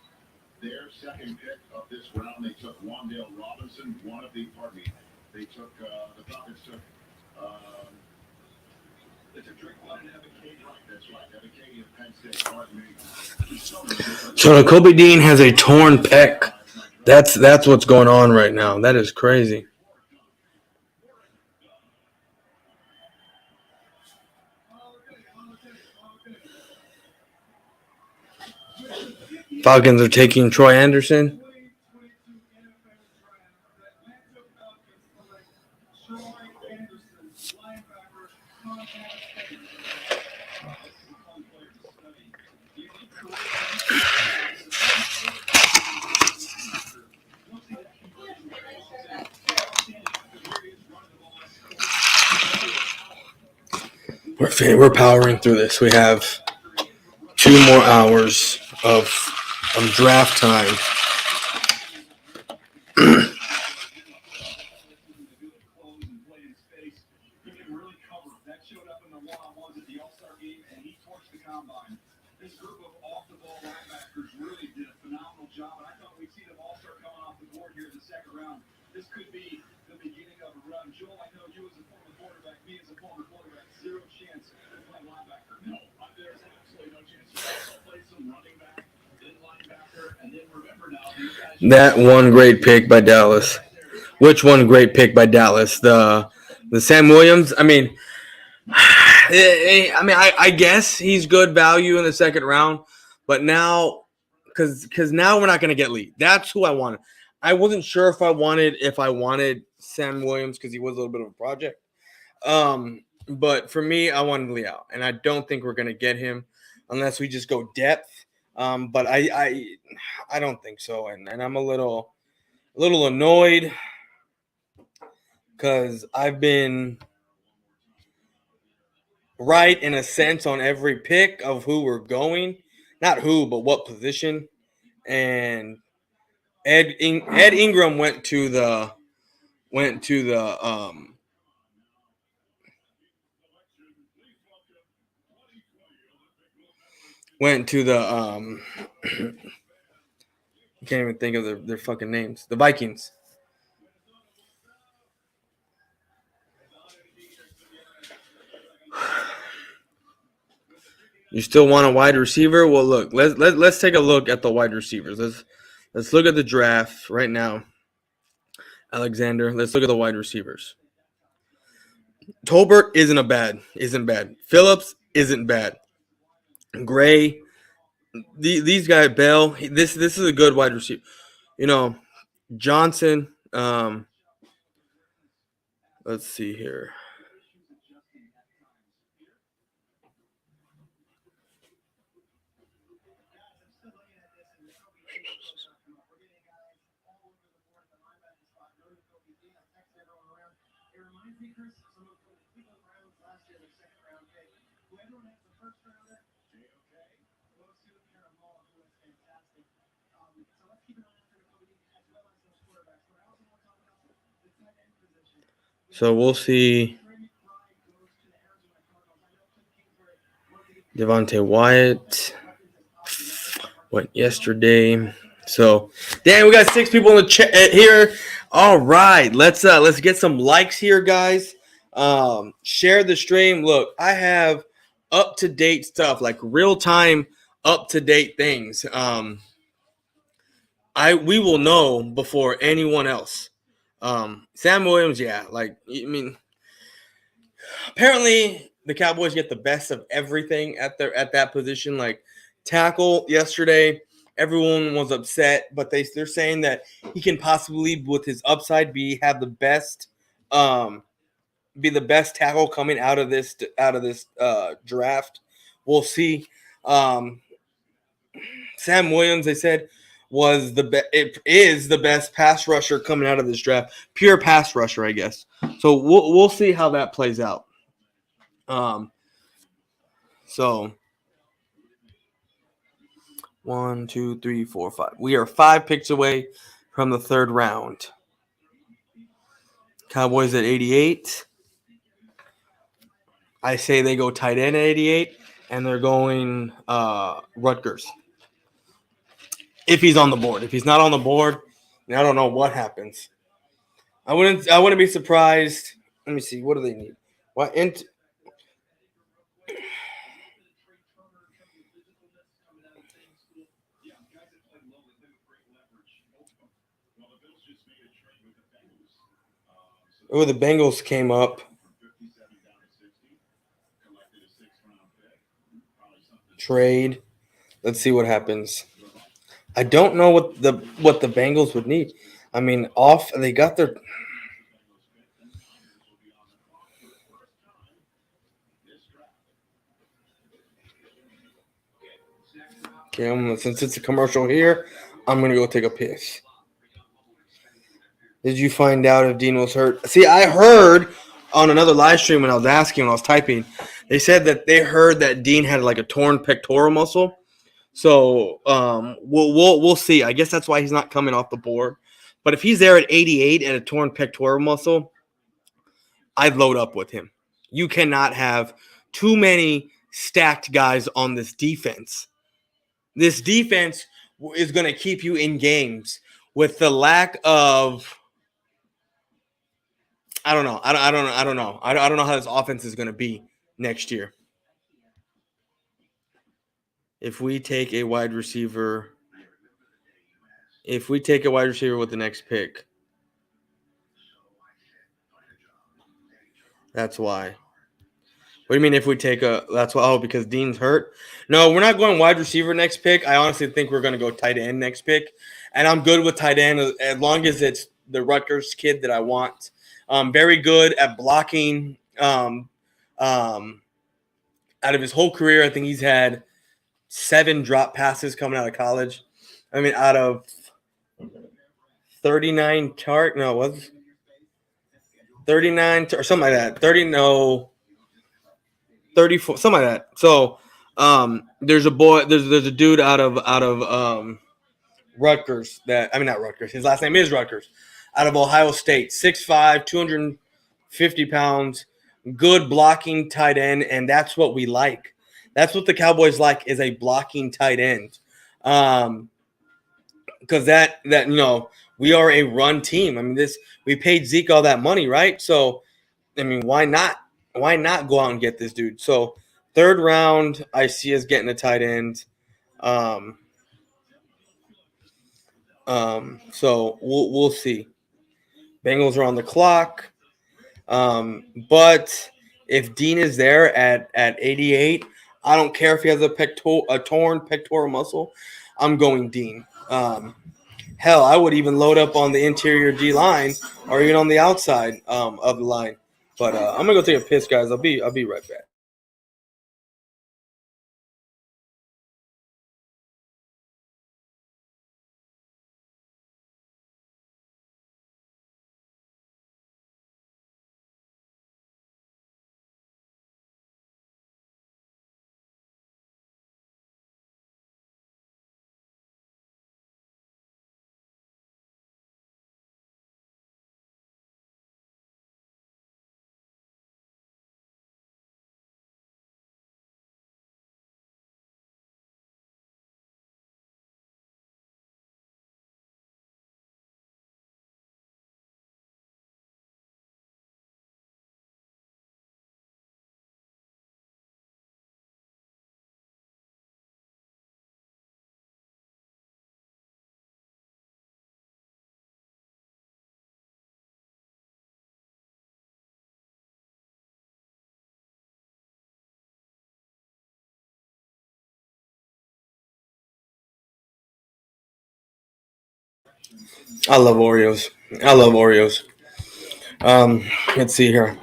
their second pick of this round. They took Wandale Robinson, they took, the Falcons took, they took Drake London and Evan Cady. Right, that's right. Evan Cady of Penn State, pardon me. So Kobe Dean has a torn pec. That's what's going on right now. That is crazy. Falcons are taking Troy Anderson. We're powering through this. We have 2 more hours of draft time. This group of off-the-ball linebackers really did a phenomenal job, and I thought we'd see them all start coming off the board here in the second round. This could be the beginning of a run. Joel, I know you as a former quarterback, me as a former quarterback, zero chance of playing linebacker. No, there's absolutely no chance. You also play some running back, then linebacker, and then remember now, these guys. That one great pick by Dallas. Which one great pick by Dallas? The Sam Williams? I guess he's good value in the second round, but now, because now we're not going to get Lee. That's who I wanted. I wasn't sure if I wanted Sam Williams because he was a little bit of a project. But for me, I wanted Lee out, and I don't think we're going to get him unless we just go depth. But I don't think so, and I'm a little annoyed because I've been right in a sense on every pick of who we're going, not who, but what position. And Ed Ingram went to the I can't even think of their fucking names. The Vikings. You still want a wide receiver? Well, look, let's take a look at the wide receivers. Let's look at the draft right now. Alexander, let's look at the wide receivers. Tolbert isn't bad. Phillips isn't bad. Gray, these guys, Bell, this is a good wide receiver. Johnson, let's see here. So we'll see. Devontae Wyatt went yesterday. So, damn, we got 6 people in the chat here. All right, let's get some likes here, guys. Share the stream. Look, I have up-to-date stuff, like real-time, up-to-date things. We will know before anyone else. Sam Williams, apparently the Cowboys get the best of everything at that position. Like tackle yesterday, everyone was upset, but they're saying that he can possibly, with his upside, be the best tackle coming out of this draft. We'll see. Sam Williams, they said, is the best pass rusher coming out of this draft. Pure pass rusher, I guess. So we'll see how that plays out. So 1, 2, 3, 4, 5. We are 5 picks away from the third round. Cowboys at 88. I say they go tight end at 88, and they're going Rutgers. if he's on the board. If he's not on the board, I don't know what happens. I wouldn't be surprised. Let me see. What do they need? What the Bengals came up. Trade. Let's see what happens. I don't know what the Bengals would need. I mean, they got their. Okay, since it's a commercial here, I'm gonna go take a piss. Did you find out if Dean was hurt? See, I heard on another live stream when I was asking, when I was typing, they said that they heard that Dean had like a torn pectoral muscle. So we'll see. I guess that's why he's not coming off the board. But if he's there at 88 and a torn pectoral muscle, I'd load up with him. You cannot have too many stacked guys on this defense. This defense is going to keep you in games with the lack of. I don't know. I don't know. I don't know how this offense is going to be next year. If we take a wide receiver with the next pick, that's why. What do you mean if we take that's why? Oh, because Dean's hurt? No, we're not going wide receiver next pick. I honestly think we're going to go tight end next pick. And I'm good with tight end as long as it's the Rutgers kid that I want. Very good at blocking. Out of his whole career, I think he's had 7 drop passes coming out of college. I mean, out of 39 was 39 or something like that. 34, something like that. So there's a dude out of Rutgers not Rutgers. His last name is Rutgers. Out of Ohio State, 6'5", 250 pounds, good blocking tight end, and that's what we like. That's what the Cowboys like, is a blocking tight end. Because that we are a run team. I mean, we paid Zeke all that money, right? So I mean, why not? Why not go out and get this dude? So 3rd round, I see us getting a tight end. So we'll see. Bengals are on the clock. But if Dean is there at 88, I don't care if he has a torn pectoral muscle. I'm going Dean. Hell, I would even load up on the interior D line or even on the outside of the line. But I'm gonna go take a piss, guys. I'll be right back. I love Oreos. Let's see here.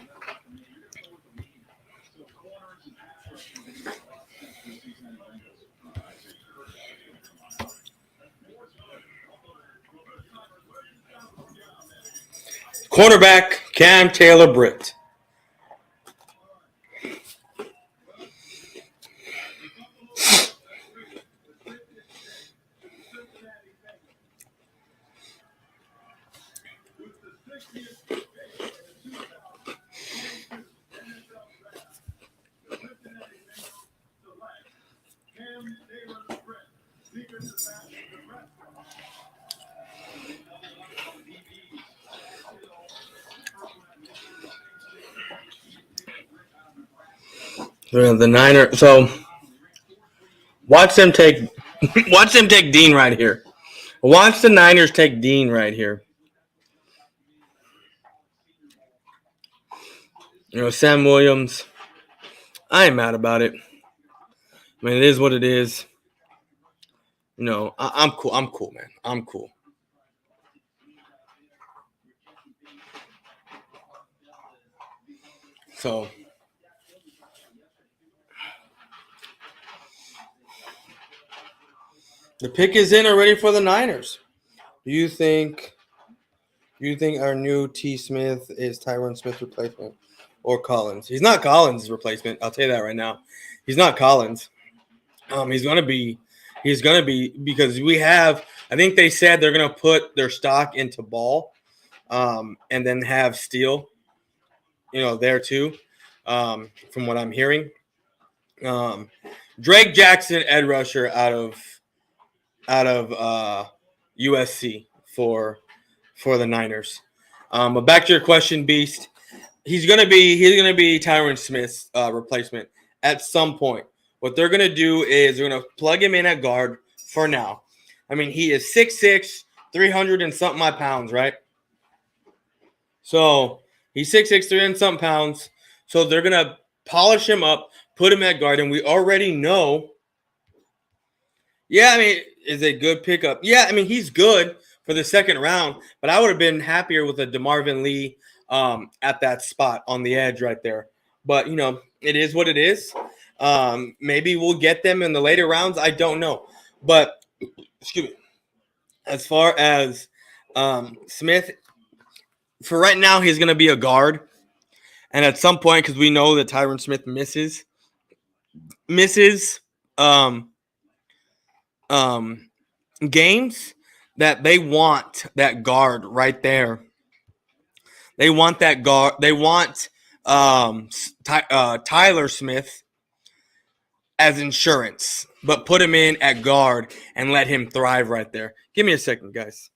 Cornerback Cam Taylor-Britt. The Niners. So watch them take Dean right here. Watch the Niners take Dean right here. Sam Williams. I ain't mad about it. I mean, it is what it is. I'm cool. I'm cool, man. I'm cool. So the pick is in already for the Niners. Do you think our new T. Smith is Tyron Smith's replacement or Collins? He's not Collins' replacement. I'll tell you that right now. He's not Collins. He's gonna be because we have. I think they said they're gonna put their stock into Ball, and then have Steele, there too. From what I'm hearing, Drake Jackson, Ed Rusher out of USC for the Niners. But back to your question, Beast. He's gonna be Tyron Smith's replacement at some point. What they're gonna do is they're gonna plug him in at guard for now. I mean, he is 6'6", 300 and something odd pounds, right? So he's 6'6", 300 and something pounds. So they're gonna polish him up, put him at guard, and we already know. Yeah, I mean, is a good pickup. Yeah, I mean, he's good for the second round, but I would have been happier with a DeMarvin Lee at that spot on the edge right there. But, it is what it is. Maybe we'll get them in the later rounds. I don't know. But, excuse me, as far as Smith, for right now, he's going to be a guard. And at some point, because we know that Tyron Smith misses games, that they want that guard right there. They want that guard. They want Tyler Smith as insurance, but put him in at guard and let him thrive right there. Give me a second, guys.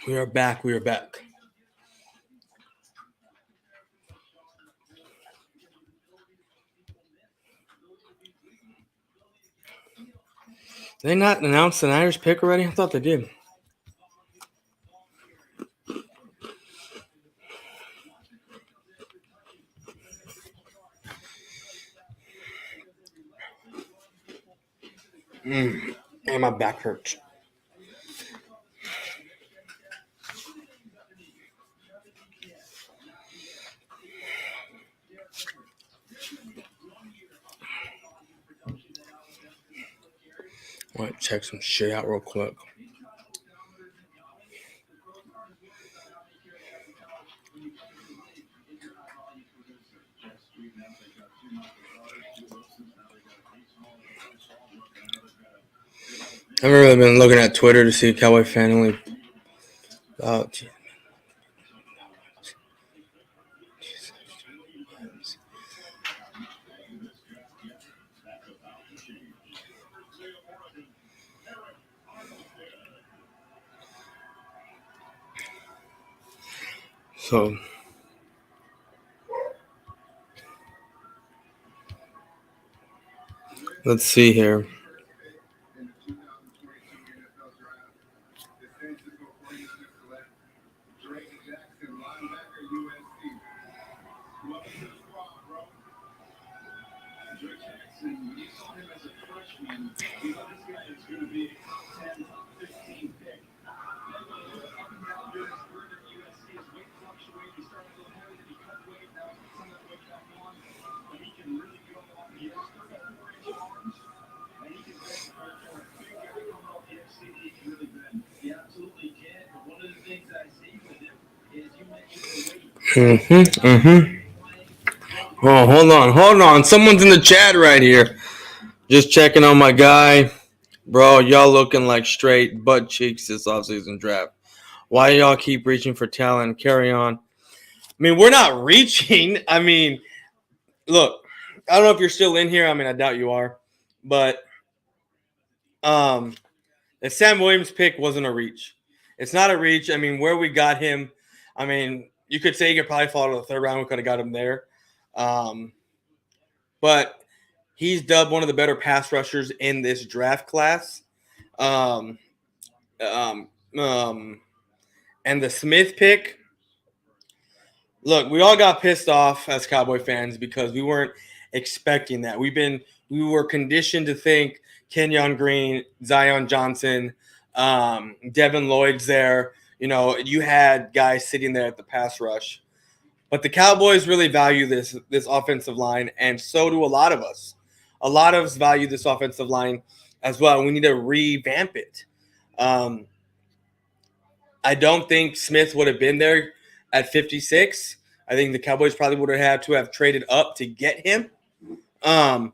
We are back. Did they not announce the Niners pick already? I thought they did. And my back hurts. I want to check some shit out real quick. I haven't really been looking at Twitter to see Cowboy fan only. So Let's see here. Oh, hold on. Someone's in the chat right here. Just checking on my guy. Bro, y'all looking like straight butt cheeks this offseason draft. Why y'all keep reaching for talent? Carry on. I mean, we're not reaching. I mean, look, I don't know if you're still in here. I mean, I doubt you are. But the Sam Williams pick wasn't a reach. It's not a reach. I mean, where we got him, I mean, you could say he could probably fall to the third round. We could have got him there. But he's dubbed one of the better pass rushers in this draft class. And the Smith pick, look, we all got pissed off as Cowboy fans because we weren't expecting that. We were conditioned to think Kenyon Green, Zion Johnson, Devin Lloyd's there. You know, you had guys sitting there at the pass rush. But the Cowboys really value this offensive line, and so do a lot of us. A lot of us value this offensive line as well. We need to revamp it. I don't think Smith would have been there at 56. I think the Cowboys probably would have had to have traded up to get him in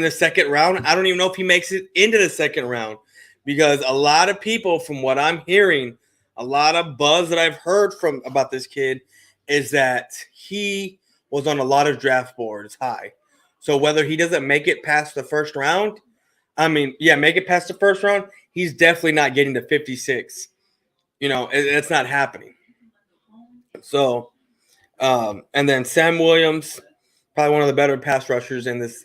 the second round. I don't even know if he makes it into the second round because a lot of people, from what I'm hearing, a lot of buzz that I've heard from about this kid is that he was on a lot of draft boards high. So whether he doesn't make it past the first round, make it past the first round, he's definitely not getting to 56. You know, it's not happening. So, and then Sam Williams, probably one of the better pass rushers in this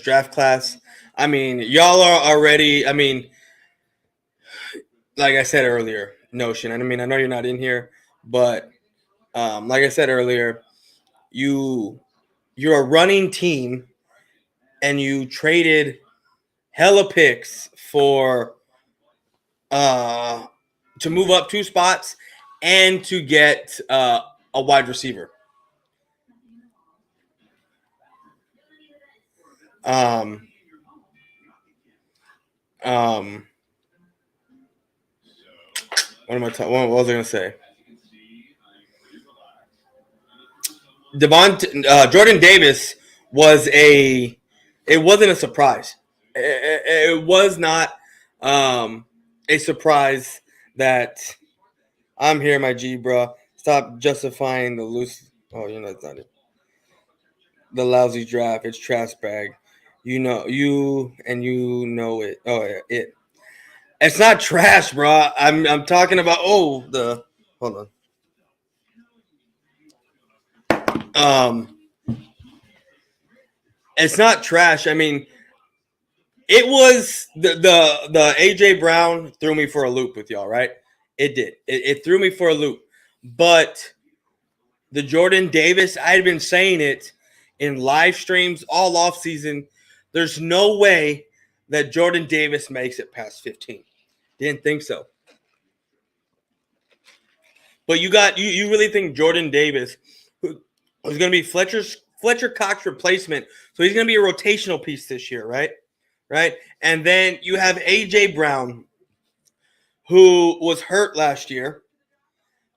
draft class. I mean, y'all are already. I mean, like I said earlier, Notion. I mean, I know you're not in here, but like I said earlier, you're a running team, and you traded hella picks for to move up 2 spots and to get a wide receiver. What was I going to say? Jordan Davis it wasn't a surprise. It was not a surprise that I'm here, my G, bro. Stop justifying the loose. Oh, you know that's not it. The lousy draft. It's trash bag. You know it. Oh, yeah, it. It's not trash, bro. I'm talking about. Hold on. It's not trash. I mean, it was the AJ Brown threw me for a loop with y'all, right? It did. It threw me for a loop. But the Jordan Davis, I had been saying it in live streams all off season. There's no way that Jordan Davis makes it past 15. Didn't think so. But you really think Jordan Davis, who was going to be Fletcher Cox's replacement, so he's going to be a rotational piece this year, right? Right? And then you have A.J. Brown, who was hurt last year.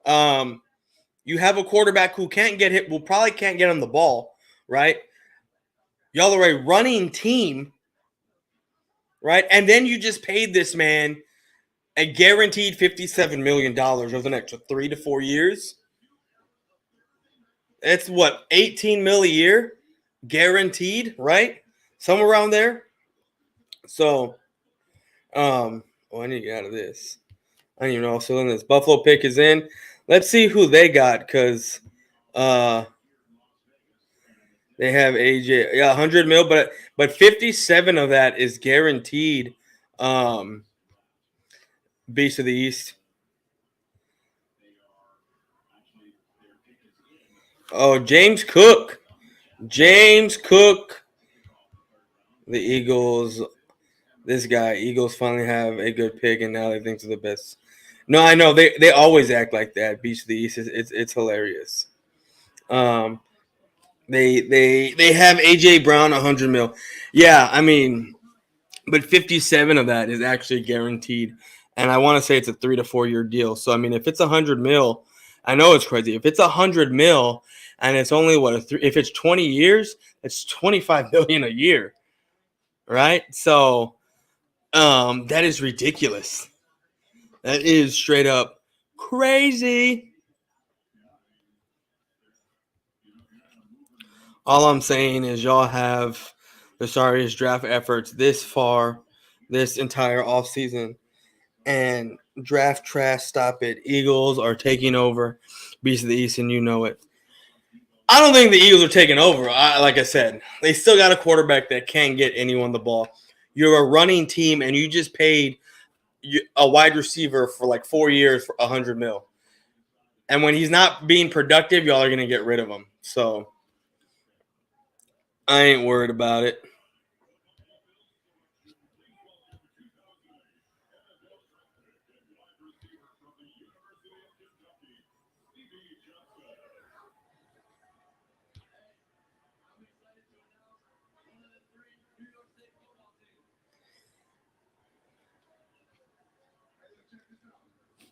You have a quarterback who probably can't get on the ball, right? Y'all are a running team, right? And then you just paid this man a guaranteed $57 million over the next 3 to 4 years. It's what, 18 mil a year? Guaranteed, right? Somewhere around there. So, I need to get out of this. I don't even know if still in this. Buffalo pick is in. Let's see who they got, because They have AJ. Yeah, 100 mil, but 57 of that is guaranteed. Beast of the East. Oh, James Cook. James Cook. The Eagles. This guy. Eagles finally have a good pick, and now they think they're the best. No, I know they always act like that. Beast of the East. It's hilarious. They have AJ Brown 100 mil. Yeah, I mean, but 57 of that is actually guaranteed, and I want to say it's a 3 to 4 year deal. So I mean, if it's 100 mil, I know it's crazy. If it's 100 mil and it's only if it's 20 years, it's 25 million a year, right? So that is ridiculous. That is straight up crazy. All I'm saying is y'all have the sorriest draft efforts this far, this entire offseason. And draft trash, stop it. Eagles are taking over. Beast of the East, and you know it. I don't think the Eagles are taking over. Like I said, they still got a quarterback that can't get anyone the ball. You're a running team, and you just paid a wide receiver for like 4 years for 100 mil. And when he's not being productive, y'all are going to get rid of him. So I ain't worried about it.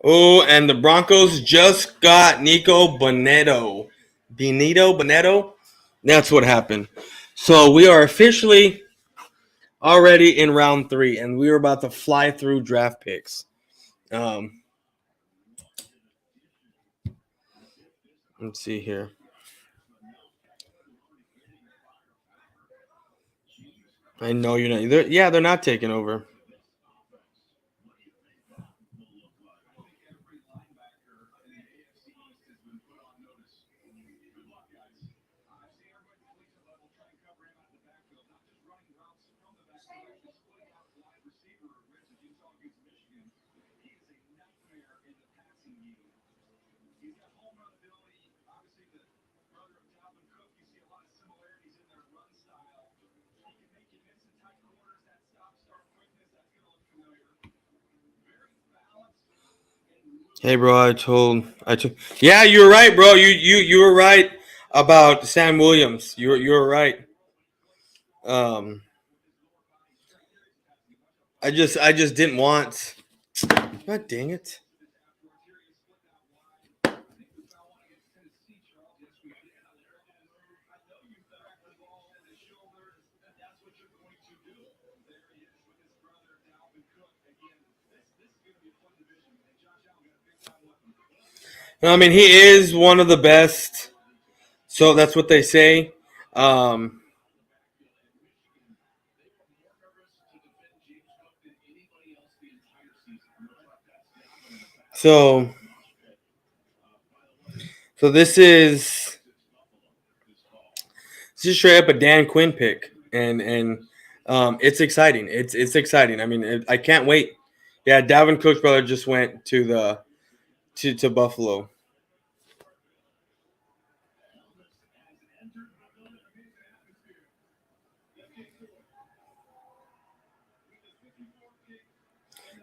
Oh, and the Broncos just got Nico Bonito. Bonito? That's what happened. So we are officially already in round 3, and we were about to fly through draft picks. Let's see here. I know you're not. They're not taking over. Hey, bro, Yeah, you were right, bro. You were right about Sam Williams. You were right. I just didn't want. God dang it. I mean, he is one of the best. So that's what they say. So this is straight up a Dan Quinn pick, and it's exciting. It's exciting. I mean, I can't wait. Yeah, Dalvin Cook's brother just went to Buffalo.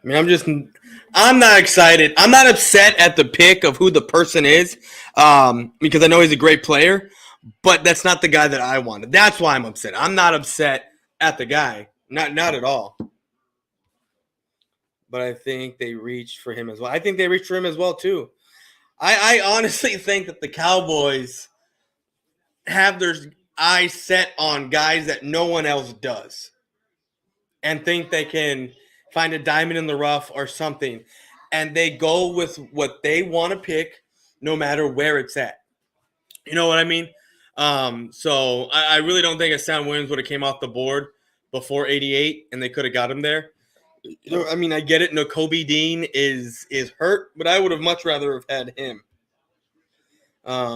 I mean, I'm not excited. I'm not upset at the pick of who the person is, because I know he's a great player, but that's not the guy that I wanted. That's why I'm upset. I'm not upset at the guy, not at all. But I think they reached for him as well. I think they reached for him as well too. I honestly think that the Cowboys have their eyes set on guys that no one else does, and think they can find a diamond in the rough or something, and they go with what they want to pick no matter where it's at. You know what I mean? So I really don't think a Sam Williams would have came off the board before 88, and they could have got him there. I mean, I get it. Nakobe Dean is hurt, but I would have much rather have had him.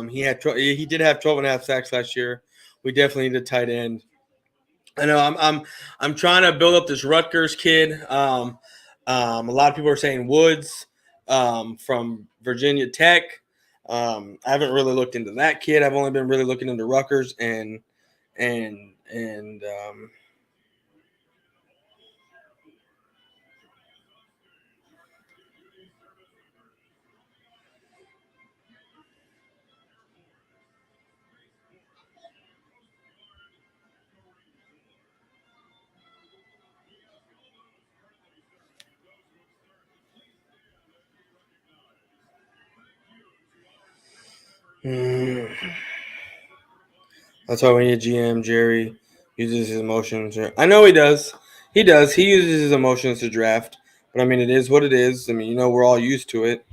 He did have 12 and a half sacks last year. we definitely need a tight end. I know I'm trying to build up this Rutgers kid. A lot of people are saying Woods from Virginia Tech. I haven't really looked into that kid. I've only been really looking into Rutgers and that's why we need a GM. Jerry uses his emotions. I know he does. He does. He uses his emotions to draft. But I mean, it is what it is. I mean, we're all used to it.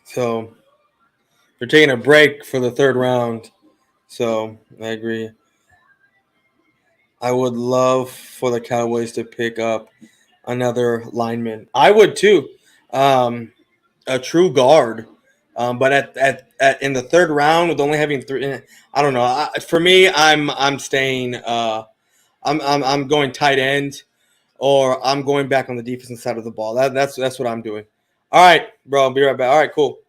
So they're taking a break for the third round. So I agree. I would love for the Cowboys to pick up another lineman. I would too. A true guard. But at in the third round with only having three, I don't know. For me, I'm staying. I'm going tight end, or I'm going back on the defensive side of the ball. That's what I'm doing. All right, bro. I'll be right back. All right, cool.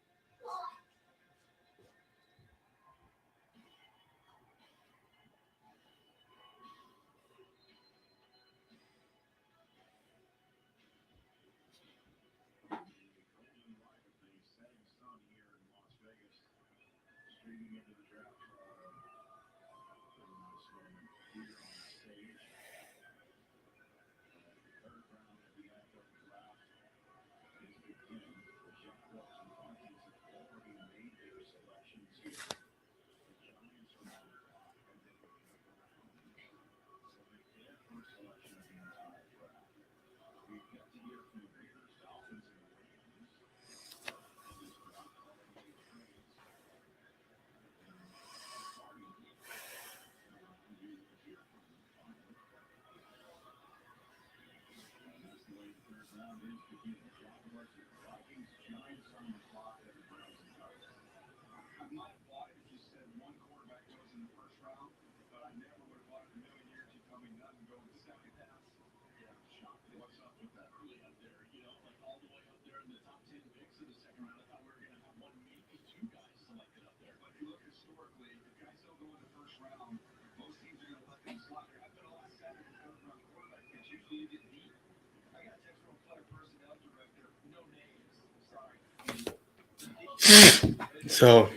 So,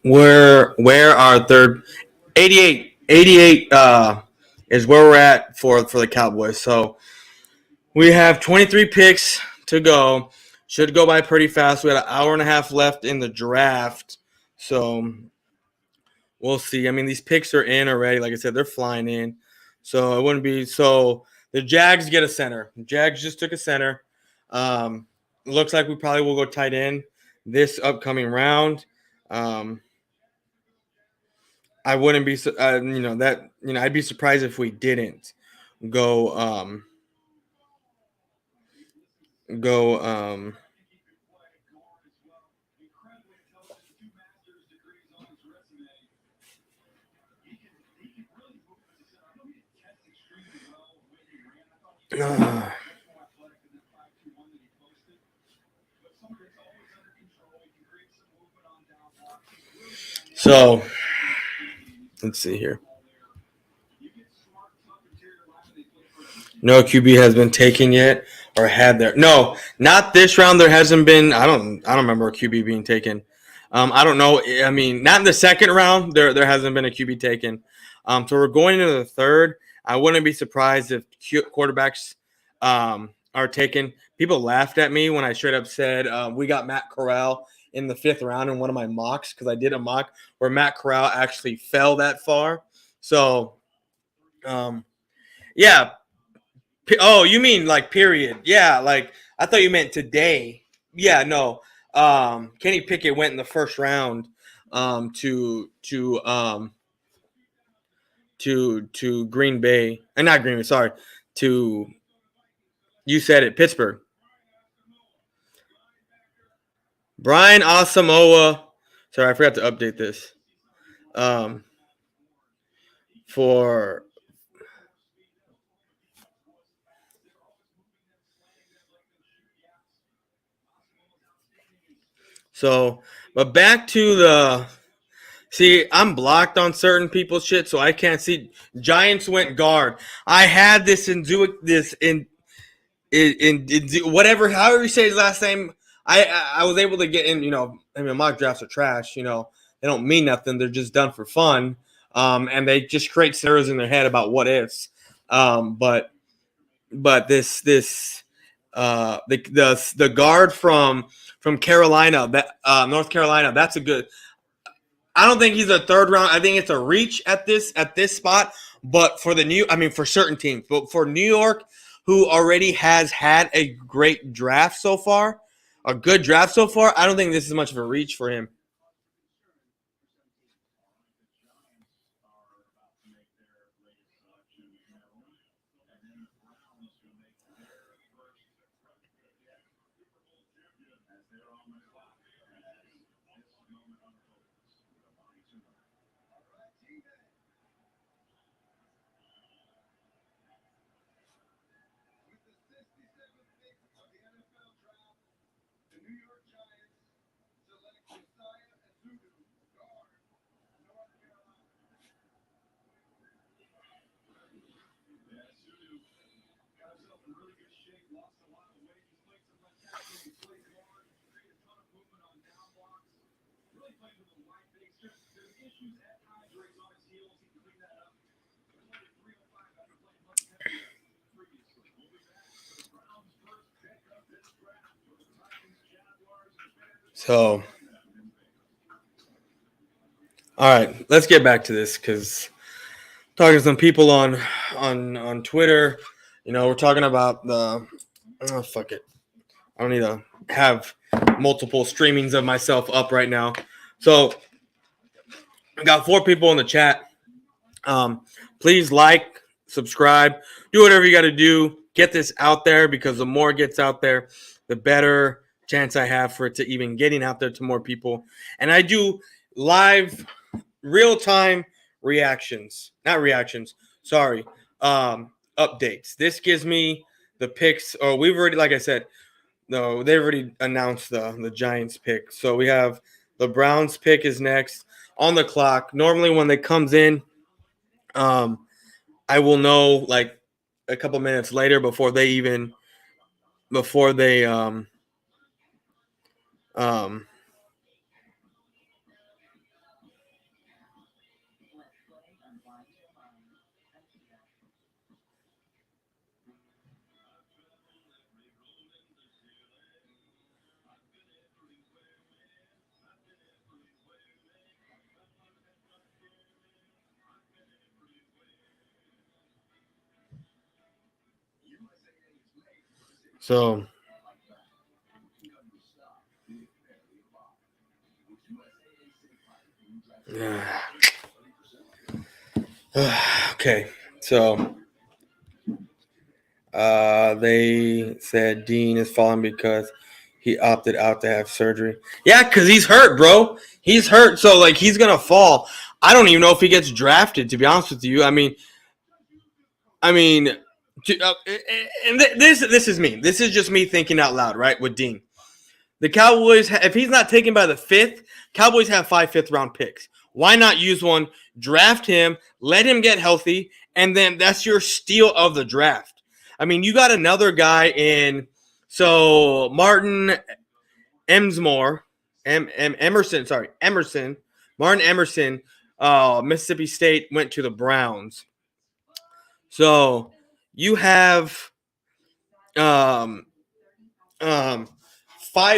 where our third 88 is where we're at for the Cowboys. So we have 23 picks to go. Should go by pretty fast. We got an hour and a half left in the draft. So we'll see. I mean, these picks are in already. Like I said, they're flying in. So it wouldn't be so. The Jags get a center. The Jags just took a center. Looks like we probably will go tight end this upcoming round. I wouldn't be, I'd be surprised if we didn't go. So let's see here. No QB has been taken yet, or had there. No, not this round. There hasn't been. I don't remember a QB being taken. I don't know. I mean, not in the second round. There hasn't been a QB taken. So we're going into the third. I wouldn't be surprised if quarterbacks are taken. People laughed at me when I straight up said we got Matt Corral in the 5th round in one of my mocks, because I did a mock where Matt Corral actually fell that far. So, yeah. Oh, you mean like period? Yeah, like I thought you meant today. Yeah, no. Kenny Pickett went in the 1st round to Green Bay, and not Green Bay. Sorry, to you said it, Pittsburgh. Brian Asamoah. Sorry, I forgot to update this. For so, but back to the. See, I'm blocked on certain people's shit, so I can't see. Giants went guard. I had this in whatever, however you say his last name. I was able to get in. Mock drafts are trash. They don't mean nothing. They're just done for fun. And they just create scenarios in their head about what ifs. But the guard from Carolina, that North Carolina, that's a good. I don't think he's a 3rd round. I think it's a reach at this spot. But for for certain teams, but for New York, who already has had a great draft so far, a good draft so far, I don't think this is much of a reach for him. So, all right, let's get back to this, because talking to some people on Twitter, we're talking about the. Oh, fuck it. I don't need to have multiple streamings of myself up right now. So, I got 4 people in the chat. Please like, subscribe, do whatever you got to do. Get this out there, because the more it gets out there, the better chance I have for it to even getting out there to more people. And I do live, real-time reactions. Not reactions. Sorry. Updates. This gives me the picks. Oh, we've already, like I said, no, they've already announced the Giants pick. So we have the Browns pick is next on the clock. Normally when it comes in, I will know like a couple minutes later before they so okay. So they said Dean is falling because he opted out to have surgery. Yeah, because he's hurt, bro. He's hurt. So, like, he's going to fall. I don't even know if he gets drafted, to be honest with you. I mean, this is me. This is just me thinking out loud, right, with Dean. The Cowboys, if he's not taken by the 5th, Cowboys have 5 5th-round picks. Why not use one, draft him, let him get healthy, and then that's your steal of the draft. I mean, you got another guy in, so Martin Emerson, Martin Emerson, Mississippi State went to the Browns. So you have um, 5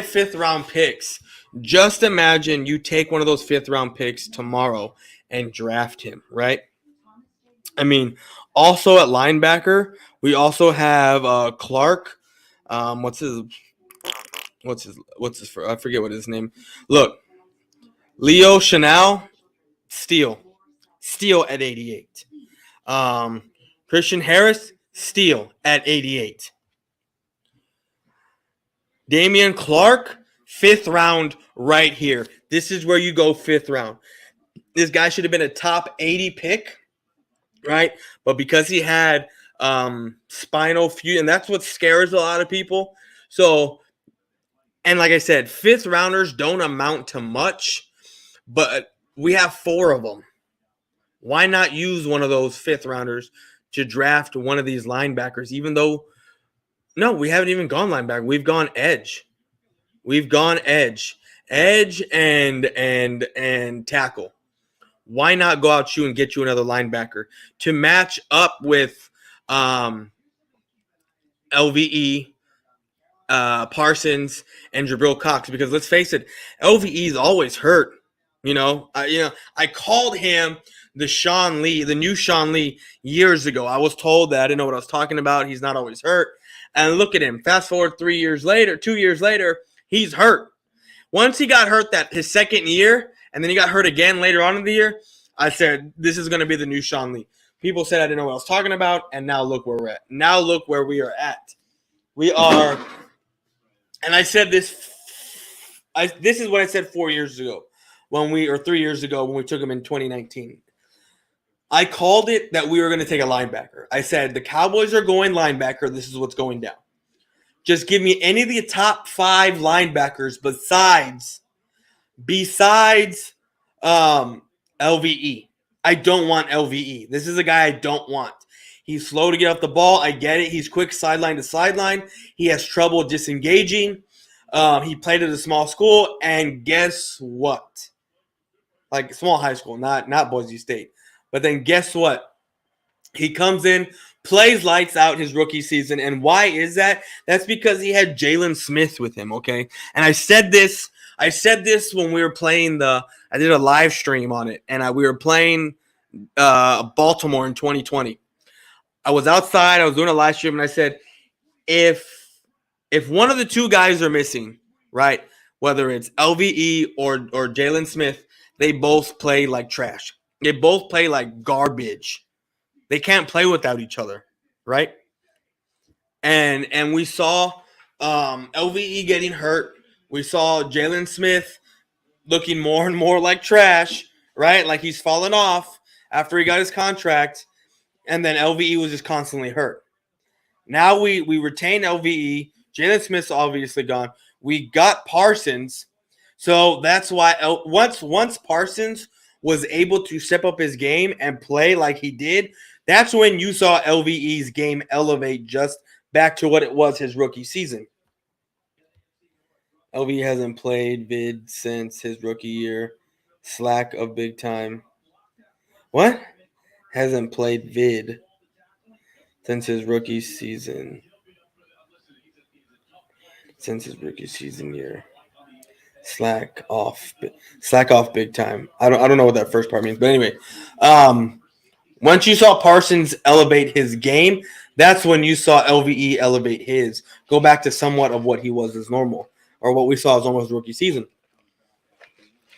fifth-round picks. Just imagine you take one of those fifth-round picks tomorrow and draft him, right? I mean, also at linebacker, we also have Clark. What's his? I forget what his name. Look, Leo Chanel, steal at 88. Christian Harris, steal at 88. Damian Clark, 5th round right here. This is where you go 5th round. This guy should have been a top 80 pick, right? But because he had spinal fusion, and that's what scares a lot of people. So, and like I said, 5th rounders don't amount to much, but we have 4 of them. Why not use one of those 5th rounders to draft one of these linebackers, even though, no, we haven't even gone linebacker. We've gone edge. Edge and tackle. Why not go out you and get you another linebacker to match up with LVE, Parsons, and Jabril Cox? Because let's face it, LVE is always hurt. I called him the new Sean Lee years ago. I was told that I didn't know what I was talking about. He's not always hurt. And look at him. Fast forward 2 years later, he's hurt. Once he got hurt his second year, and then he got hurt again later on in the year, I said, this is going to be the new Sean Lee. People said I didn't know what I was talking about, and now look where we're at. Now look where we are at. We are, and I said this, this is what I said 4 years ago, 3 years ago when we took him in 2019. I called it that we were going to take a linebacker. I said, the Cowboys are going linebacker. This is what's going down. Just give me any of the top 5 linebackers besides LVE. I don't want LVE. This is a guy I don't want. He's slow to get off the ball. I get it. He's quick sideline to sideline. He has trouble disengaging. He played at a small school, and guess what? Like small high school, not Boise State. But then guess what? He comes in, plays lights out his rookie season. And why is that? That's because he had Jalen Smith with him, okay? And I said this when we were playing I did a live stream on it, and we were playing Baltimore in 2020. I was outside, I was doing a live stream, and I said, if one of the two guys are missing, right, whether it's LVE or Jalen Smith, they both play like trash. They both play like garbage. They can't play without each other, right? And we saw LVE getting hurt. We saw Jalen Smith looking more and more like trash, right? Like he's fallen off after he got his contract. And then LVE was just constantly hurt. Now we retain LVE. Jalen Smith's obviously gone. We got Parsons. So that's why once Parsons was able to step up his game and play like he did, that's when you saw LVE's game elevate just back to what it was his rookie season. LVE hasn't played vid since his rookie year. Slack of big time. What? Hasn't played vid since his rookie season. Since his rookie season year. Slack off big time. I don't know what that first part means, but anyway, once you saw Parsons elevate his game, that's when you saw LVE elevate his, go back to somewhat of what he was as normal, or what we saw as almost rookie season.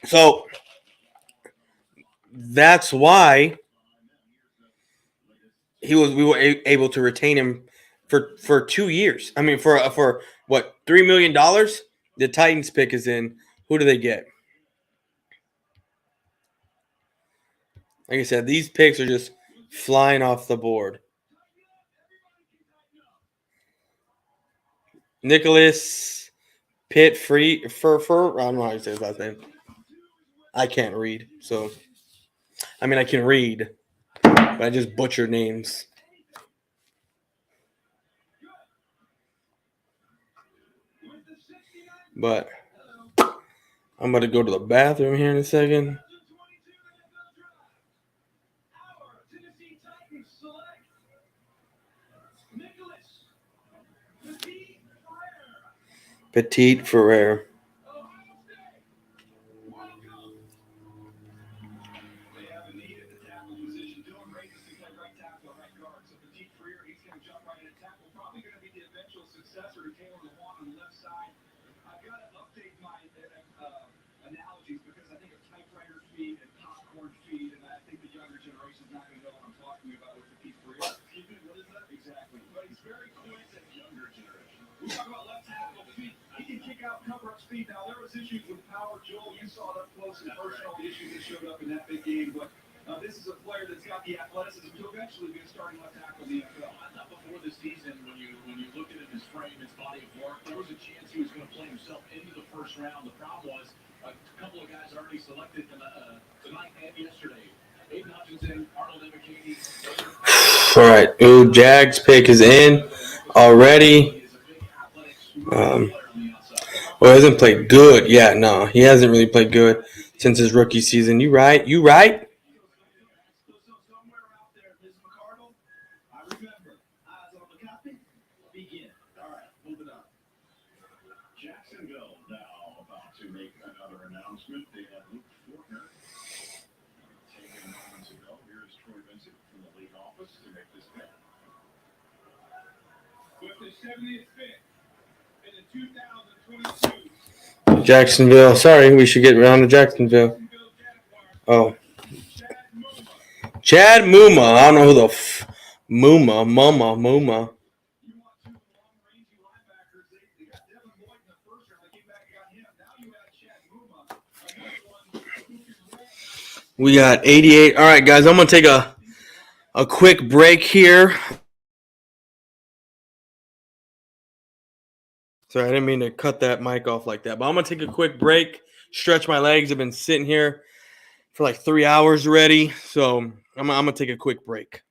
So that's why we were able to retain him for 2 years. I mean, for what, $3 million? The Titans pick is in. Who do they get? Like I said, these picks are just flying off the board. Nicholas Pitt Fur. I don't know how you say his last name. I can't read, so I mean I can read, but I just butcher names. But I'm going to go to the bathroom here in a second. Petite Ferrer. They have a need at the tackle position. Dylan Ravis can play right tackle or right guard. So Petit Freer, he's going to jump right in and tackle. Probably going to be the eventual successor to Taylor Lewan on the left side. I've got to update my analogies because I think of typewriter feed and popcorn feed, and I think the younger generation is not going to know what I'm talking about with Petit Freer. What is that exactly? But he's very quick at younger generation. We talk about left tackle feet. He can kick out, cover up speed. Now there was issues with power. Joel, you saw it up close and personal issues that showed up in that big game, but this is a player that's got the athleticism to eventually be a starting left tackle in the NFL. I thought before the season, when you looked at his frame, his body of work, there was a chance he was going to play himself into the first round. The problem was a couple of guys already selected tonight and yesterday. Aiden Hutchinson, Arnold Emekini. All right. Ooh, Jags pick is in already. Well, he hasn't played good. Yeah, no, he hasn't really played good since his rookie season. You right? You right? Somewhere out there, Ms. McCardle, I remember. Eyes on the copy. Begin. All right, move it up. Jacksonville now about to make another announcement. They have Luke Fortner taken moments ago. Here's Troy Vincent from the league office to make this pick. With the 70th pick in the 2022 Jacksonville. Sorry, we should get around to Jacksonville. Oh. Chad Muma. I don't know who the Muma. You want two long-range linebackers. They got Devin Lloyd in the first round. They came back and got him. Now you got Chad Muma, another one who can run. We got 88. All right, guys, I'm going to take a quick break here. Sorry, I didn't mean to cut that mic off like that, but I'm going to take a quick break, stretch my legs. I've been sitting here for like 3 hours already, so I'm going to take a quick break.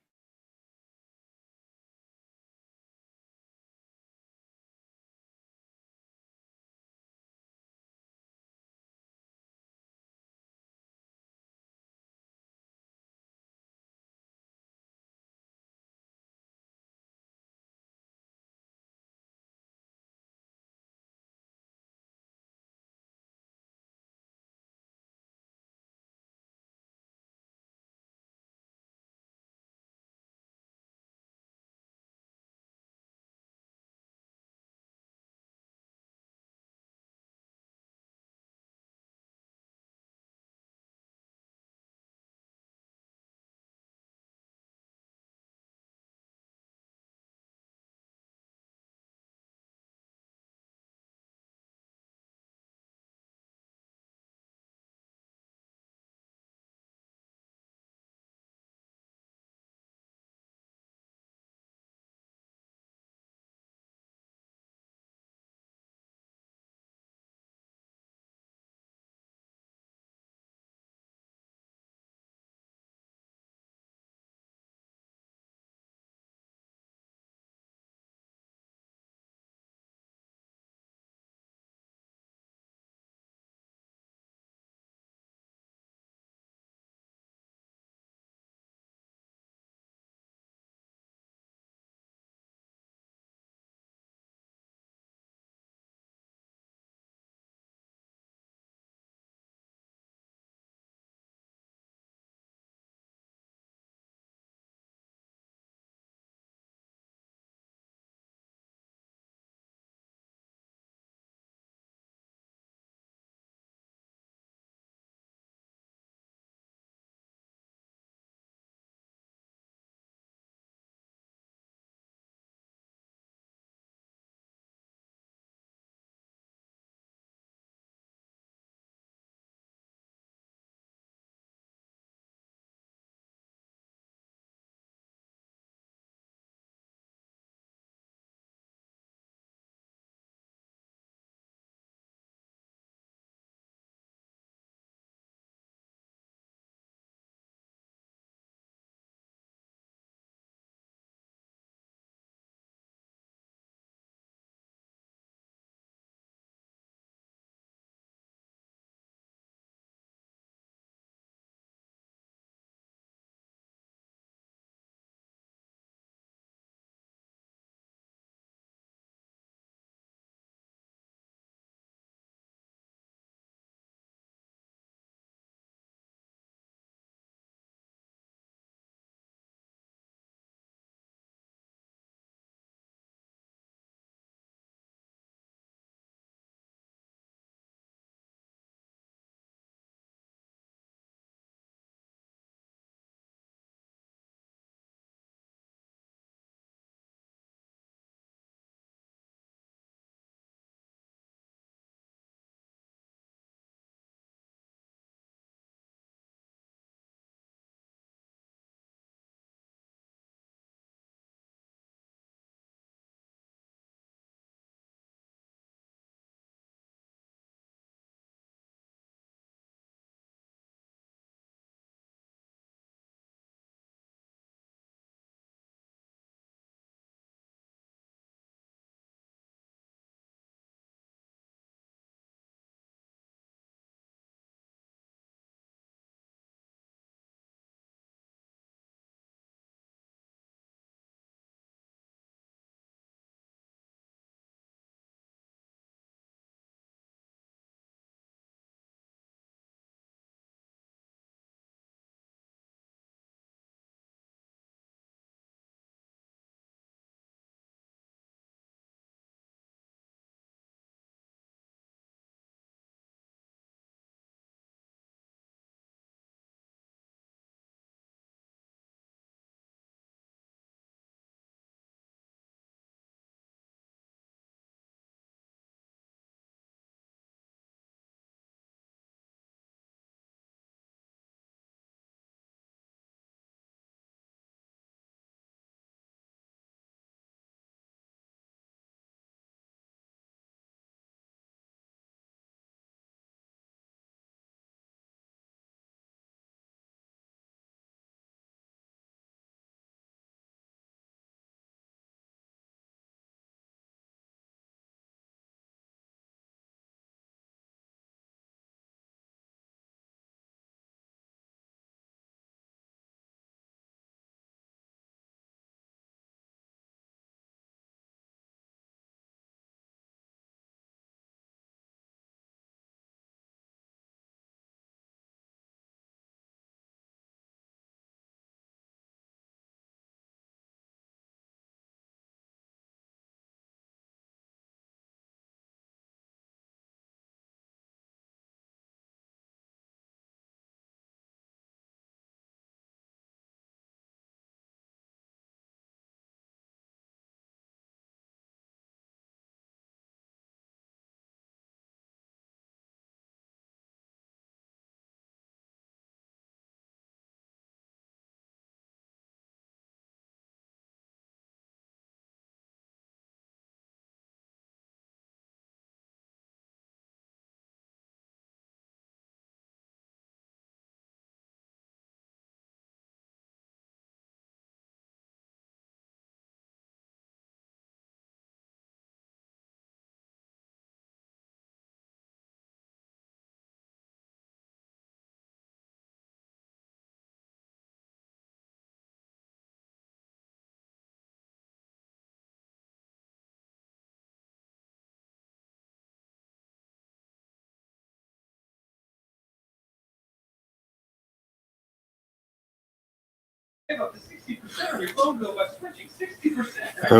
And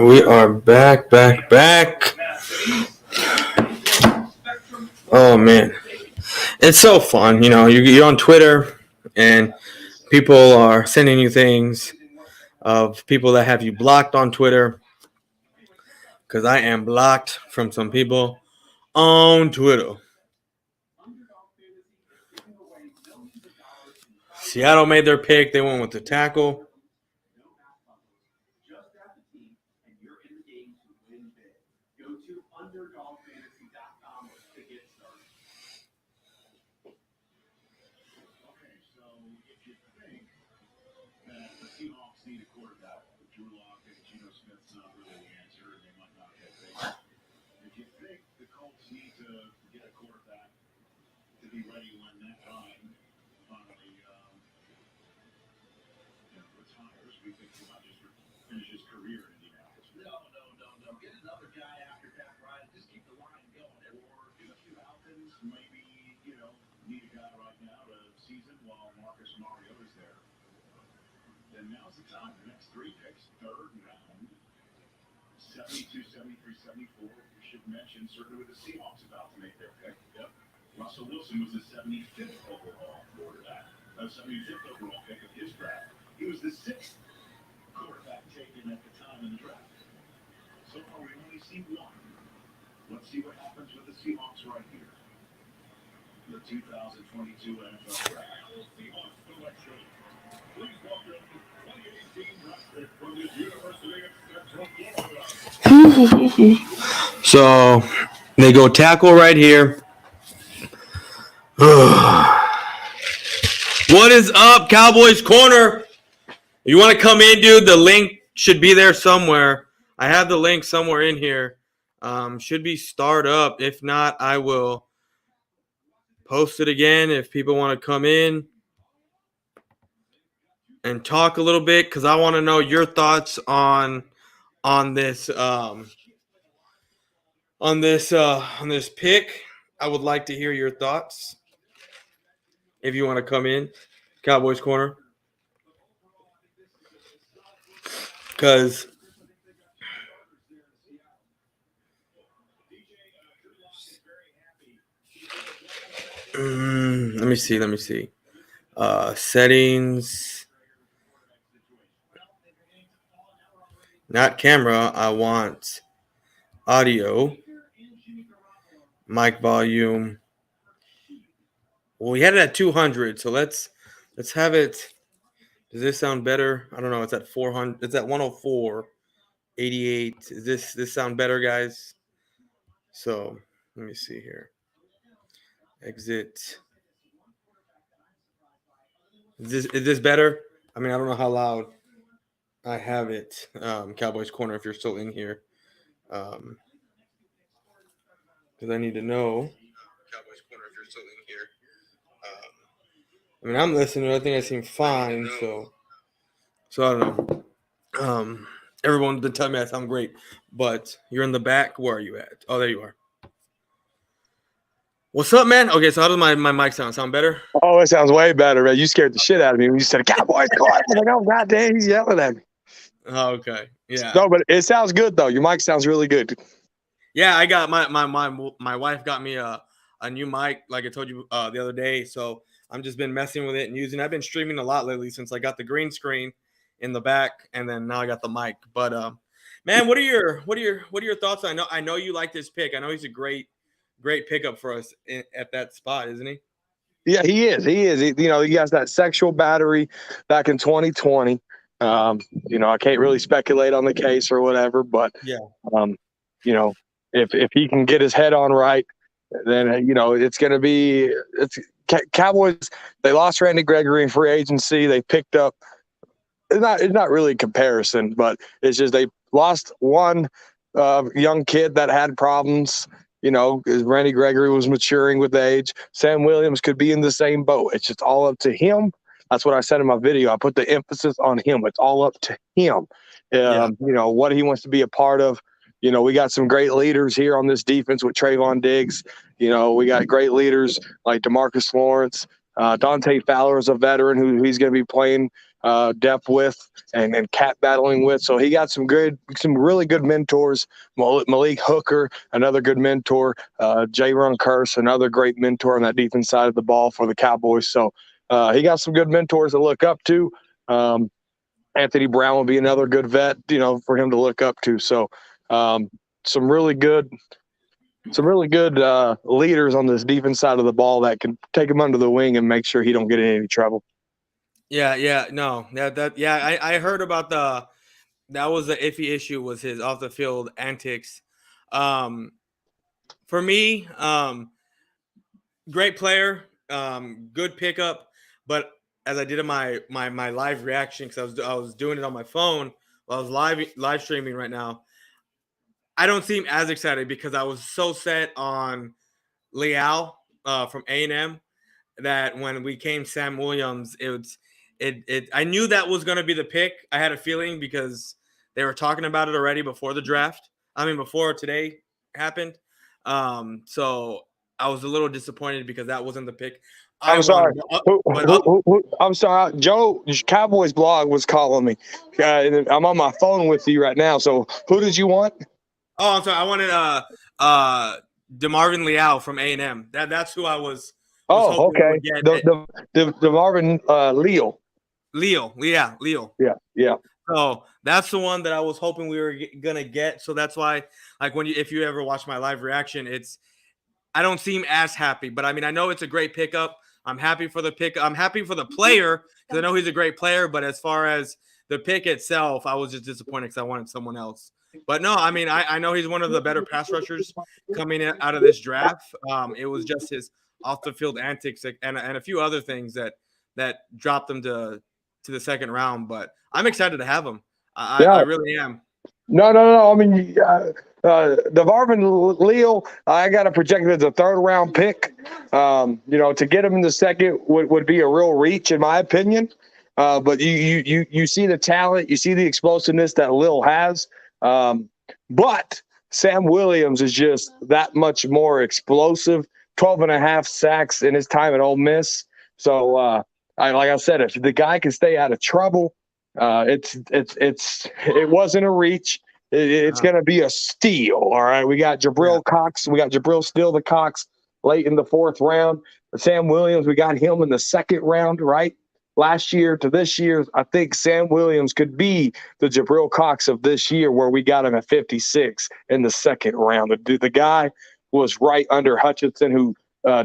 we are back. Oh man, it's so fun. You know, you're on Twitter and people are sending you things of people that have you blocked on Twitter. Because I am blocked from some people on Twitter. Seattle made their pick. They went with the tackle. Russell Wilson was the 75th overall quarterback. 75th overall pick of his draft. He was the 6th quarterback taken at the time in the draft. So far, we only see one. Let's see what happens with the Seahawks right here. The 2022 NFL Draft. Seahawks selection. Please welcome 2018 draft pick from the University of Central Florida. So they go tackle right here. What is up, Cowboys Corner? You want to come in, dude? The link should be there somewhere. I have the link somewhere in here. Should be start up. If not, I will post it again if people want to come in and talk a little bit, because I want to know your thoughts on this on this pick. I would like to hear your thoughts if you want to come in, Cowboys Corner, because let me see. Settings, not camera. I want audio, mic volume. Well, we had it at 200, so let's have it. Does this sound better? I don't know. It's at 400. It's at 104, 88. Is this sound better, guys? So let me see here. Exit. Is this better? I mean, I don't know how loud I have it. Cowboys Corner, if you're still in here, because I need to know. Cowboys Corner, if you're still in here. I mean, I'm listening. I think I seem fine. So I don't know. Everyone's been telling me I sound great, but you're in the back. Where are you at? Oh, there you are. What's up, man? Okay, so how does my mic sound? Sound better? Oh, it sounds way better, man. You scared the shit out of me when you said Cowboys. I was like, oh, goddamn, he's yelling at me. Oh, okay. Yeah. No, but it sounds good, though. Your mic sounds really good. Yeah, I got my wife got me a new mic, like I told you the other day. So I'm just been messing with it and using. I've been streaming a lot lately since I got the green screen in the back, and then now I got the mic. But man, what are your thoughts? I know you like this pick. I know he's a great pickup for us at that spot, isn't he? Yeah, he is. He has that sexual battery back in 2020. I can't really speculate on the case or whatever, but yeah, if he can get his head on right, then it's going to be Cowboys. They lost Randy Gregory in free agency. They picked up. It's not really a comparison, but it's just they lost one young kid that had problems. Randy Gregory was maturing with age. Sam Williams could be in the same boat. It's just all up to him. That's what I said in my video. I put the emphasis on him. It's all up to him. What he wants to be a part of. We got some great leaders here on this defense with Trayvon Diggs. We got great leaders like DeMarcus Lawrence. Dante Fowler is a veteran who he's going to be playing depth with and cat battling with. So he got some really good mentors. Malik Hooker, another good mentor. J-Run Curse, another great mentor on that defense side of the ball for the Cowboys. So he got some good mentors to look up to. Anthony Brown will be another good vet, for him to look up to. So some really good leaders on this defense side of the ball that can take him under the wing and make sure he don't get in any trouble. I heard about that was the iffy issue, was his off the field antics. For me, great player, good pickup, but as I did in my live reaction, because I was doing it on my phone while I was live streaming right now, I don't seem as excited because I was so set on Leal from A&M that when we came Sam Williams, I knew that was going to be the pick. I had a feeling because they were talking about it already before the draft. Before today happened. So I was a little disappointed because that wasn't the pick. I'm sorry. I'm sorry. Joe, Cowboys blog was calling me. I'm on my phone with you right now. So who did you want? Oh, I'm sorry. I wanted DeMarvin Leal from A&M. That's who I was. Oh, okay. DeMarvin Leal. Leal. Yeah. So that's the one that I was hoping we were gonna get. So that's why, like, if you ever watch my live reaction, I don't seem as happy. But I know it's a great pickup. I'm happy for the pick. I'm happy for the player because I know he's a great player. But as far as the pick itself, I was just disappointed because I wanted someone else. But no, I know he's one of the better pass rushers coming out of this draft. It was just his off the field antics and a few other things that dropped him to the second round. But I'm excited to have him. I really am. No. DeMarvin Leal, I got to project it as a third-round pick. To get him in the second would be a real reach, in my opinion. But you see the talent, you see the explosiveness that Leal has. But Sam Williams is just that much more explosive. 12.5 sacks in his time at Ole Miss. So, like I said, if the guy can stay out of trouble, it wasn't a reach. It's going to be a steal. All right. We got Jabril Cox. We got Jabril Steele the Cox late in the fourth round. Sam Williams, we got him in the second round, right? Last year to this year, I think Sam Williams could be the Jabril Cox of this year, where we got him at 56 in the second round. The guy was right under Hutchinson, who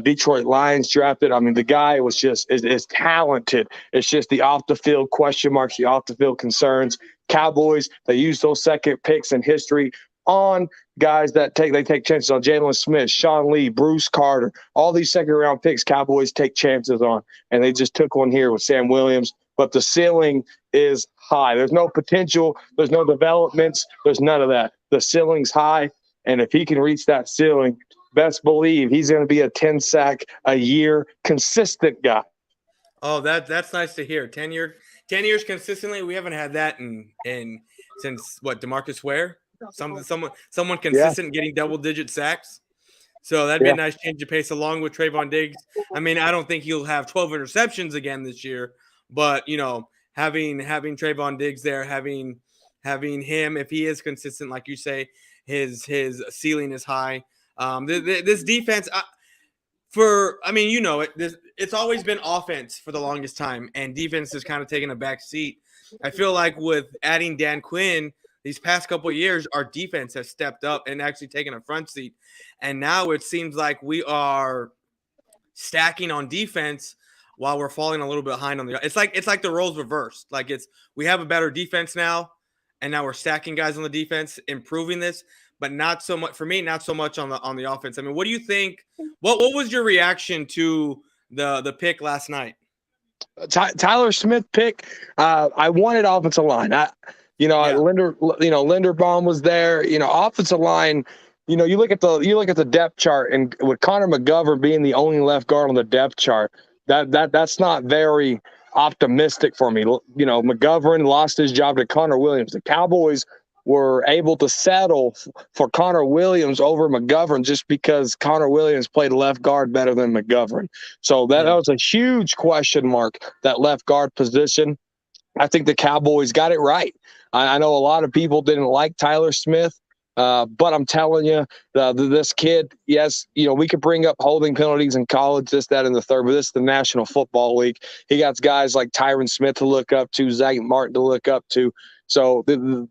Detroit Lions drafted. The guy was just is talented. It's just the off the field question marks, the off the field concerns. Cowboys, they use those second picks in history on guys that take chances on. Jalen Smith, Sean Lee, Bruce Carter, all these second round picks Cowboys take chances on, and they just took one here with Sam Williams. But the ceiling is high. There's no potential. There's no developments. There's none of that. The ceiling's high, and if he can reach that ceiling, best believe he's going to be a 10 sack a year consistent guy. Oh, that's nice to hear. 10 years consistently. We haven't had that since DeMarcus Ware. Someone consistent getting double-digit sacks. So that'd be a nice change of pace along with Trayvon Diggs. I don't think he'll have 12 interceptions again this year, but having Trayvon Diggs there, having him, if he is consistent, like you say, his ceiling is high. This defense, it's always been offense for the longest time, and defense has kind of taken a back seat. I feel like with adding Dan Quinn these past couple of years, our defense has stepped up and actually taken a front seat. And now it seems like we are stacking on defense while we're falling a little bit behind on the. It's like the roles reversed. Like we have a better defense now, and now we're stacking guys on the defense, improving this, but not so much for me. Not so much on the offense. What do you think? What was your reaction to the pick last night? Tyler Smith pick. I wanted offensive line. Linderbaum was there. Offensive line. You look at the depth chart, and with Connor McGovern being the only left guard on the depth chart, that's not very optimistic for me. McGovern lost his job to Connor Williams. The Cowboys were able to settle for Connor Williams over McGovern just because Connor Williams played left guard better than McGovern. So that was a huge question mark, that left guard position. I think the Cowboys got it right. I know a lot of people didn't like Tyler Smith, but I'm telling you, this kid, yes, we could bring up holding penalties in college, this, that, and the third, but this is the National Football League. He got guys like Tyron Smith to look up to, Zach Martin to look up to. So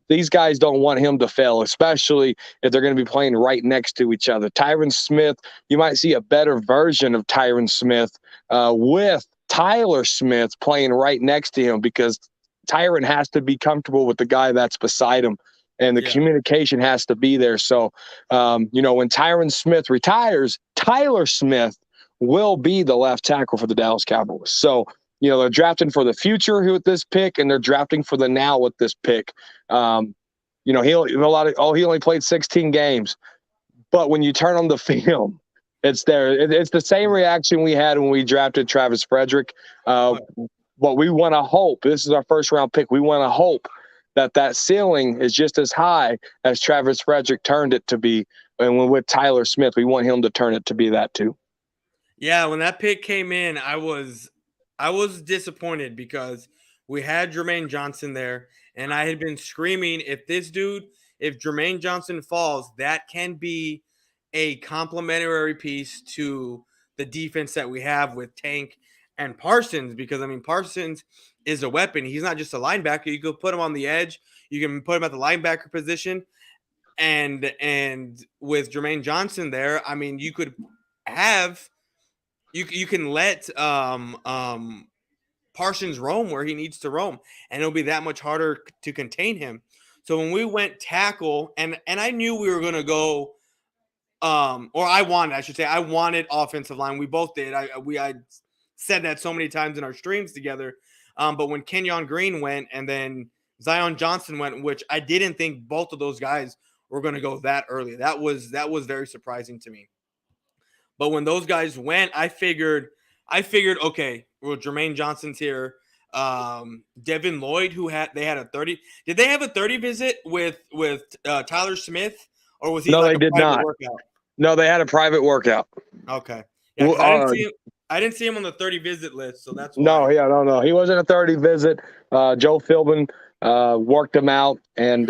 these guys don't want him to fail, especially if they're going to be playing right next to each other. Tyron Smith, you might see a better version of Tyron Smith with Tyler Smith playing right next to him, because Tyron has to be comfortable with the guy that's beside him, and the communication has to be there. So, when Tyron Smith retires, Tyler Smith will be the left tackle for the Dallas Cowboys. So, they're drafting for the future with this pick, and they're drafting for the now with this pick. He only played 16 games, but when you turn on the film, it's there. It's the same reaction we had when we drafted Travis Frederick. But we want to hope, this is our first round pick, we want to hope that ceiling is just as high as Travis Frederick turned it to be. And with Tyler Smith, we want him to turn it to be that too. Yeah, when that pick came in, I was disappointed because we had Jermaine Johnson there, and I had been screaming, if Jermaine Johnson falls, that can be a complementary piece to the defense that we have with Tank and Parsons, because Parsons is a weapon. He's not just a linebacker. You could put him on the edge. You can put him at the linebacker position. And with Jermaine Johnson there, you could have you can let Parsons roam where he needs to roam, and it'll be that much harder to contain him. So when we went tackle, and I knew we were going to go I wanted offensive line. We both did. I said that so many times in our streams together. But when Kenyon Green went and then Zion Johnson went, which I didn't think both of those guys were going to go that early. That was very surprising to me. But when those guys went, I figured, okay, well, Jermaine Johnson's here. Devin Lloyd, they had a 30. Did they have a 30 visit with Tyler Smith, or was he No, like they a did private not. workout? No, they had a private workout. Okay. Yeah, well, I didn't see him on the 30 visit list, so that's why. No. He wasn't a 30 visit. Joe Philbin worked him out, and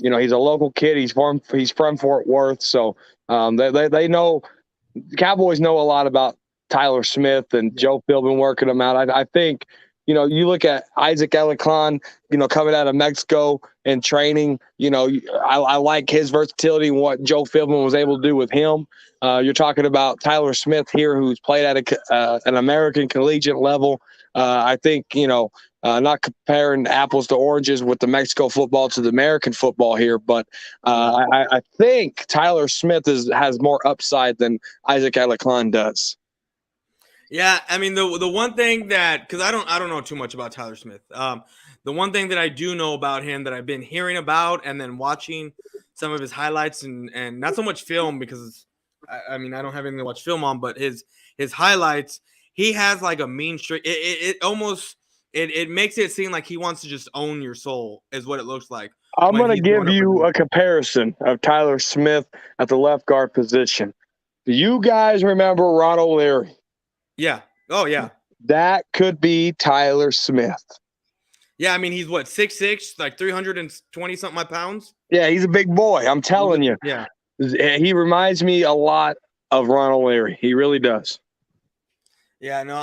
he's a local kid. He's from Fort Worth, so they know, the Cowboys know a lot about Tyler Smith and Joe Philbin working him out. I think, you look at Isaac Alarcon, coming out of Mexico and training, I like his versatility and what Joe Philbin was able to do with him. You're talking about Tyler Smith here, who's played at an American collegiate level. I think, not comparing apples to oranges with the Mexico football to the American football here, but I think Tyler Smith has more upside than Isaac Alarcon does. Yeah, the one thing that, because I don't know too much about Tyler Smith. The one thing that I do know about him that I've been hearing about and then watching some of his highlights and not so much film, because I don't have anything to watch film on, but his highlights, he has like a mean streak. It makes it seem like he wants to just own your soul, is what it looks like. I'm going to give you a comparison of Tyler Smith at the left guard position. Do you guys remember Ron O'Leary? Yeah. Oh, yeah. That could be Tyler Smith. Yeah, he's what, 6'6", like 320-something pounds? Yeah, he's a big boy. I'm telling you. Yeah. He reminds me a lot of Ron O'Leary. He really does. Yeah, no,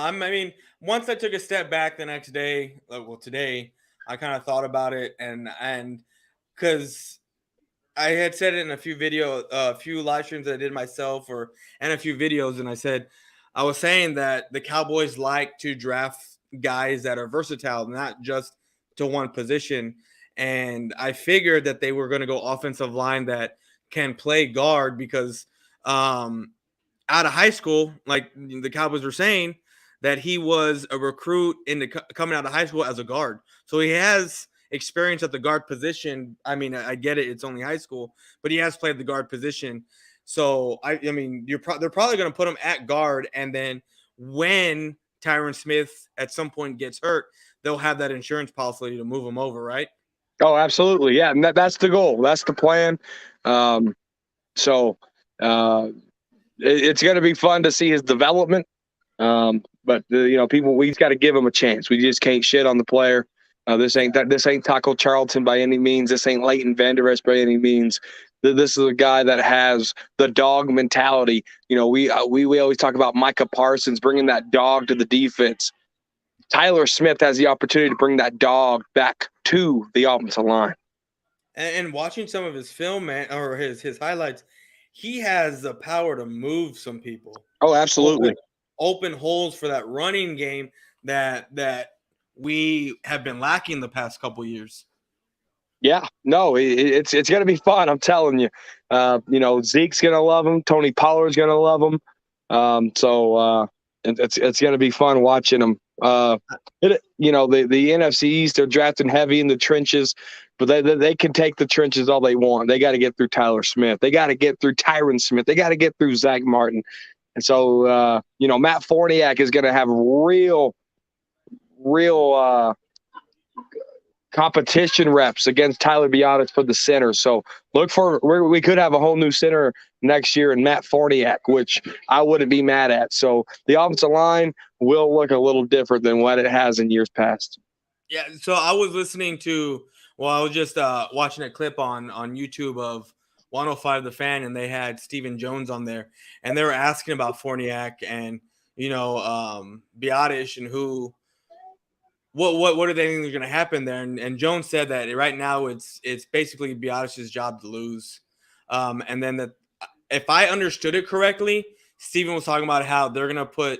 once I took a step back the next day, today, I kind of thought about it, and because I had said it in a few live streams that I did myself, and a few videos, and I was saying that the Cowboys like to draft guys that are versatile, not just to one position. And I figured that they were going to go offensive line that can play guard, because out of high school, like the Cowboys were saying, that he was a recruit coming out of high school as a guard. So he has experience at the guard position. I get it, it's only high school, but he has played the guard position. So they're probably going to put him at guard, and then when Tyron Smith at some point gets hurt, they'll have that insurance policy to move him over, right? Oh, absolutely, yeah, and that's the goal. That's the plan. It's going to be fun to see his development. But people, we got to give him a chance. We just can't shit on the player. This ain't Taco Charlton by any means. This ain't Leighton Vander Esch by any means. This is a guy that has the dog mentality. We always talk about Micah Parsons bringing that dog to the defense. Tyler Smith has the opportunity to bring that dog back to the offensive line. And watching some of his film, man, or his highlights, he has the power to move some people. Oh, absolutely. Open holes for that running game that we have been lacking the past couple years. Yeah, no, it's going to be fun. I'm telling you. Zeke's going to love him. Tony Pollard's going to love him. It's going to be fun watching them. The NFC East, they're drafting heavy in the trenches, but they can take the trenches all they want. They got to get through Tyler Smith. They got to get through Tyron Smith. They got to get through Zach Martin. And so, Matt Forniak is going to have real competition reps against Tyler Biotis for the center. So we could have a whole new center next year in Matt Forniak, which I wouldn't be mad at. So the offensive line will look a little different than what it has in years past. Yeah. So I was I was just watching a clip on YouTube of 105 The Fan, and they had Stephen Jones on there, and they were asking about Forniak and, Biotis and what do they think is going to happen there? And Jones said that right now it's basically Biotis' job to lose. And then if I understood it correctly, Steven was talking about how they're going to put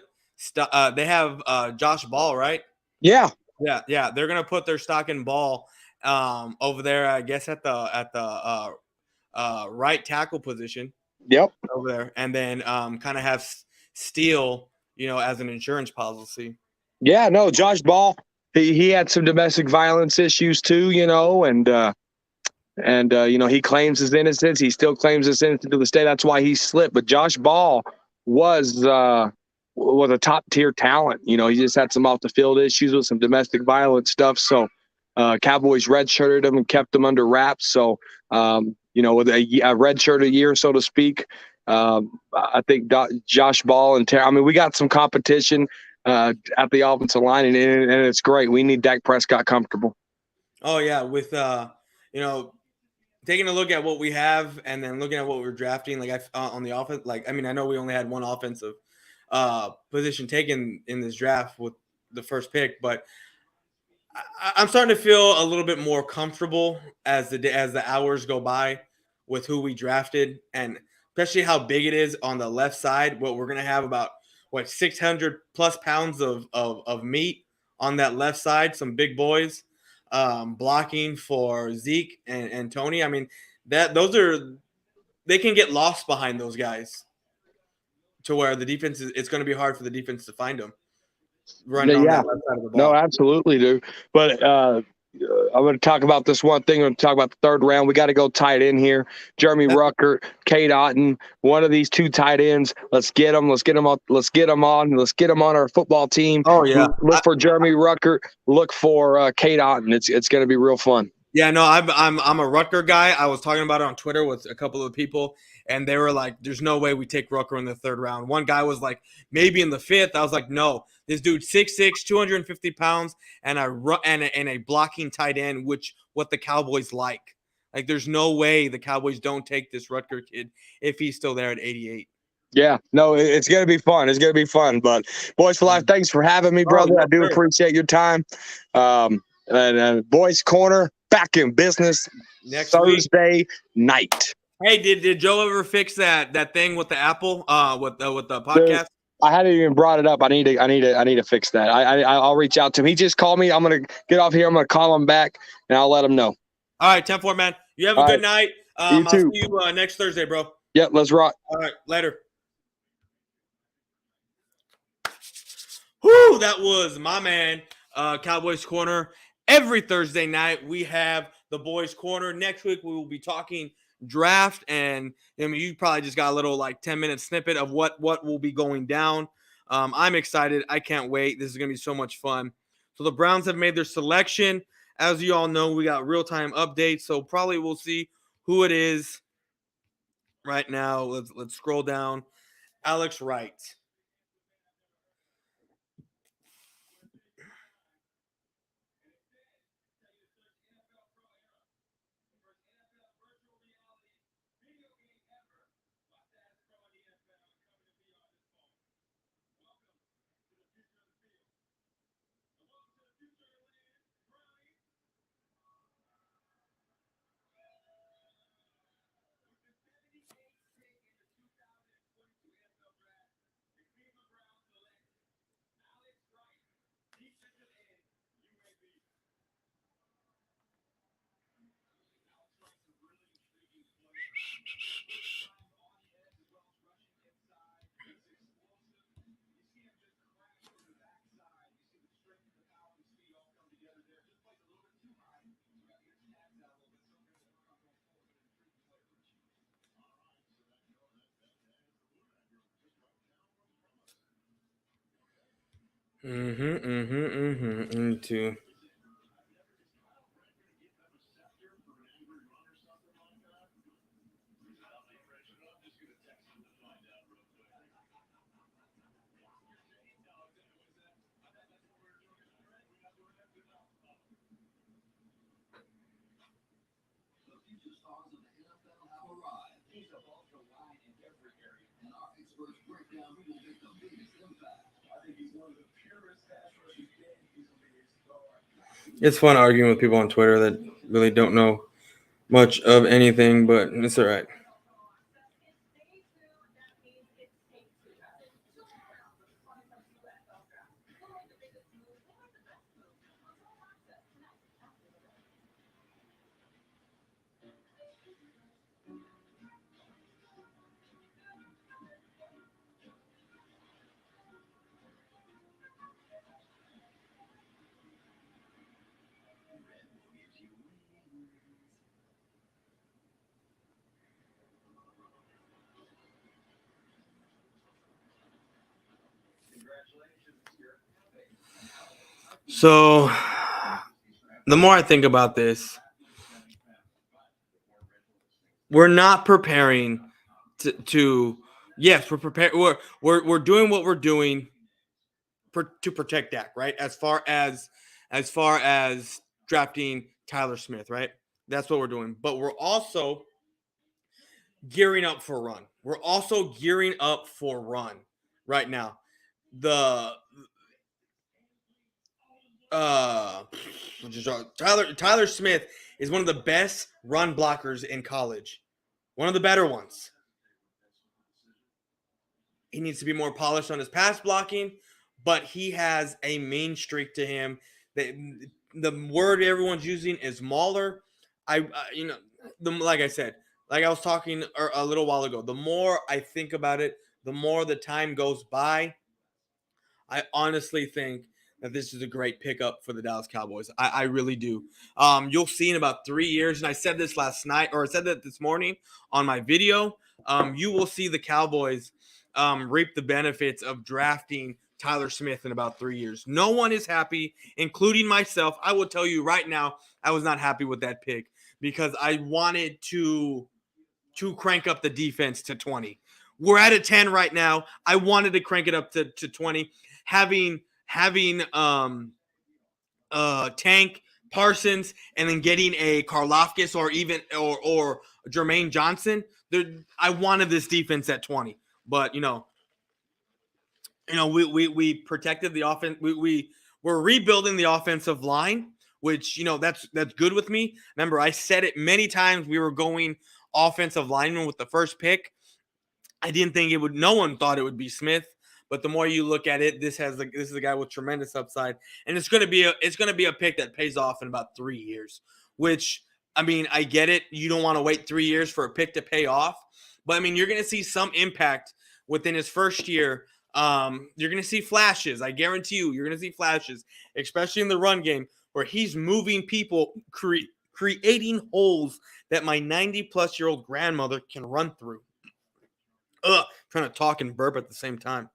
they have Josh Ball, right? Yeah. Yeah. They're going to put their stock in Ball over there, I guess, at the right tackle position. Yep. Over there. And then kind of have Steele, as an insurance policy. Yeah, no, Josh Ball, he had some domestic violence issues too, and he claims his innocence. He still claims his innocence to this day. That's why he slipped. But Josh Ball was a top tier talent. He just had some off the field issues with some domestic violence stuff. So Cowboys redshirted him and kept him under wraps. So with a redshirt year, so to speak. I think Josh Ball and we got some competition at the offensive line, and it's great. We need Dak Prescott comfortable. Oh yeah, with taking a look at what we have and then looking at what we're drafting, on the offense, I know we only had one offensive position taken in this draft with the first pick, but I'm starting to feel a little bit more comfortable as the hours go by with who we drafted, and especially how big it is on the left side. What we're gonna have about 600 plus pounds of meat on that left side, some big boys blocking for Zeke and Tony. They can get lost behind those guys to where the defense it's going to be hard for the defense to find them running on that left side of the ball. No, absolutely, dude. But I'm going to talk about this one thing. I'm going to talk about the third round. We got to go tight end here. Jeremy Ruckert, Cade Otton, one of these two tight ends. Let's get them. Let's get them on. Let's get them on our football team. Oh yeah. Look for Jeremy Ruckert. Look for Cade Otton. It's going to be real fun. Yeah, no, I'm a Rutger guy. I was talking about it on Twitter with a couple of people, and they were like, "There's no way we take Rutger in the third round." One guy was like, "Maybe in the fifth." I was like, "No, this dude 6'6", 250 pounds, and a blocking tight end, which what the Cowboys like. Like, there's no way the Cowboys don't take this Rutger kid if he's still there at 88. Yeah, no, it's going to be fun. It's going to be fun. But Boys for Life, thanks for having me, brother. I do appreciate your time. And Boys Corner back in business next Thursday night. Hey, did Joe ever fix that thing with the Apple with the podcast? I hadn't even brought it up. I need to fix that. I'll reach out to him. He just called me. I'm gonna get off here. I'm gonna call him back and I'll let him know. All right, 10-4, man. You have a good night. You too. I'll see you next Thursday, bro. Yep, let's rock. All right, later. Whoo, that was my man, Cowboys Corner. Every Thursday night, we have the Boys Corner. Next week, we will be talking draft, and you probably just got a little 10-minute snippet of what will be going down. I'm excited. I can't wait. This is going to be so much fun. So the Browns have made their selection. As you all know, we got real-time updates, so probably we'll see who it is right now. Let's scroll down. Alex Wright. Into. It's fun arguing with people on Twitter that really don't know much of anything, but it's all right. So the more I think about this, we're not preparing to yes, we're prepared. We're doing what we're doing to protect Dak, right? As far as drafting Tyler Smith, right? That's what we're doing. But we're also gearing up for a run. We're also gearing up for run right now. The Tyler Smith is one of the best run blockers in college. One of the better ones. He needs to be more polished on his pass blocking, but he has a mean streak to him. The word everyone's using is mauler. Like I said, like I was talking a little while ago, the more I think about it, the more the time goes by, I honestly think that this is a great pickup for the Dallas Cowboys. I really do. You'll see in about 3 years, and I said this last night, or I said that this morning on my video, you will see the Cowboys reap the benefits of drafting Tyler Smith in about 3 years. No one is happy, including myself. I will tell you right now, I was not happy with that pick because I wanted to crank up the defense to 20. We're at a 10 right now. I wanted to crank it up to 20. Having Tank, Parsons, and then getting a Karlaftis or even or Jermaine Johnson. I wanted this defense at 20. But we protected the offense. We're rebuilding the offensive line, which that's good with me. Remember, I said it many times. We were going offensive lineman with the first pick. I didn't think it would. No one thought it would be Smith. But the more you look at it, this is a guy with tremendous upside, and it's going to be a pick that pays off in about 3 years. Which, I mean, I get it. You don't want to wait 3 years for a pick to pay off, but I mean, you're going to see some impact within his first year. You're going to see flashes. I guarantee you're going to see flashes, especially in the run game, where he's moving people, creating holes that my 90-plus-year-old grandmother can run through. Trying to talk and burp at the same time.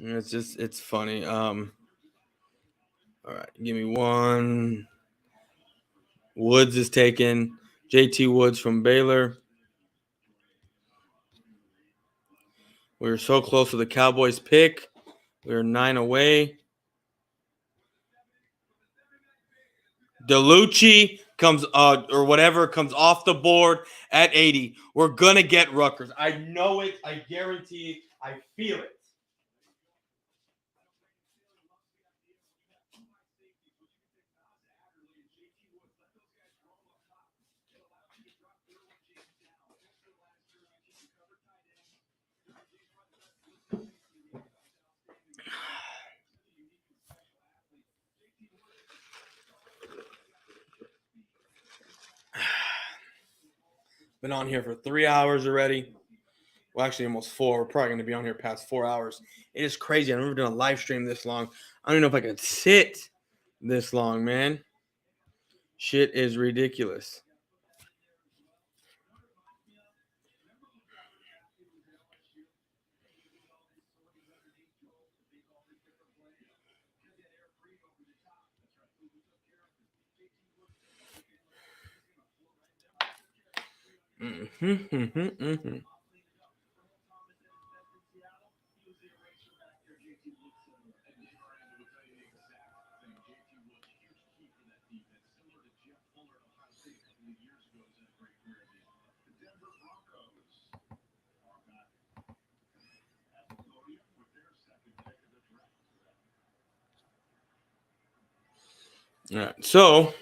It's funny. All right, give me one. Woods is taken. JT Woods from Baylor. We're so close to the Cowboys pick. We're 9 away. DeLucci comes or whatever comes off the board at 80, we're gonna get Rutgers. I know it. I guarantee it. I feel it. Been on here for 3 hours already. Well, actually, almost 4. We're probably going to be on here past 4 hours. It is crazy. I've never done a live stream this long. I don't even know if I could sit this long, man. Shit is ridiculous. Mm-hmm. All right, so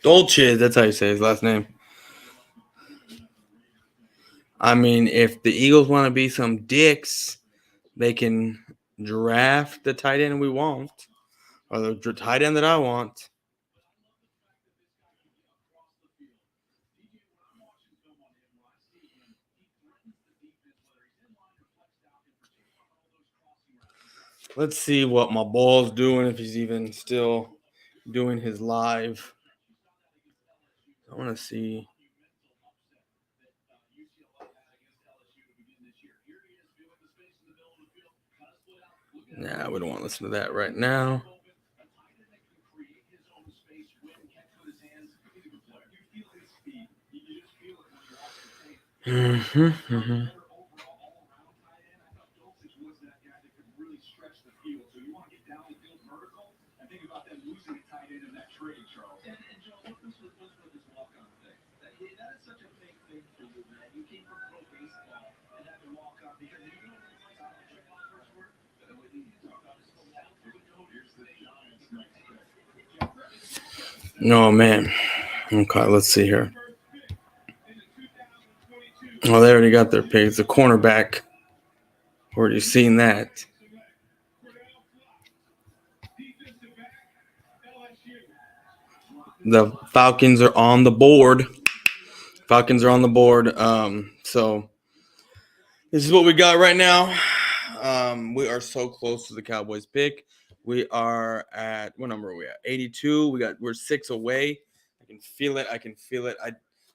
Dolce, that's how you say his last name. I mean, if the Eagles want to be some dicks, they can draft the tight end we want, or the tight end that I want. Let's see what my ball's doing, if he's even still doing his live. I want to see. Nah, we don't want to listen to that right now. Mm-hmm. No, man. Okay, let's see here. Oh, they already got their pick. It's a cornerback. Already seen that. The Falcons are on the board. So this is what we got right now. We are so close to the Cowboys pick. We are at, what number are we at? 82. We're 6 away. I can feel it. I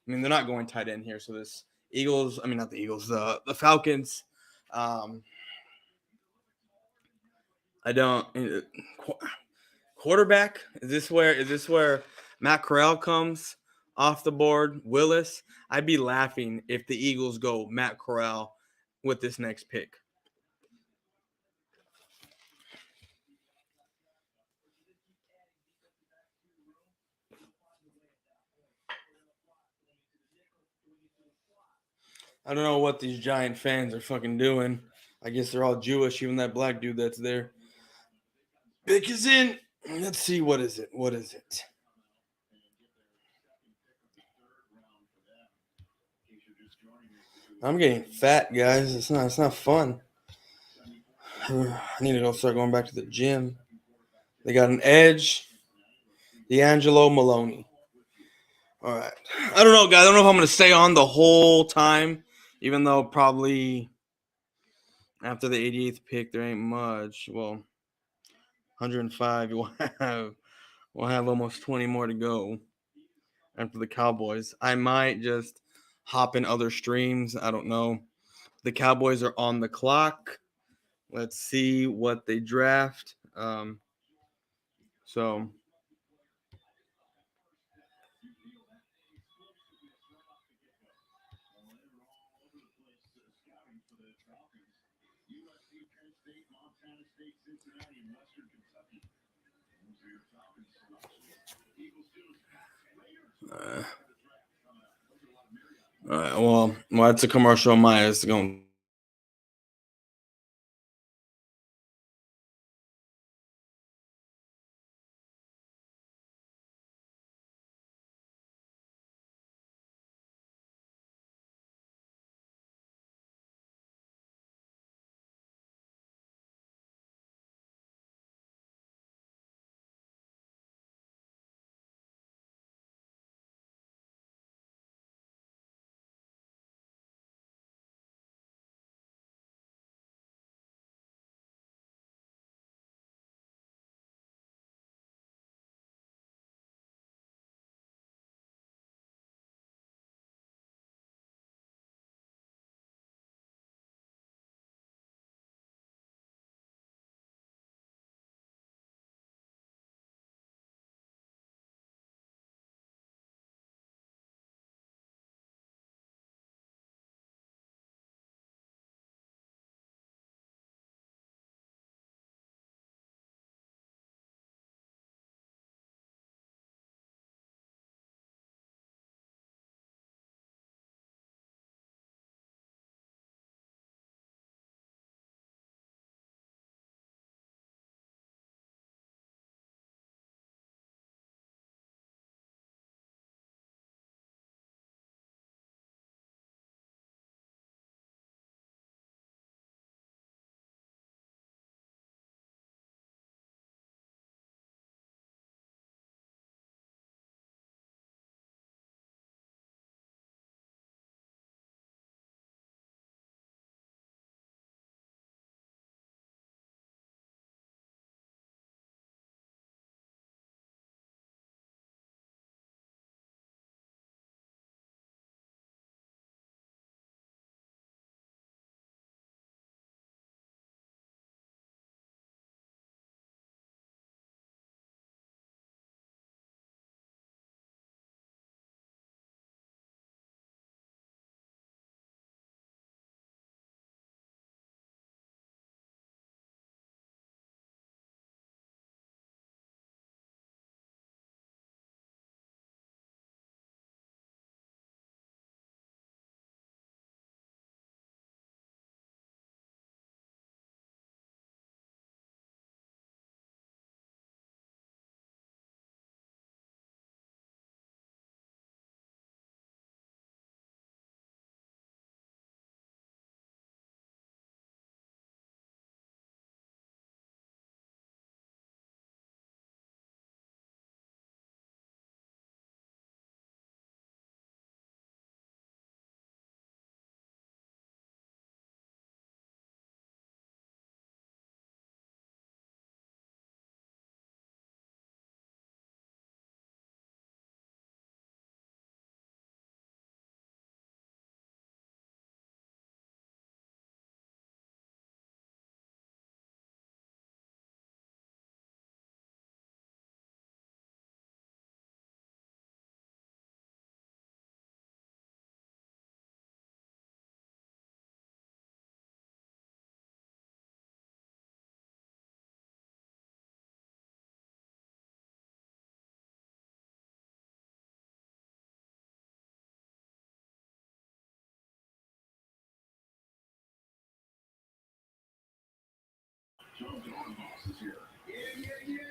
mean, they're not going tight end here. So this not the Eagles, the Falcons. I don't. Quarterback? Is this where Matt Corral comes off the board? Willis? I'd be laughing if the Eagles go Matt Corral with this next pick. I don't know what these Giant fans are fucking doing. I guess they're all Jewish, even that black dude that's there. Pick is in. Let's see, what is it? I'm getting fat, guys. It's not fun. I need to start going back to the gym. They got an edge. D'Angelo Maloney. All right. I don't know, guys. I don't know if I'm going to stay on the whole time, even though probably after the 88th pick, there ain't much. Well, 105, we'll have almost 20 more to go after the Cowboys. I might just hop in other streams. I don't know. The Cowboys are on the clock. Let's see what they draft. So All right. Well, that's a commercial. Maya is going.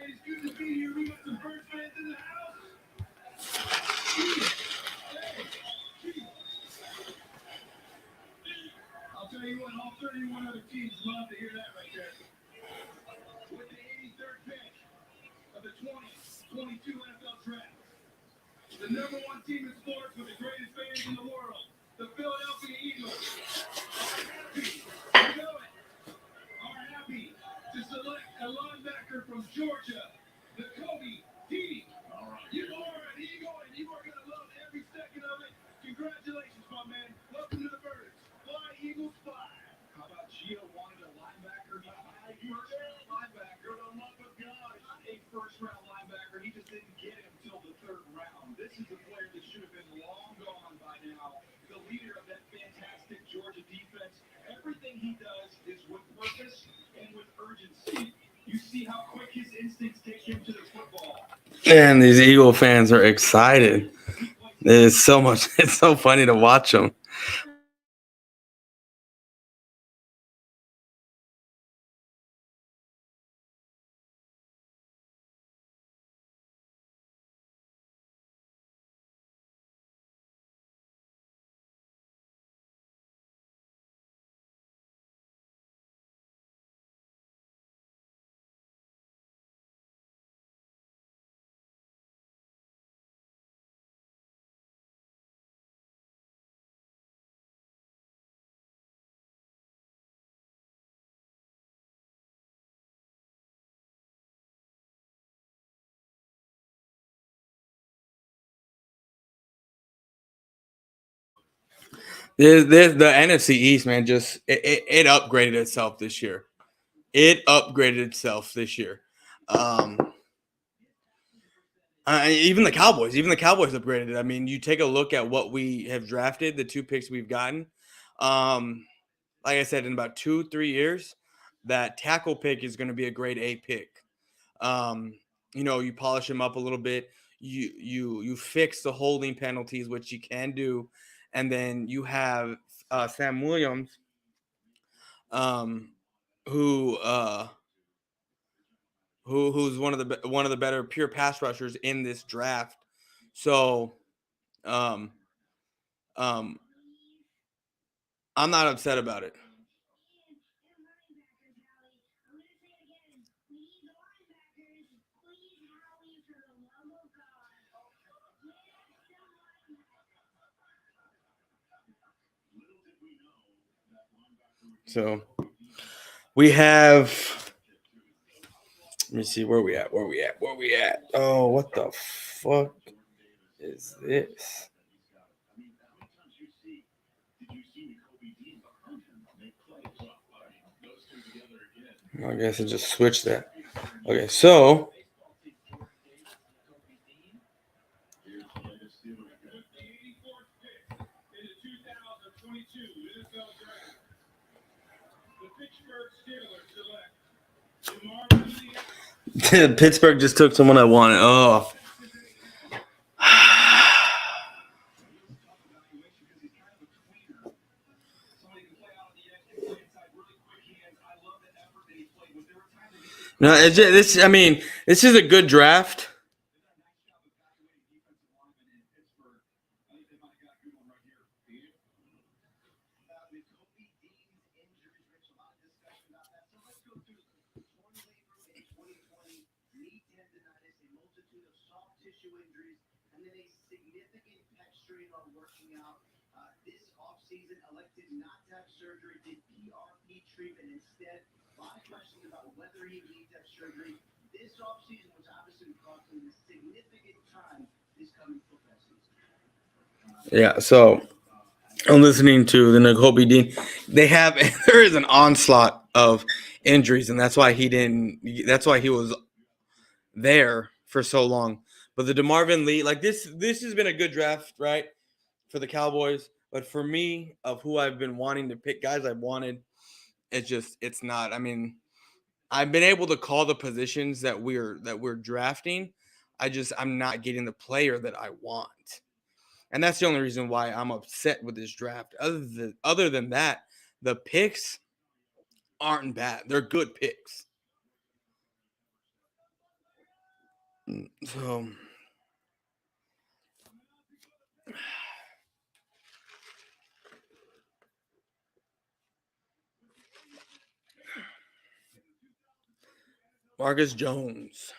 It's good to be here. We got some Birds fans in the house. I'll tell you what, all 31 other teams love to hear that right there. With the 83rd pick of the 2022 NFL Draft, the #1 team in sports with the greatest fans in the world, the Philadelphia Eagles, are happy to select a linebacker from Georgia, the Kobe Dee. All right. You are an Eagle, and you are going to love every second of it. Congratulations, my man. Welcome to the Birds. Fly, Eagles, fly. How about Gio wanted a linebacker? First-round linebacker, the love of God. A first-round linebacker. He just didn't get him until the 3rd round. This is a player that should have been long gone by now. The leader of that fantastic Georgia defense. Everything he does is with see how quick his instincts take him to the football. And these Eagle fans are excited. It's so much. It's so funny to watch them. The NFC East, man, just it upgraded itself this year. It upgraded itself this year. Even the Cowboys upgraded it. I mean, you take a look at what we have drafted, the 2 picks we've gotten. Like I said, in about 2-3 years, that tackle pick is going to be a grade A pick. You polish him up a little bit. You fix the holding penalties, which you can do, and then you have Sam Williams, who's one of the better pure pass rushers in this draft. So, um, I'm not upset about it. So we have. Let me see where we at. Oh, what the fuck is this? I guess I just switched that. Okay, so Pittsburgh just took someone I wanted. Oh. No, this is a good draft. Yeah, so I'm listening to the Nakobe Dean. There is an onslaught of injuries, and that's why he was there for so long. But the DeMarvin Lee, like this has been a good draft, right, for the Cowboys. But for me, of who I've been wanting to pick, guys I've wanted, it's not. I mean, I've been able to call the positions that we're drafting. I'm not getting the player that I want. And that's the only reason why I'm upset with this draft. Other than that, the picks aren't bad. They're good picks. So Marcus Jones.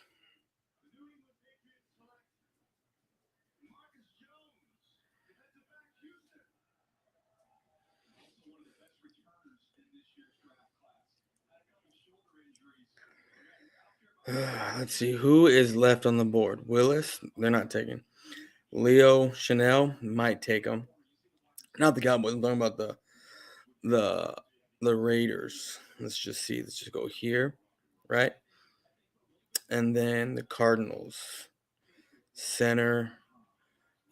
Let's see who is left on the board. Willis, they're not taking. Leo Chanel might take him. Not the Cowboys. I'm talking about the Raiders. Let's just see. Let's just go here, right? And then the Cardinals. Center,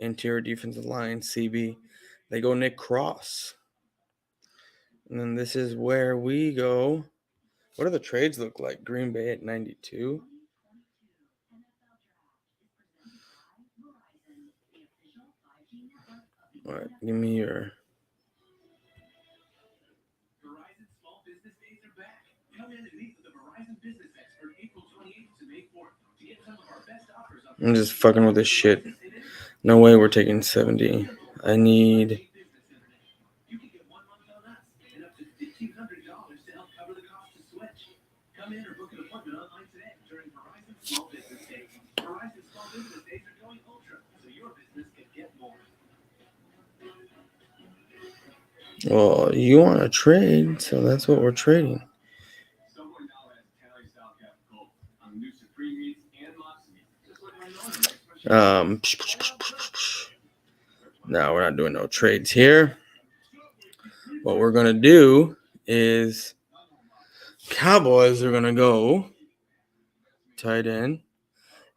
interior defensive line, CB. They go Nick Cross. And then this is where we go What do the trades look like? Green Bay at 92. All right, give me your. Verizon Small Business Days are back. Come in and meet with the Verizon Business Expert April 28th to May 4th to get some of our best offers on I'm just fucking with this shit. No way we're taking 70. I need. You can get 1 month on us and up to $1,500 to help cover the cost to switch. Come in or book an appointment online today during Verizon Small Business Days. Verizon Small Business Days are going ultra, so your business can get more. Well, you want to trade, so that's what we're trading. Someone now has Terry South Cap Gold on new Supreme meats and lobster meat. Just like my own. No, we're not doing no trades here. What we're gonna do is Cowboys are gonna go tight end,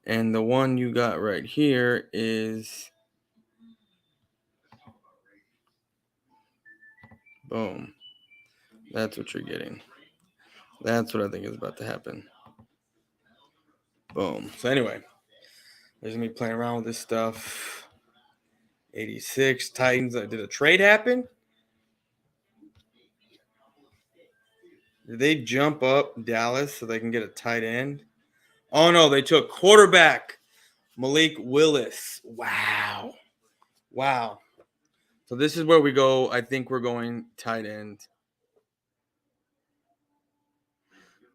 and the one you got right here is boom. That's what you're getting. That's what I think is about to happen. Boom. So anyway, there's me playing around with this stuff. 86 Titans. Did a trade happen? Did they jump up Dallas so they can get a tight end? Oh no, they took quarterback Malik Willis. Wow. So this is where we go. I think we're going tight end.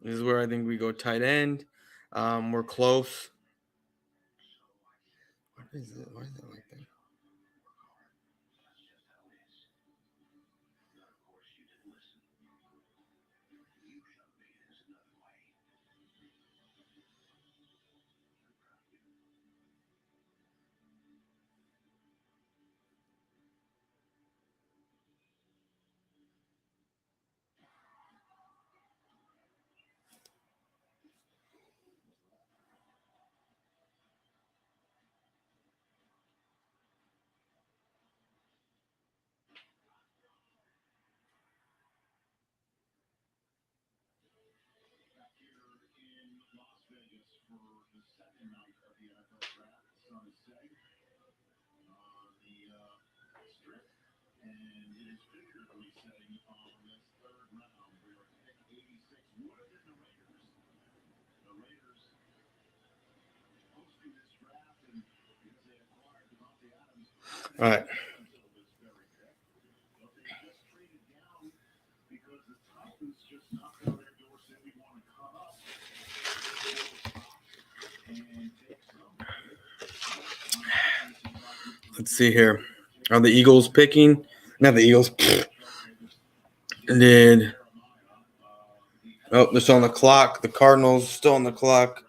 This is where I think we go tight end. We're close. What is it? Why is it like that? All right. Let's see here. Are the Eagles picking? Not the Eagles. They're still on the clock. The Cardinals still on the clock.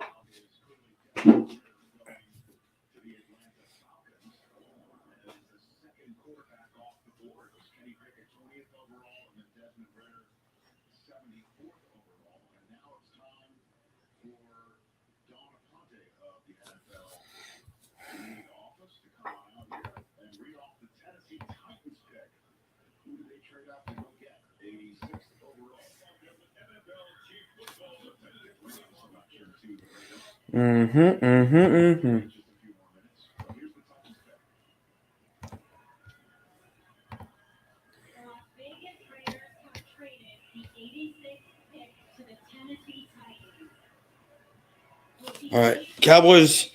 All right, Cowboys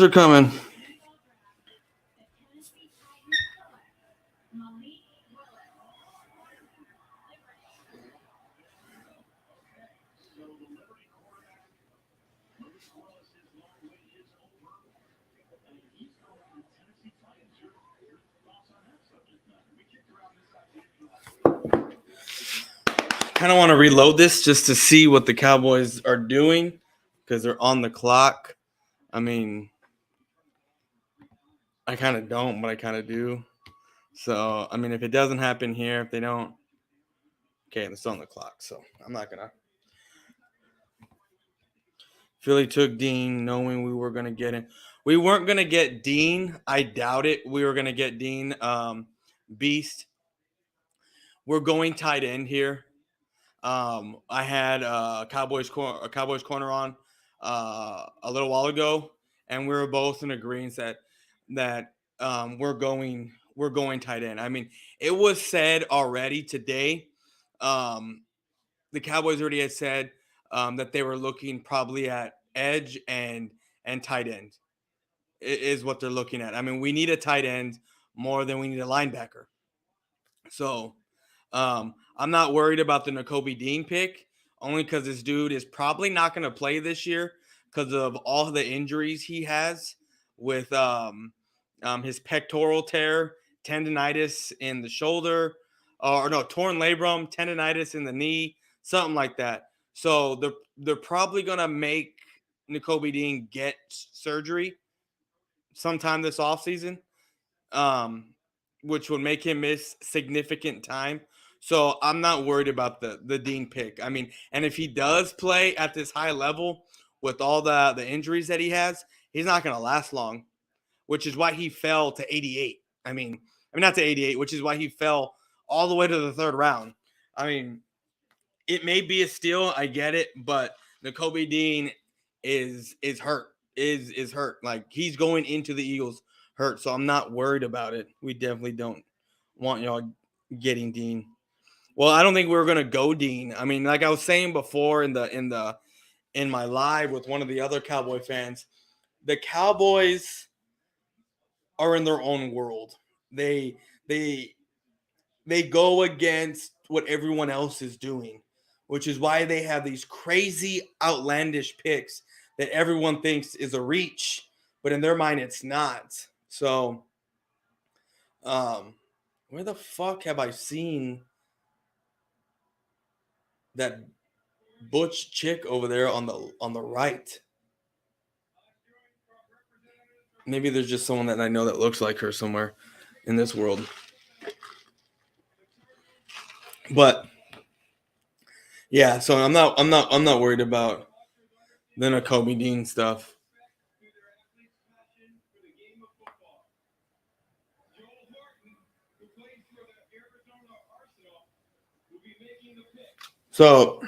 are coming. Kind of want to reload this just to see what the Cowboys are doing because they're on the clock. I mean, I kind of don't, but I kind of do. So, I mean, if it doesn't happen here, if they don't, okay, they're still on the clock. So, I'm not going to. Philly took Dean knowing we were going to get him. We weren't going to get Dean. I doubt it. We were going to get Dean. Beast. We're going tight end here. I had a Cowboys corner on a little while ago, and we were both in agreement that we're going tight end. I mean, it was said already today. The Cowboys already had said that they were looking probably at edge and tight end is what they're looking at. I mean, we need a tight end more than we need a linebacker. So I'm not worried about the Nakobe Dean pick, only because this dude is probably not going to play this year because of all the injuries he has with his pectoral tear, tendonitis in the shoulder, or no, torn labrum, tendonitis in the knee, something like that. So they're probably going to make Nakobe Dean get surgery sometime this offseason, which would make him miss significant time. So I'm not worried about the Dean pick. I mean, and if he does play at this high level with all the injuries that he has, he's not going to last long, which is why he fell to 88. I mean, not to 88, which is why he fell all the way to the third round. I mean, it may be a steal, I get it, but Nakobe Dean is hurt. Is hurt. Like, he's going into the Eagles hurt, so I'm not worried about it. We definitely don't want y'all getting Dean. Well, I don't think we're gonna go Dean. I mean, like I was saying before in my live with one of the other Cowboy fans, the Cowboys are in their own world. They go against what everyone else is doing, which is why they have these crazy, outlandish picks that everyone thinks is a reach, but in their mind, it's not. So, where the fuck have I seen that butch chick over there on the right? Maybe there's just someone that I know that looks like her somewhere in this world. But yeah, so I'm not worried about the Nakobe Dean stuff. So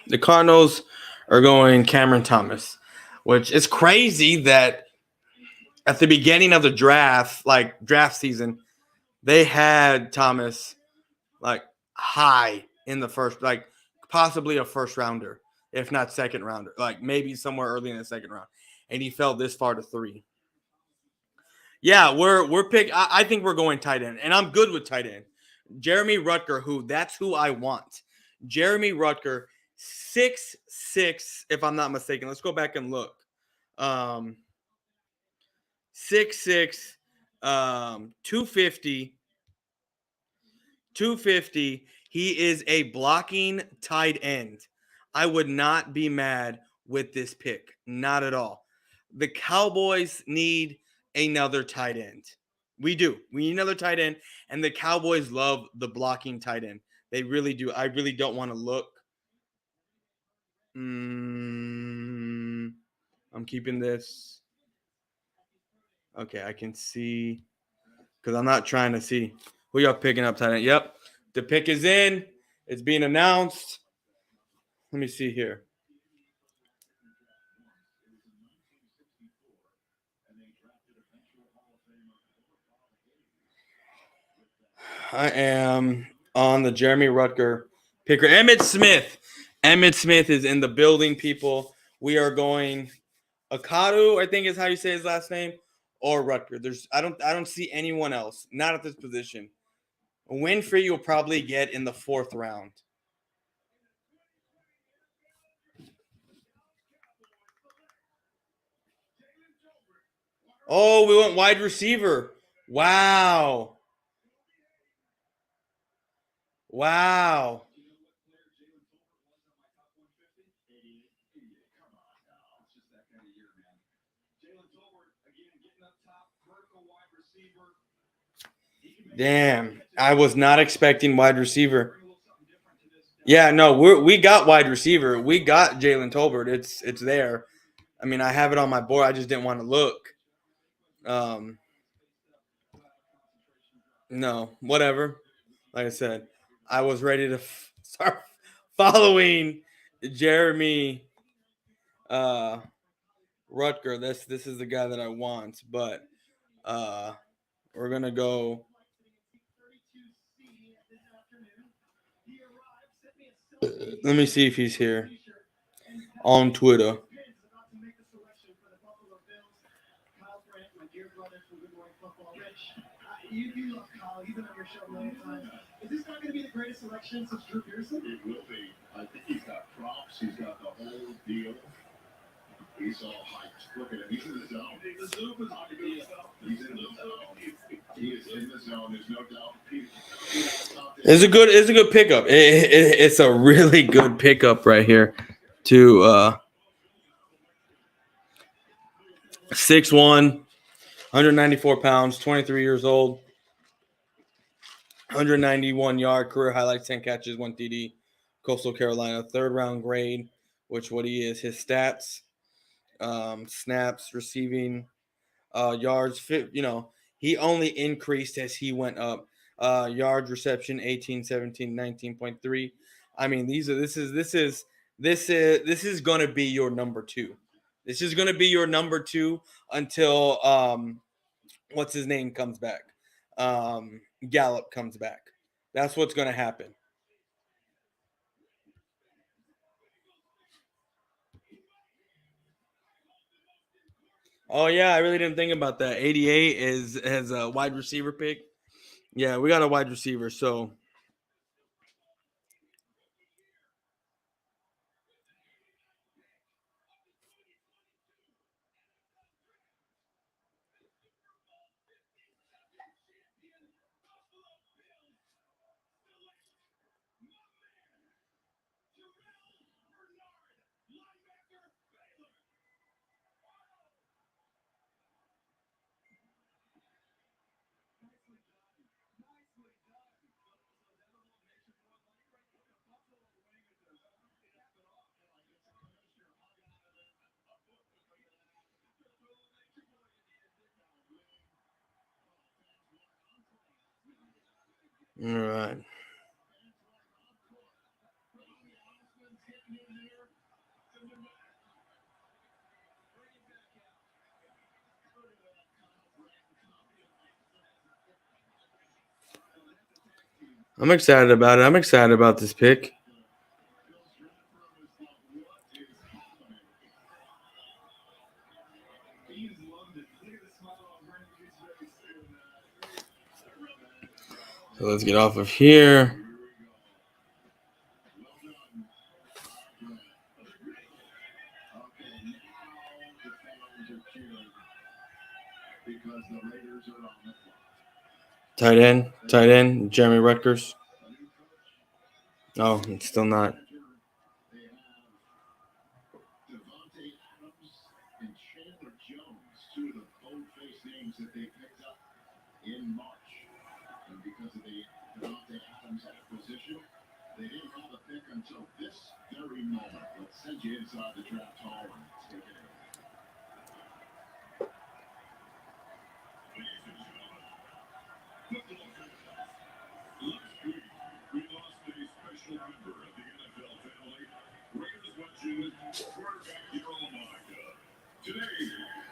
the Cardinals are going Cameron Thomas, which is crazy that at the beginning of the draft, like draft season, they had Thomas like high in the first, like possibly a first rounder, if not second rounder, like maybe somewhere early in the second round, and he fell this far to 3. Yeah, we're pick. I think we're going tight end, and I'm good with tight end. Jeremy Rutger, that's who I want. Jeremy Rutger, 6'6", if I'm not mistaken. Let's go back and look. 6'6", 250. 250. He is a blocking tight end. I would not be mad with this pick. Not at all. The Cowboys need another tight end. We do. We need another tight end, and the Cowboys love the blocking tight end. They really do. I really don't want to look. I'm keeping this. Okay, I can see because I'm not trying to see who y'all picking up tight end. Yep, the pick is in. It's being announced. Let me see here. I am on the Jeremy Rutger picker. Emmitt Smith. Emmitt Smith is in the building, people. We are going Akadu, I think is how you say his last name, or Rutger. I don't see anyone else. Not at this position. Winfrey you'll probably get in the 4th round. Oh, we went wide receiver. Wow. Damn, I was not expecting wide receiver. Yeah, no, we got wide receiver. We got Jalen Tolbert. It's there. I mean, I have it on my board. I just didn't want to look. No, whatever. Like I said, I was ready to start following Jeremy Rutger. This is the guy that I want, but we're gonna go. Let me see if he's here on Twitter. You love Kyle. He's been on your show a million times. Is this not going to be the greatest selection since Drew Pearson? It will be. I think he's got props. He's got the whole deal. He's all hyped. Look at him. He's in the zone. The Zoom is on the deal. He's in the zone. He is in the zone. There's no doubt. It's a good pickup. It's a really good pickup right here. To 6'1", 194 pounds, 23 years old, 191 yard career highlights, 10 catches, 1 TD, Coastal Carolina, 3rd round grade, which what he is, his stats, snaps, receiving, yards, he only increased as he went up. Yards, reception, 18, 17, 19.3. I mean, this is going to be your number 2. This is going to be your number 2 until what's his name comes back. Gallup comes back. That's what's going to happen. Oh yeah, I really didn't think about that. 88 has a wide receiver pick. Yeah, we got a wide receiver, so all right. I'm excited about it. I'm excited about this pick. So let's get off of here. Tight end, Jeremy Rutgers. Oh, it's still not. In March, and because of the Devontae Adams acquisition, they didn't have a pick until this very moment. Let's send you inside the draft hall and take it in. Ladies and gentlemen, football fans, last week we lost a special member of the NFL family, Raiders legend, quarterback Daryl Monica. Today,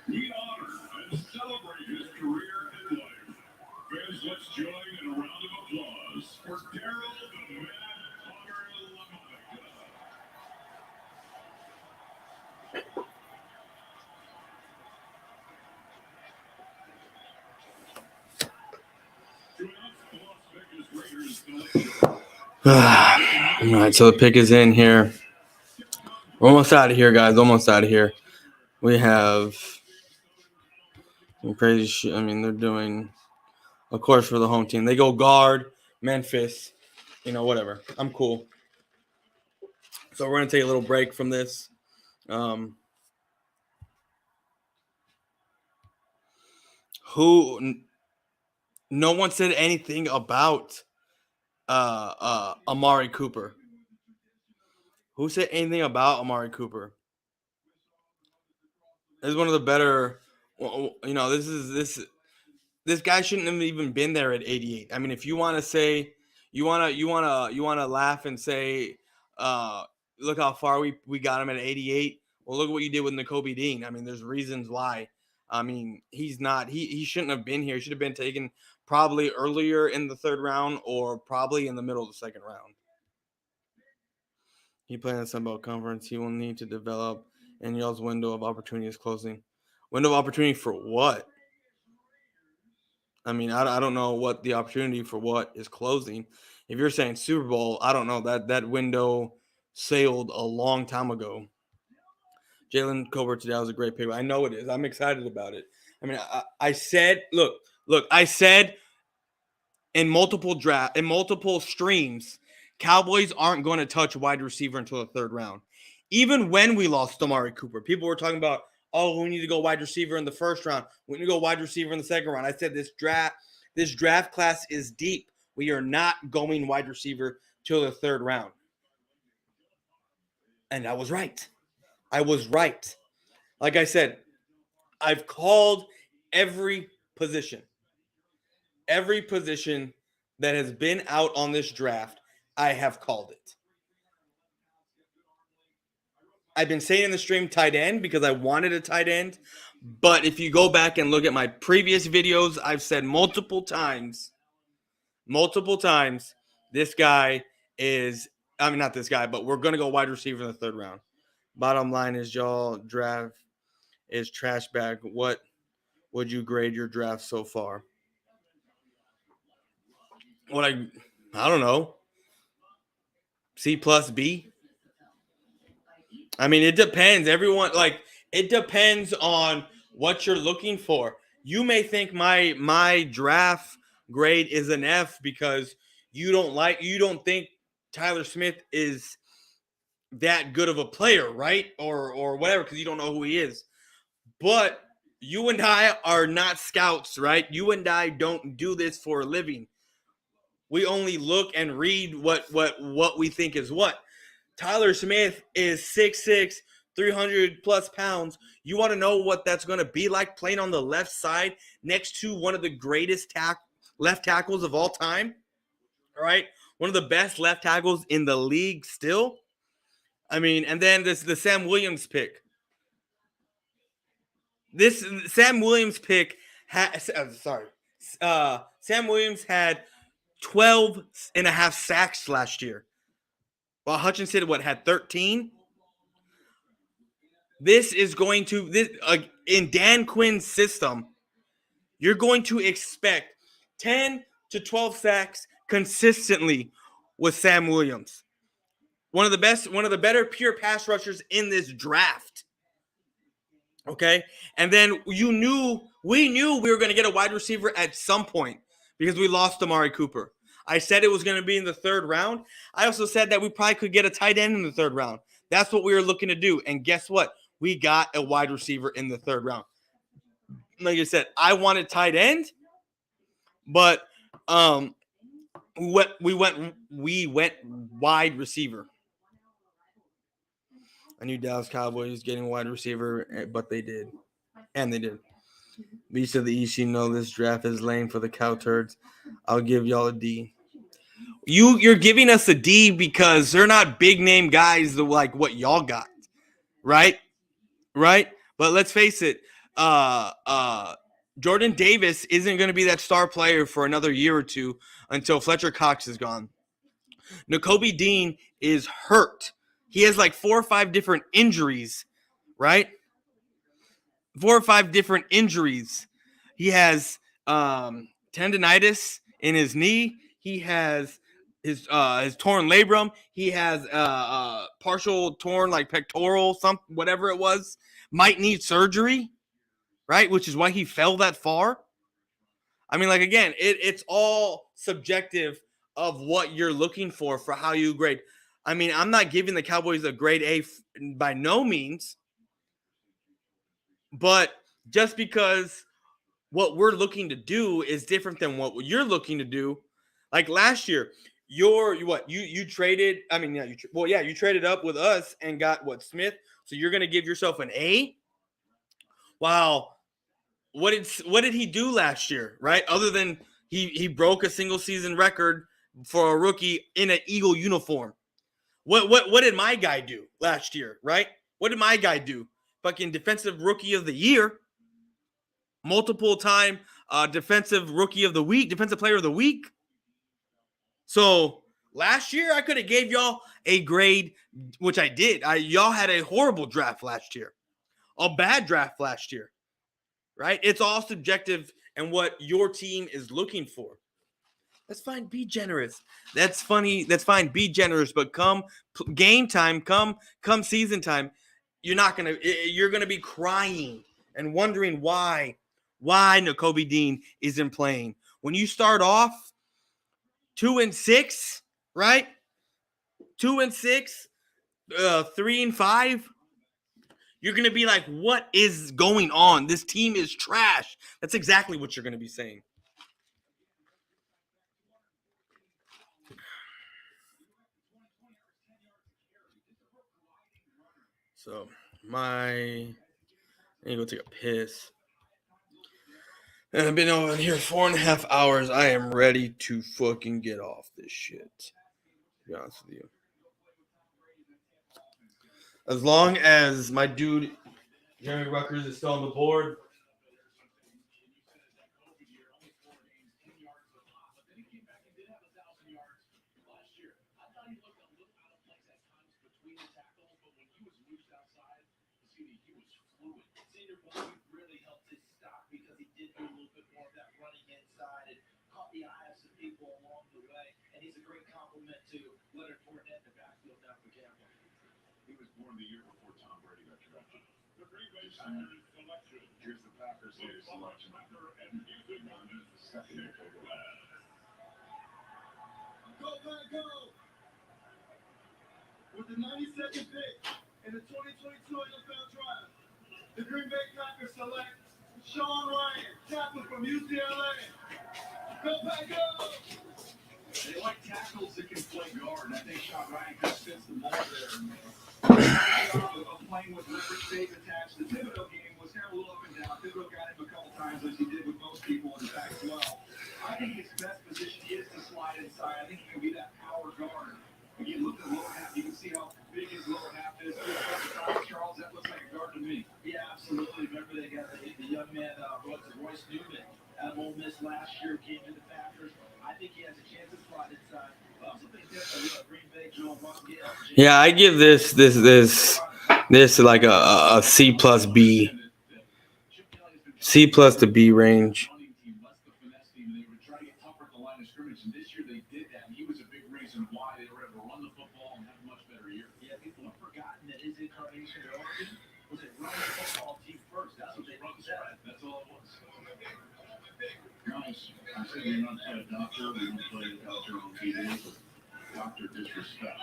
we honor and celebrate his career and life. Fans, let's join in a round of applause for Daryl the Mad Hunter LaMonica. All right, so the pick is in here. We're almost out of here, guys. Almost out of here. We have some crazy shit. I mean, they're doing, of course, for the home team. They go guard, Memphis, whatever. I'm cool. So we're going to take a little break from this. No one said anything about Amari Cooper. Who said anything about Amari Cooper? This is one of the better, this guy shouldn't have even been there at 88. I mean, if you want to say, you want to laugh and say Look how far we got him at 88. Well, look at what you did with Nakobe Dean. I mean, there's reasons why. I mean, he shouldn't have been here. He should have been taken probably earlier in the third round or probably in the middle of the second round. He played in the Sun Belt Conference. He will need to develop, and y'all's window of opportunity is closing. Window of opportunity for what? I mean, I don't know what the opportunity for what is closing. If you're saying Super Bowl, I don't know. That window sailed a long time ago. Jalen Colbert today was a great pick. I know it is. I'm excited about it. I mean, I said, look, I said in multiple streams, Cowboys aren't going to touch wide receiver until the third round. Even when we lost Amari Cooper, people were talking about, oh, we need to go wide receiver in the first round. We need to go wide receiver in the second round. I said this draft class is deep. We are not going wide receiver till the third round. And I was right. I was right. Like I said, I've called every position. Every position that has been out on this draft, I have called it. I've been saying in the stream tight end because I wanted a tight end. But if you go back and look at my previous videos, I've said multiple times, this guy is, I mean, not this guy, but we're going to go wide receiver in the third round. Bottom line is y'all draft is trash bag. What would you grade your draft so far? I don't know. C plus B. I mean, it depends. It depends on what you're looking for. You may think my draft grade is an F because you don't think Tyler Smith is that good of a player, right? Or whatever, because you don't know who he is. But you and I are not scouts, right? You and I don't do this for a living. We only look and read what we think is what. Tyler Smith is 6'6", 300 plus pounds. You want to know what that's going to be like playing on the left side next to one of the greatest left tackles of all time? All right? One of the best left tackles in the league still. I mean, and then the Sam Williams pick. This Sam Williams pick Sam Williams had 12 and a half sacks last year. While Hutchinson, had 13? This is going to, in Dan Quinn's system, you're going to expect 10 to 12 sacks consistently with Sam Williams. One of the better pure pass rushers in this draft. Okay? And then we knew we were going to get a wide receiver at some point because we lost Amari Cooper. I said it was going to be in the third round. I also said that we probably could get a tight end in the third round. That's what we were looking to do. And guess what? We got a wide receiver in the third round. Like I said, I wanted tight end, but we went wide receiver. I knew Dallas Cowboys getting a wide receiver, but they did. And they did. Beast of the East, you know this draft is lame for the cow turds. I'll give y'all a D. You're giving us a D because they're not big name guys like what y'all got, right? Right? But let's face it, Jordan Davis isn't going to be that star player for another year or two until Fletcher Cox is gone. Nakobe Dean is hurt. He has like 4 or 5 different injuries, right? 4 or 5 different injuries. He has tendonitis in his knee. He has his torn labrum. He has partial torn like pectoral, whatever it was. Might need surgery, right? Which is why he fell that far. I mean, like, again, it's all subjective of what you're looking for how you grade. I mean, I'm not giving the Cowboys a grade A by no means. But just because what we're looking to do is different than what you're looking to do. Like last year, you traded. I mean, you traded up with us and got Smith. So you're going to give yourself an A. Wow, what did he do last year, right? Other than he broke a single season record for a rookie in an Eagle uniform. What did my guy do last year, right? What did my guy do? Fucking defensive rookie of the year. Multiple time defensive rookie of the week, defensive player of the week. So last year I could have gave y'all a grade, which I did. Y'all had a horrible draft last year. A bad draft last year. Right? It's all subjective and what your team is looking for. That's fine. Be generous. That's funny. That's fine. Be generous. But come game time, come season time, you're gonna be crying and wondering why Nakobe Dean isn't playing. When you start off 2-6, right? 2-6, 3-5. You're gonna be like, what is going on? This team is trash. That's exactly what you're gonna be saying. So I need to go take a piss. And I've been over here 4.5 hours. I am ready to fucking get off this shit. To be honest with you. As long as my dude Jeremy Ruckers is still on the board. He was born the year before Tom Brady got drafted. The Green Bay Packers selection. Here's the Packers selection. Second overall. Go, Pack, go! With the 92nd pick in the 2022 NFL Draft, the Green Bay Packers select Sean Ryan, tackle from UCLA. Go, Pack, go! They like tackles that can play guard. I think Sean Ryan kind of fits the mold there. Playing with leverage tape attached. The Thibodeau game was kind of a little up and down. Thibodeau got him a couple times, as he did with most people in the Pac-12. I think his best position is to slide inside. I think he can be that power guard. When you look at the lower half, you can see how big his lower half is. Charles, that looks like a guard to me. Yeah, absolutely. Remember they got the young man, Royce Newman, out of Ole Miss last year, came to the Packers. I think he has a chance to slide inside. Yeah, I give this like a C plus B. C plus to B range. Doctor disrespect.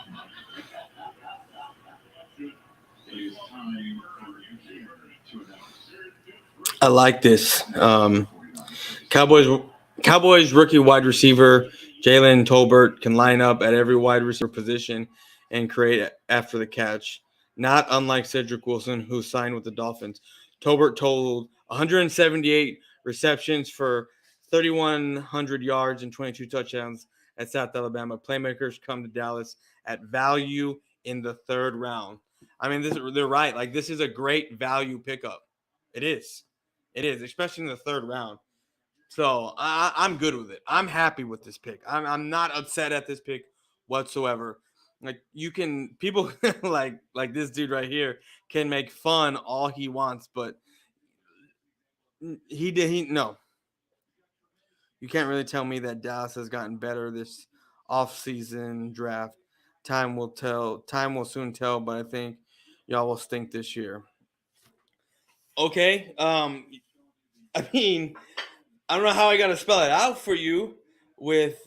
It is time for you to announce. I like this. Cowboys rookie wide receiver Jalen Tolbert can line up at every wide receiver position and create after the catch. Not unlike Cedric Wilson, who signed with the Dolphins. Tolbert totaled 178 receptions for 3,100 yards and 22 touchdowns at South Alabama. Playmakers come to Dallas at value in the third round. I mean, they're right. Like, this is a great value pickup. It is, especially in the third round. So I'm good with it. I'm happy with this pick. I'm not upset at this pick whatsoever. Like, people like this dude right here can make fun all he wants, but no. You can't really tell me that Dallas has gotten better this offseason draft. Time will tell. Time will soon tell, but I think y'all will stink this year. Okay. I mean, I don't know how I got to spell it out for you with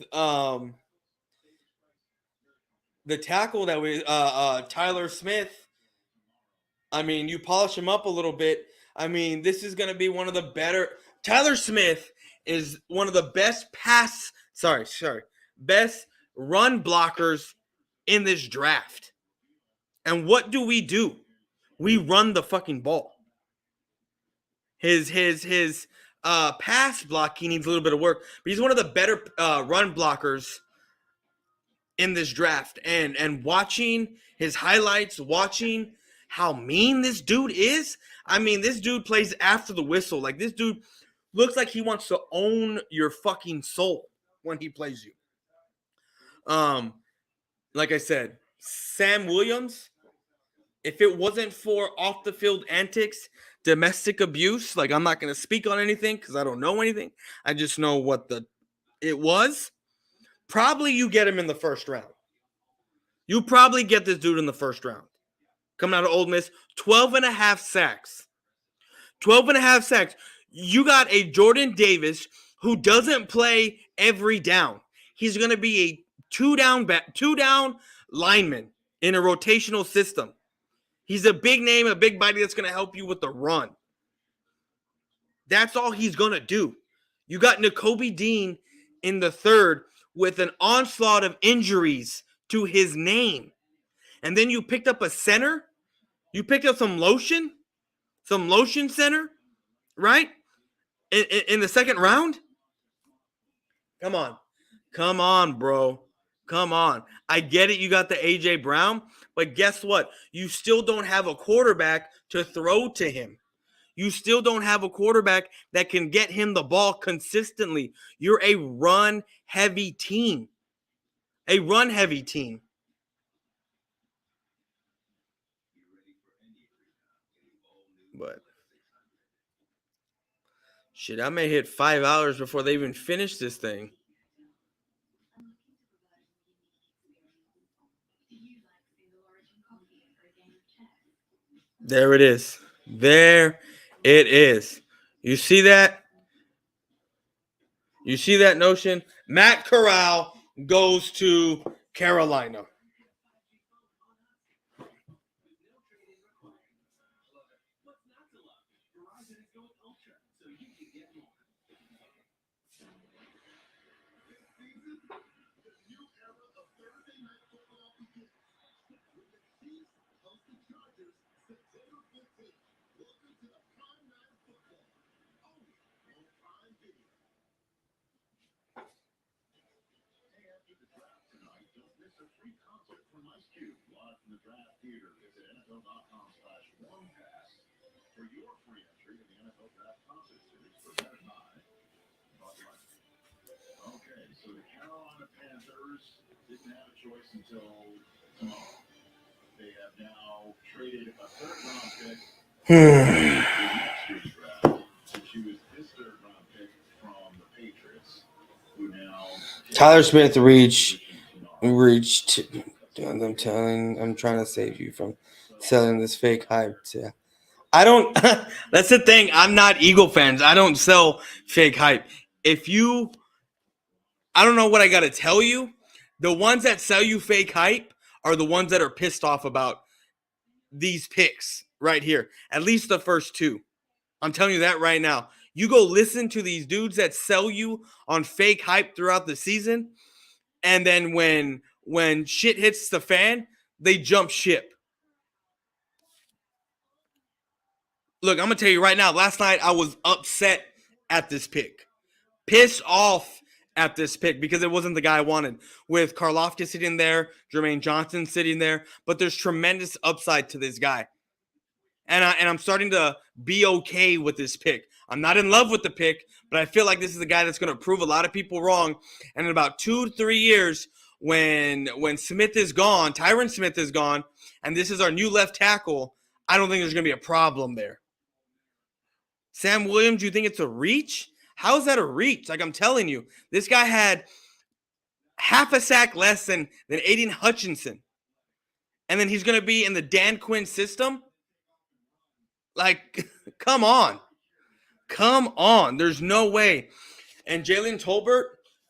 the tackle that we Tyler Smith. I mean, you polish him up a little bit. I mean, this is going to be one of the better. Tyler Smith is one of the best best run blockers in this draft. And what do? We run the fucking ball. His pass blocking needs a little bit of work, but he's one of the better run blockers in this draft. And watching his highlights, watching how mean this dude is. I mean, this dude plays after the whistle. Like, this dude looks like he wants to own your fucking soul when he plays you. Like I said, Sam Williams, if it wasn't for off the field antics, domestic abuse, like, I'm not going to speak on anything because I don't know anything. I just know what it was. Probably you get him in the first round. You probably get this dude in the first round. Coming out of Ole Miss, 12 and a half sacks. 12 and a half sacks. You got a Jordan Davis who doesn't play every down. He's going to be a two down lineman in a rotational system. He's a big name, a big body that's going to help you with the run. That's all he's going to do. You got Nakobe Dean in the third with an onslaught of injuries to his name. And then you picked up a center. You picked up some lotion center, right? In the second round? Come on, bro. Come on. I get it. You got the A.J. Brown, but guess what? You still don't have a quarterback to throw to him. You still don't have a quarterback that can get him the ball consistently. You're a run-heavy team. A run-heavy team. But shit, I may hit 5 hours before they even finish this thing. There it is. There it is. You see that? You see that notion? Matt Corral goes to Carolina. Didn't have a choice until tomorrow. They have now traded a third-round pick in next year's draft, which was this third-round pick from the Patriots, who now Tyler Smith reached. I'm trying to save you from selling this fake hype. I don't. That's the thing. I'm not Eagle fans. I don't sell fake hype. I don't know what I got to tell you. The ones that sell you fake hype are the ones that are pissed off about these picks right here. At least the first two. I'm telling you that right now. You go listen to these dudes that sell you on fake hype throughout the season, and then when shit hits the fan, they jump ship. Look, I'm going to tell you right now, last night I was upset at this pick. Pissed off at this pick because it wasn't the guy I wanted. With Karlaftis sitting there, Jermaine Johnson sitting there, but there's tremendous upside to this guy. And I'm starting to be okay with this pick. I'm not in love with the pick, but I feel like this is a guy that's going to prove a lot of people wrong. And in about 2 to 3 years, when Smith is gone, Tyron Smith is gone, and this is our new left tackle, I don't think there's going to be a problem there. Sam Williams, you think it's a reach? How is that a reach? Like, I'm telling you, this guy had half a sack less than Aiden Hutchinson. And then he's going to be in the Dan Quinn system? Like, come on. Come on. There's no way. And Jalen Tolbert,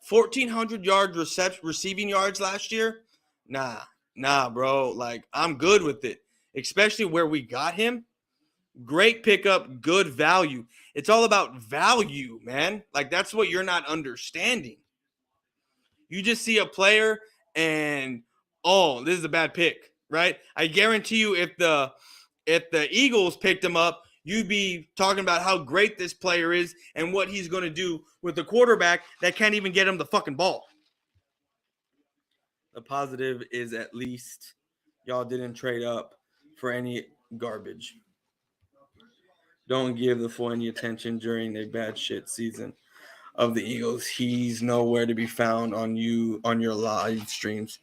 1,400 yards receiving yards last year? Nah, bro. Like, I'm good with it, especially where we got him. Great pickup, good value. It's all about value, man. Like, that's what you're not understanding. You just see a player and, oh, this is a bad pick, right? I guarantee you if the Eagles picked him up, you'd be talking about how great this player is and what he's going to do with the quarterback that can't even get him the fucking ball. The positive is at least y'all didn't trade up for any garbage. Don't give the fool any attention during a bad shit season of the Eagles. He's nowhere to be found on your live streams.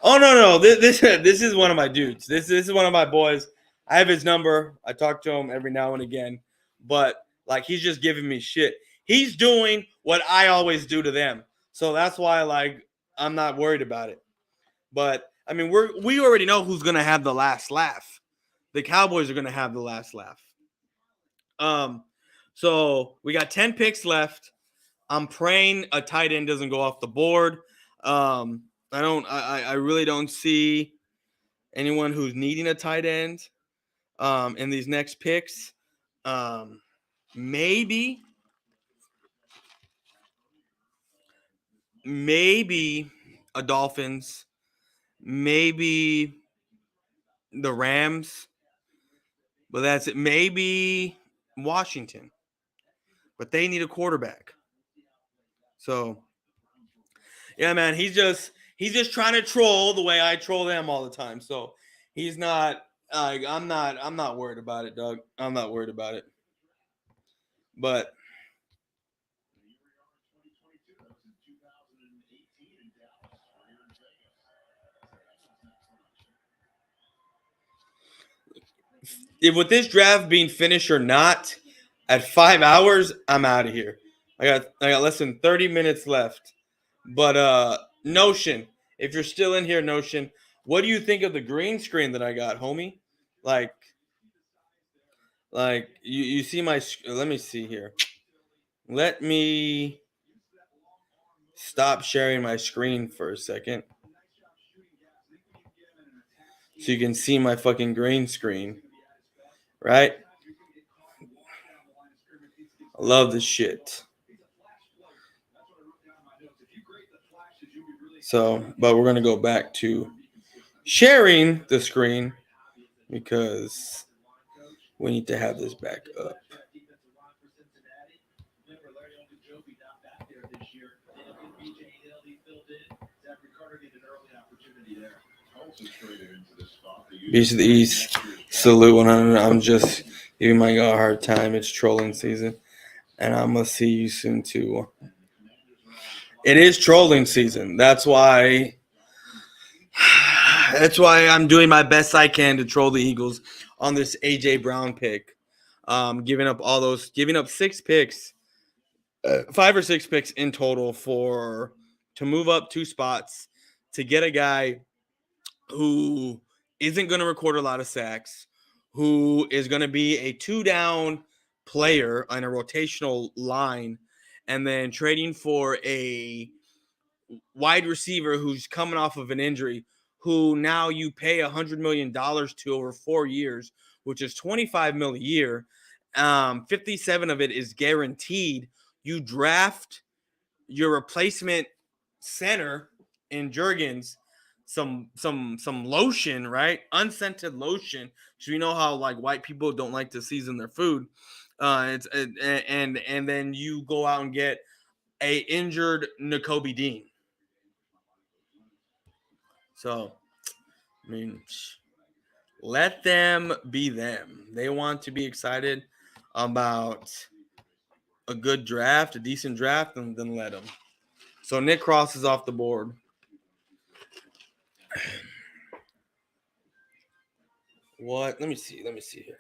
Oh no, this is one of my dudes. This is one of my boys. I have his number. I talk to him every now and again, but like he's just giving me shit. He's doing what I always do to them, so that's why like I'm not worried about it. But I mean, we already know who's gonna have the last laugh. The Cowboys are gonna have the last laugh. So we got 10 picks left. I'm praying a tight end doesn't go off the board. I really don't see anyone who's needing a tight end in these next picks. Maybe a Dolphins, maybe the Rams, but that's it. Maybe Washington, but they need a quarterback. So yeah, man, he's just trying to troll the way I troll them all the time. So he's not. I'm not worried about it, Doug. I'm not worried about it. But if with this draft being finished or not, at 5 hours, I'm out of here. I got less than 30 minutes left. But Notion, if you're still in here, Notion, what do you think of the green screen that I got, homie? Like you see my. Let me see here. Let me stop sharing my screen for a second, so you can see my fucking green screen, right? I love this shit. So, but we're going to go back to sharing the screen because we need to have this back up. Beach of the East, salute 100. I'm just giving my guy a hard time. It's trolling season, and I'm going to see you soon too. It is trolling season. That's why I'm doing my best I can to troll the Eagles on this AJ Brown pick. Giving up 6 picks, 5 or 6 picks in total to move up 2 spots to get a guy who isn't going to record a lot of sacks, who is going to be a 2-down player on a rotational line, and then trading for a wide receiver who's coming off of an injury, who now you pay $100 million to over 4 years, which is $25 million a year. 57 of it is guaranteed. You draft your replacement center in Jurgens, some lotion, right? Unscented lotion. So you know how like white people don't like to season their food. And then you go out and get a injured Nakobe Dean. So, I mean, let them be them. They want to be excited about a good draft, a decent draft, and then let them. So Nick Cross is off the board. What? Let me see here.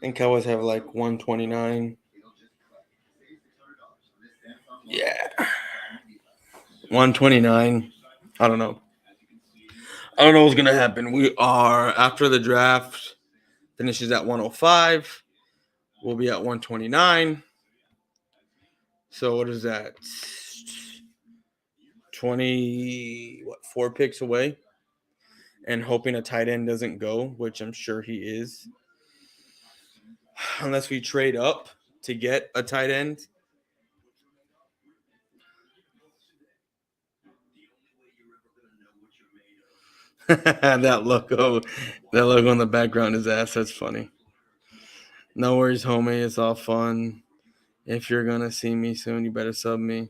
And Cowboys have like 129. Yeah. 129. I don't know. I don't know what's going to happen. We are, after the draft finishes at 105, we'll be at 129. So what is that? 4 picks away. And hoping a tight end doesn't go, which I'm sure he is. Unless we trade up to get a tight end. That logo in the background is ass. That's funny. No worries, homie. It's all fun. If you're gonna see me soon, you better sub me.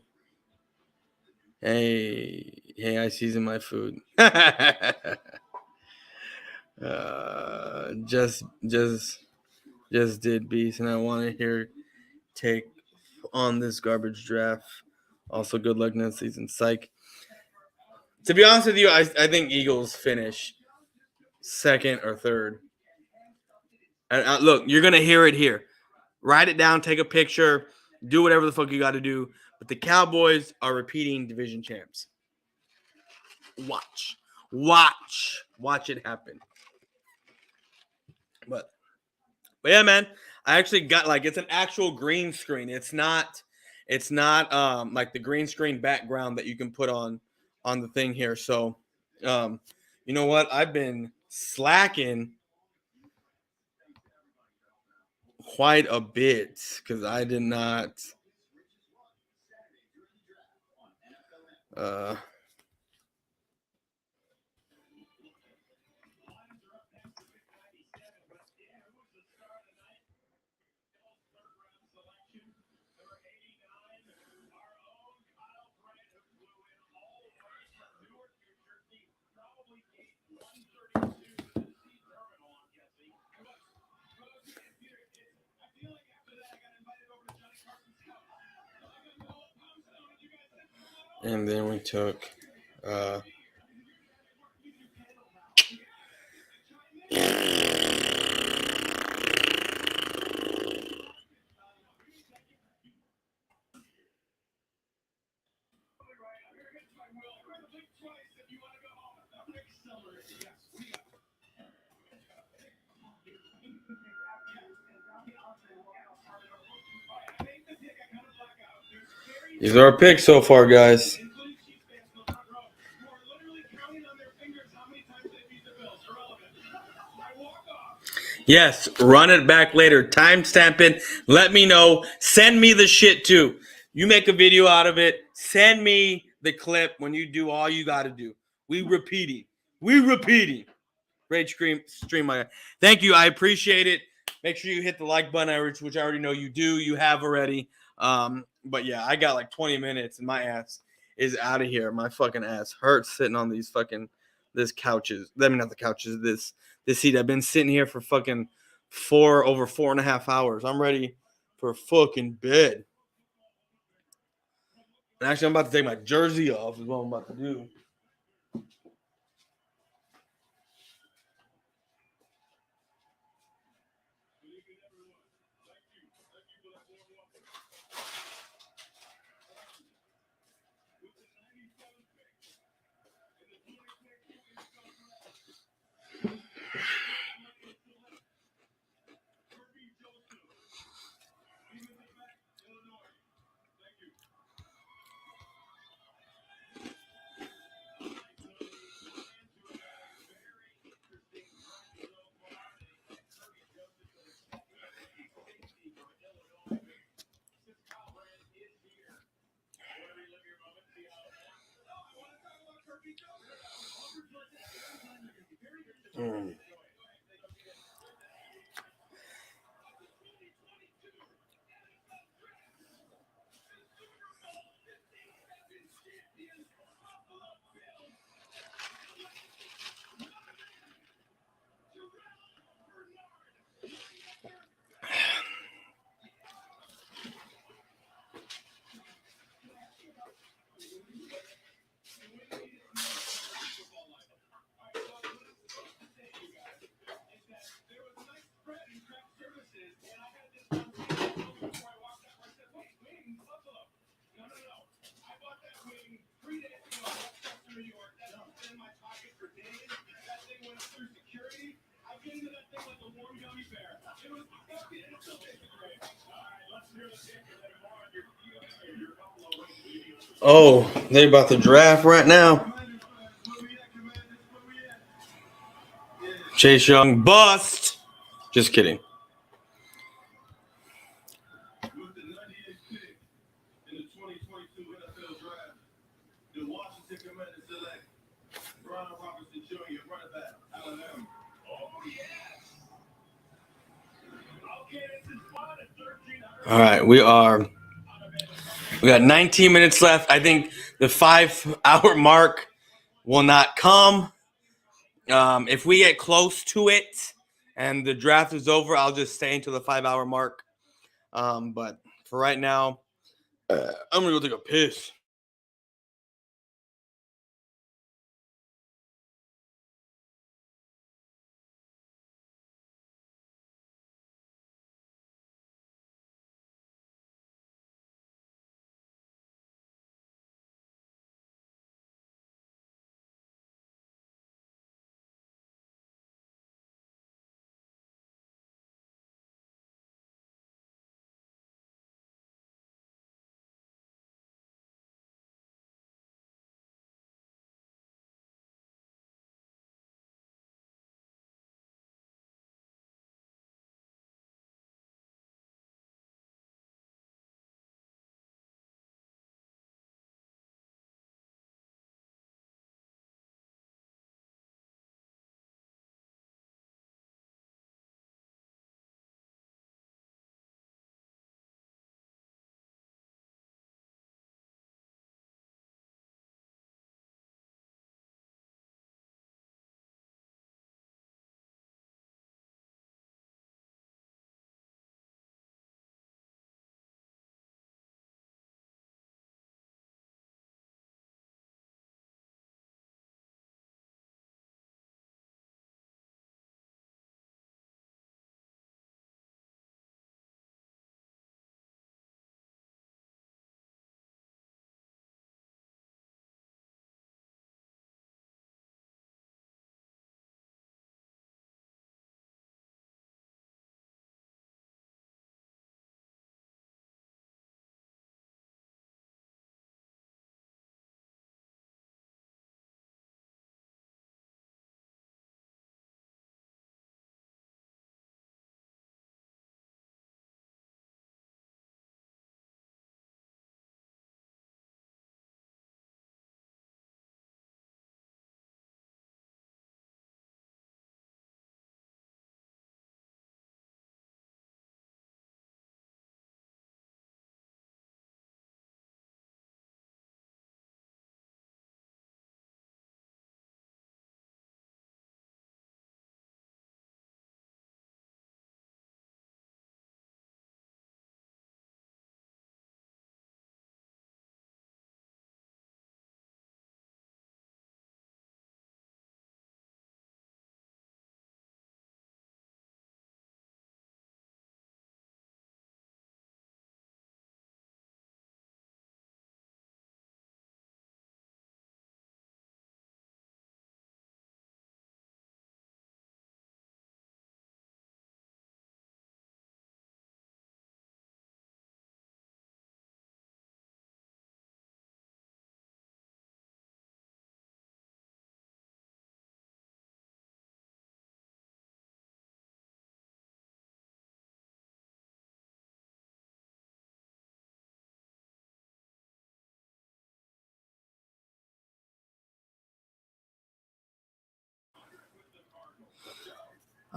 Hey, I season my food. Just did beast, and I want to hear take on this garbage draft. Also, good luck next season. Psych. To be honest with you, I think Eagles finish second or third. And look, you're gonna hear it here. Write it down, take a picture, do whatever the fuck you got to do. But the Cowboys are repeating division champs. Watch it happen. But yeah, man, I actually got it's an actual green screen. It's not like the green screen background that you can put on the thing here. So, you know what? I've been slacking quite a bit because I did not. And then we took these are our picks so far, guys. Yes, run it back later. Timestamp it. Let me know. Send me the shit too. You make a video out of it. Send me the clip when you do all you got to do. We repeating. Great stream, my guy. Thank you. I appreciate it. Make sure you hit the like button, which I already know you do. You have already. But yeah, I got like 20 minutes and my ass is out of here. My fucking ass hurts sitting on these fucking couches. I mean, not the couches. This seat. I've been sitting here for fucking over 4.5 hours. I'm ready for fucking bed. And actually, I'm about to take my jersey off. Is what I'm about to do. Oh, they about to draft right now. Chase Young bust. Just kidding. With the 98th pick in the 2022 NFL Draft, the Washington Commanders select Brian Robinson Jr. All right, we got 19 minutes left. I think the 5-hour mark will not come. If we get close to it and the draft is over, I'll just stay until the 5-hour mark. But for right now, I'm gonna go take a piss.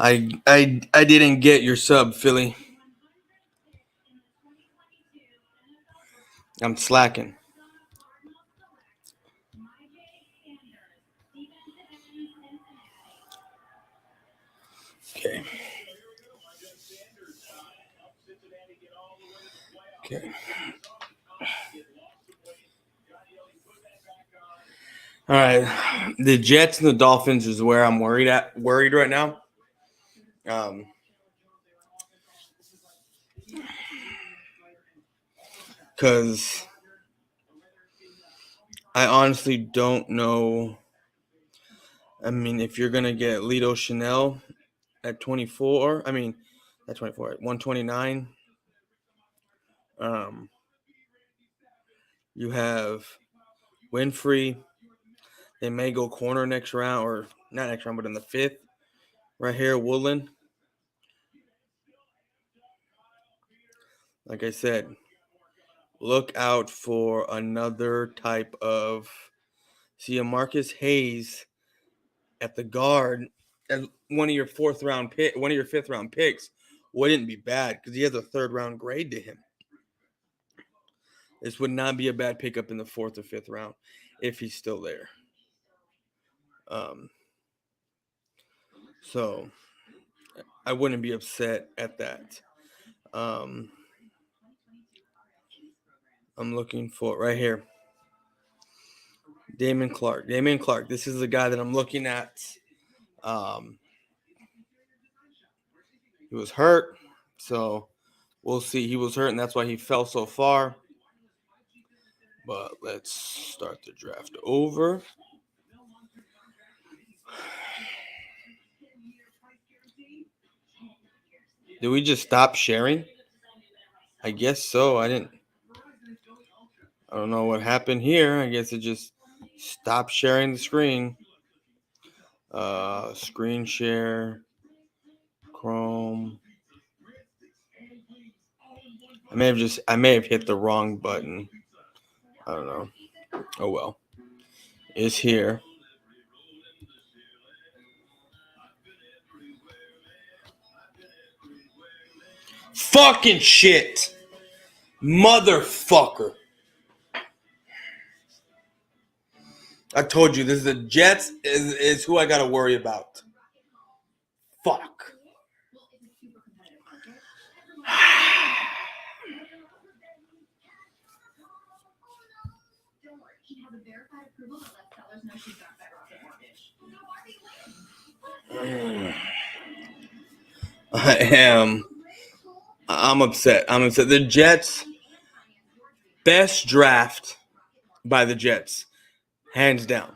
I didn't get your sub, Philly. I'm slacking. Okay. Okay. All right. The Jets and the Dolphins is where I'm worried right now. Because I honestly don't know. I mean, if you're gonna get Lito Chanel at 24, I mean, at 24 at 129. You have Winfrey. They may go corner next round, or not next round, but in the 5th. Right here, Woodland. Like I said, look out for another type of. See a Marcus Hayes at the guard, as one of your 5th round picks, wouldn't be bad because he has a 3rd-round grade to him. This would not be a bad pickup in the 4th or 5th round if he's still there. So I wouldn't be upset at that. I'm looking for right here. Damian Clark. This is the guy that I'm looking at. He was hurt, so we'll see. He was hurt, and that's why he fell so far. But let's start the draft over. Did we just stop sharing? I guess so. I don't know what happened here. I guess it just stopped sharing the screen. Screen share. Chrome. I may have hit the wrong button. I don't know. Oh well. It's here. Fucking shit. Motherfucker. I told you, this is the Jets is who I got to worry about. Fuck. I'm upset. The Jets, best draft by the Jets, hands down.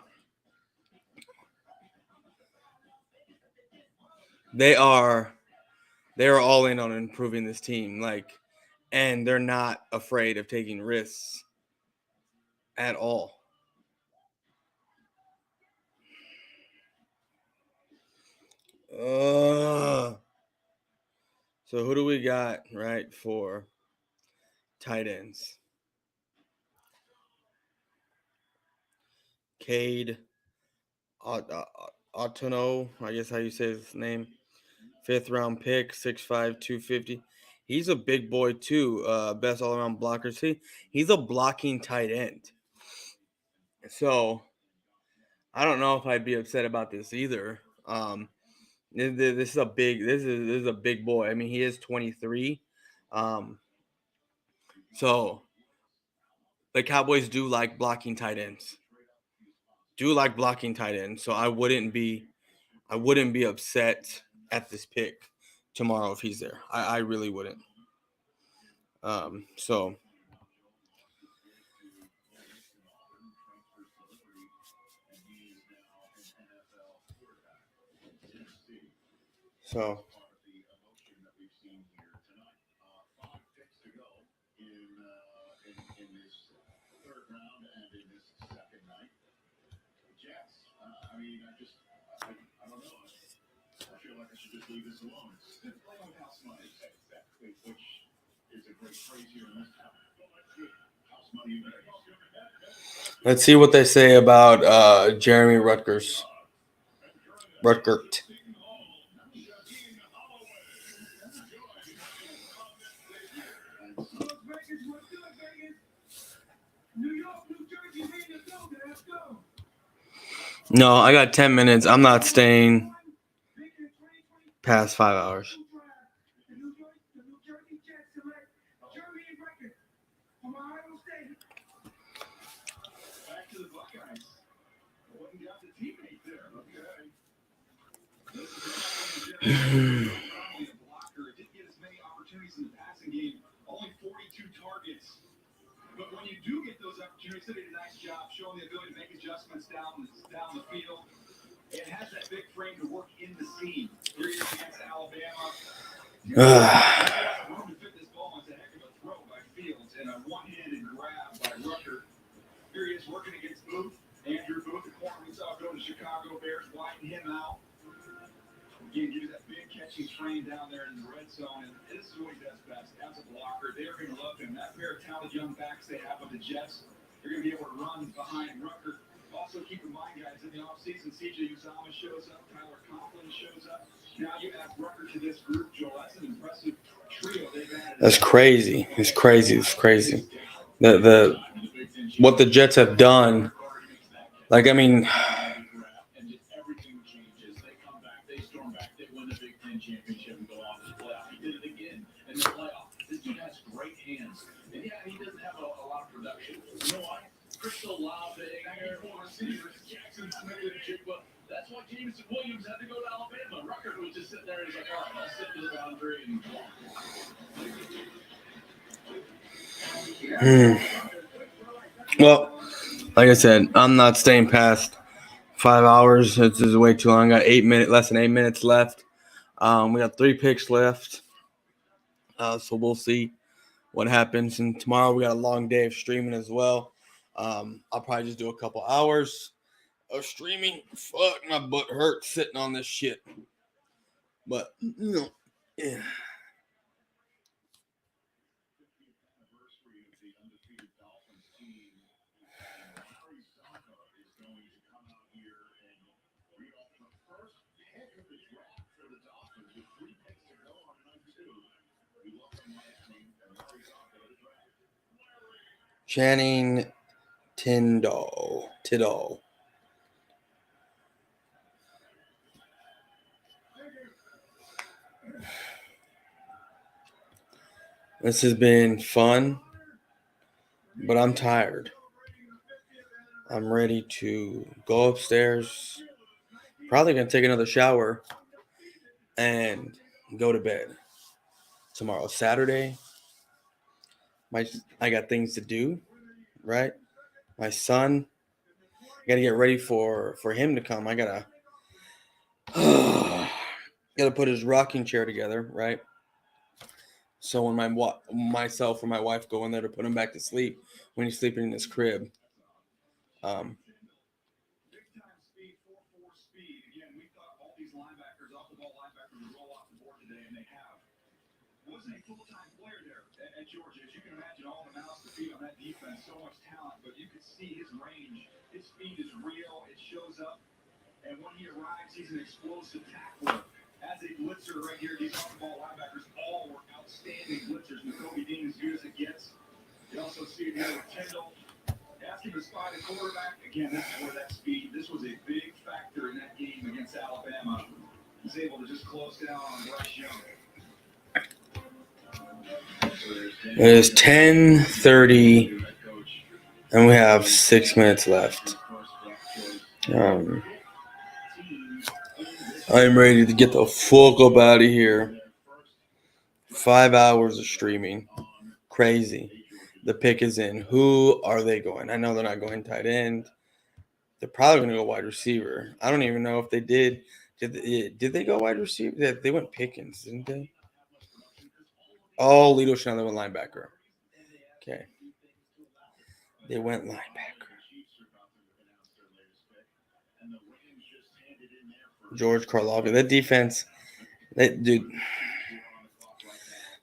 They are all in on improving this team, and they're not afraid of taking risks at all. So who do we got right for tight ends? Cade Autono, I guess how you say his name. 5th-round pick, 6'5", 250. He's a big boy too. Best all-around blocker. See, he's a blocking tight end. So I don't know if I'd be upset about this either. This is a big boy. I mean, he is 23. So the Cowboys do like blocking tight ends. So I wouldn't be upset at this pick tomorrow if he's there. I really wouldn't. So let's see what they say about Jeremy Rutgers. Rutgert. No, I got 10 minutes. I'm not staying past 5 hours. But when you do get those opportunities, he did a nice job showing the ability to make adjustments down the field. It has that big frame to work in the seam. 3 years against Alabama. Room to fit this ball. It's a heck of a throw by Fields and a one-handed grab by Rucker. Here he is working against Booth. Andrew Booth, the corner we saw go to Chicago Bears, widen him out. Again, gives that big catching frame down there in the red zone, and this is what he does best. As a blocker, they're going to love him. That pair of talented young backs they have with the Jets, they're going to be able to run behind Rucker. Also, keep in mind, guys, in the offseason, C.J. Uzomah shows up, Tyler Conklin shows up. That's crazy. It's crazy. It's crazy. The what the Jets have done. Like, I mean, well, like I said, I'm not staying past 5 hours. It's just way too long. I got less than 8 minutes left. We got 3 picks left. So we'll see what happens. And tomorrow we got a long day of streaming as well. I'll probably just do a couple hours of streaming. Fuck, my butt hurts sitting on this shit. But, yeah. Channing Tindall. This has been fun, but I'm tired. I'm ready to go upstairs. Probably going to take another shower and go to bed. Tomorrow, Saturday. I got things to do, right? My son, I got to get ready for him to come. I got to put his rocking chair together, right? So when myself or my wife go in there to put him back to sleep when he's sleeping in his crib. Wasn't a full-time player there at Georgia. As you can imagine, all the mouths to feed on that defense, so much talent, but you could see his range. His speed is real. It shows up. And when he arrives, he's an explosive tackler. As a blitzer right here, these off-the-ball linebackers all were outstanding blitzers. Nakobe Dean as good as it gets. You also see it here with Kendall. Asking to spot a quarterback. Again, this is where that speed, this was a big factor in that game against Alabama. He was able to just close down on Bryce Young. It is 10:30, and we have 6 minutes left. I'm ready to get the fuck up out of here. 5 hours of streaming. Crazy. The pick is in. Who are they going? I know they're not going tight end. They're probably going to go wide receiver. I don't even know if they did. Did they go wide receiver? They went Pickens, didn't they? Oh, Lito Schneider went linebacker. Okay. They went linebacker. George Karlaftis. That defense, dude.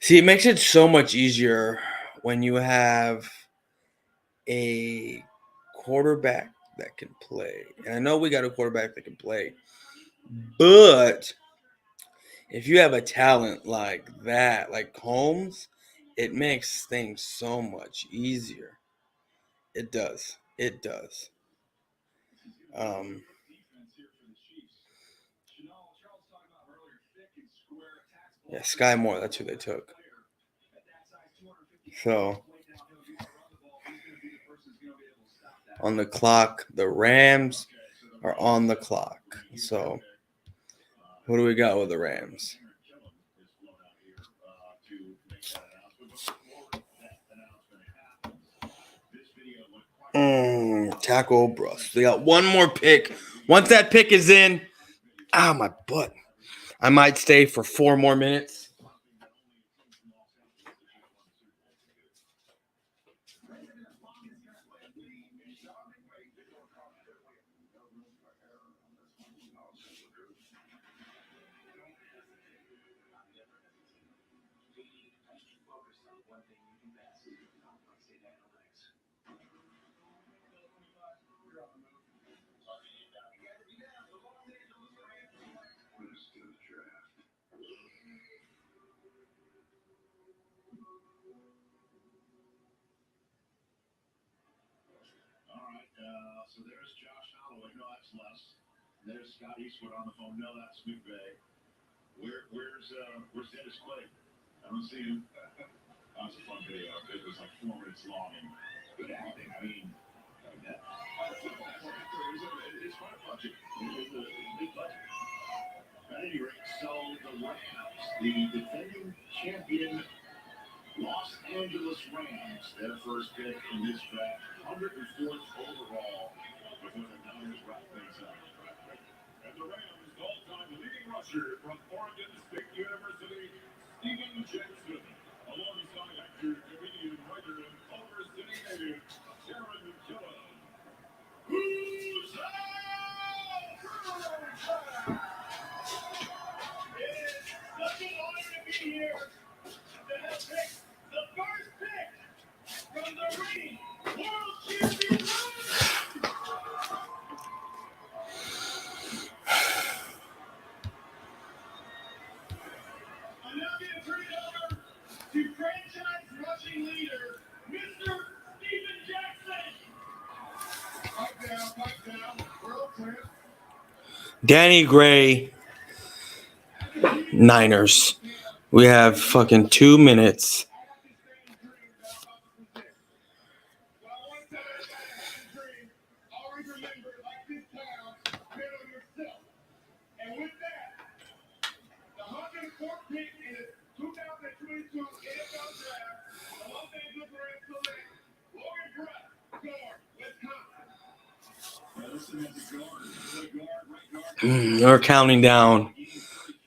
See, it makes it so much easier when you have a quarterback that can play. And I know we got a quarterback that can play. But if you have a talent like that, like Holmes, it makes things so much easier. It does. It does. Yeah, Sky Moore, that's who they took. So, on the clock, the Rams are on the clock. So, who do we got with the Rams? Tackle Bruss. They got one more pick. Once that pick is in, my butt. I might stay for 4 more minutes. There's Scott Eastwood on the phone. No, that's McVay. Where's Dennis Quaid? I don't see him. That was a fun video. It was like 4 minutes long and good acting. I mean, it's fun to watch it. It's a big budget. At any rate, so the Rams, the defending champion Los Angeles Rams, their first pick in this draft, 104th overall, before the Niners wrap things up. And the Rams' all-time leading rusher from Oregon State University, Steven Jackson, alongside actor, comedian, writer, and Culver City native, Sharon Killa. Who's up? It is such an honor to be here to have picked the first pick from the reigning world champion. I'm now going to turn it over to franchise rushing leader, Mr. Steven Jackson. Pipe down, world champ. Danny Gray, Niners. We have fucking 2 minutes. And with that, the 104th pick in the 2022 NFL Draft, the Los Angeles Rams select Logan Brett, guard, Wisconsin. Listen at the guard, right guard. We're counting down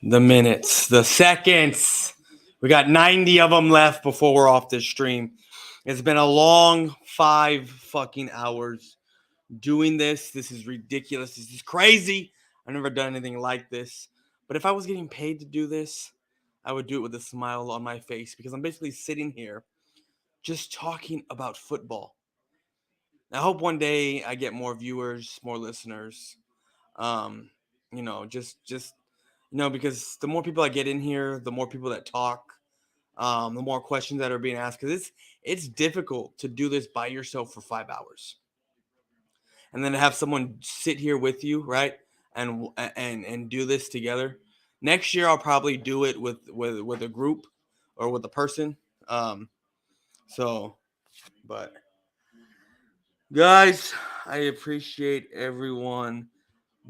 the minutes, the seconds. We got 90 of them left before we're off this stream. It's been a long 5 fucking hours doing this. This is ridiculous. This is crazy. I've never done anything like this. But if I was getting paid to do this, I would do it with a smile on my face because I'm basically sitting here just talking about football. I hope one day I get more viewers, more listeners. Because the more people I get in here, the more people that talk, the more questions that are being asked. Because it's difficult to do this by yourself for 5 hours. And then to have someone sit here with you, right, and do this together. Next year, I'll probably do it with a group or with a person. But guys, I appreciate everyone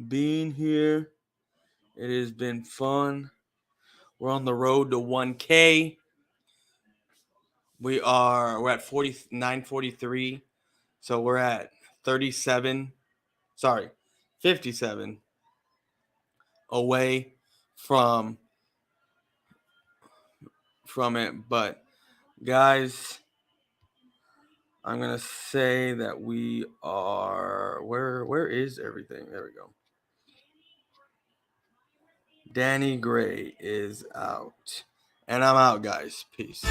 being here. It has been fun. We're on the road to 1K. We're at 49:43, so we're at 57 away from it. But guys, I'm gonna say that we are where is everything? There we go. Danny Gray is out. And I'm out, guys. Peace.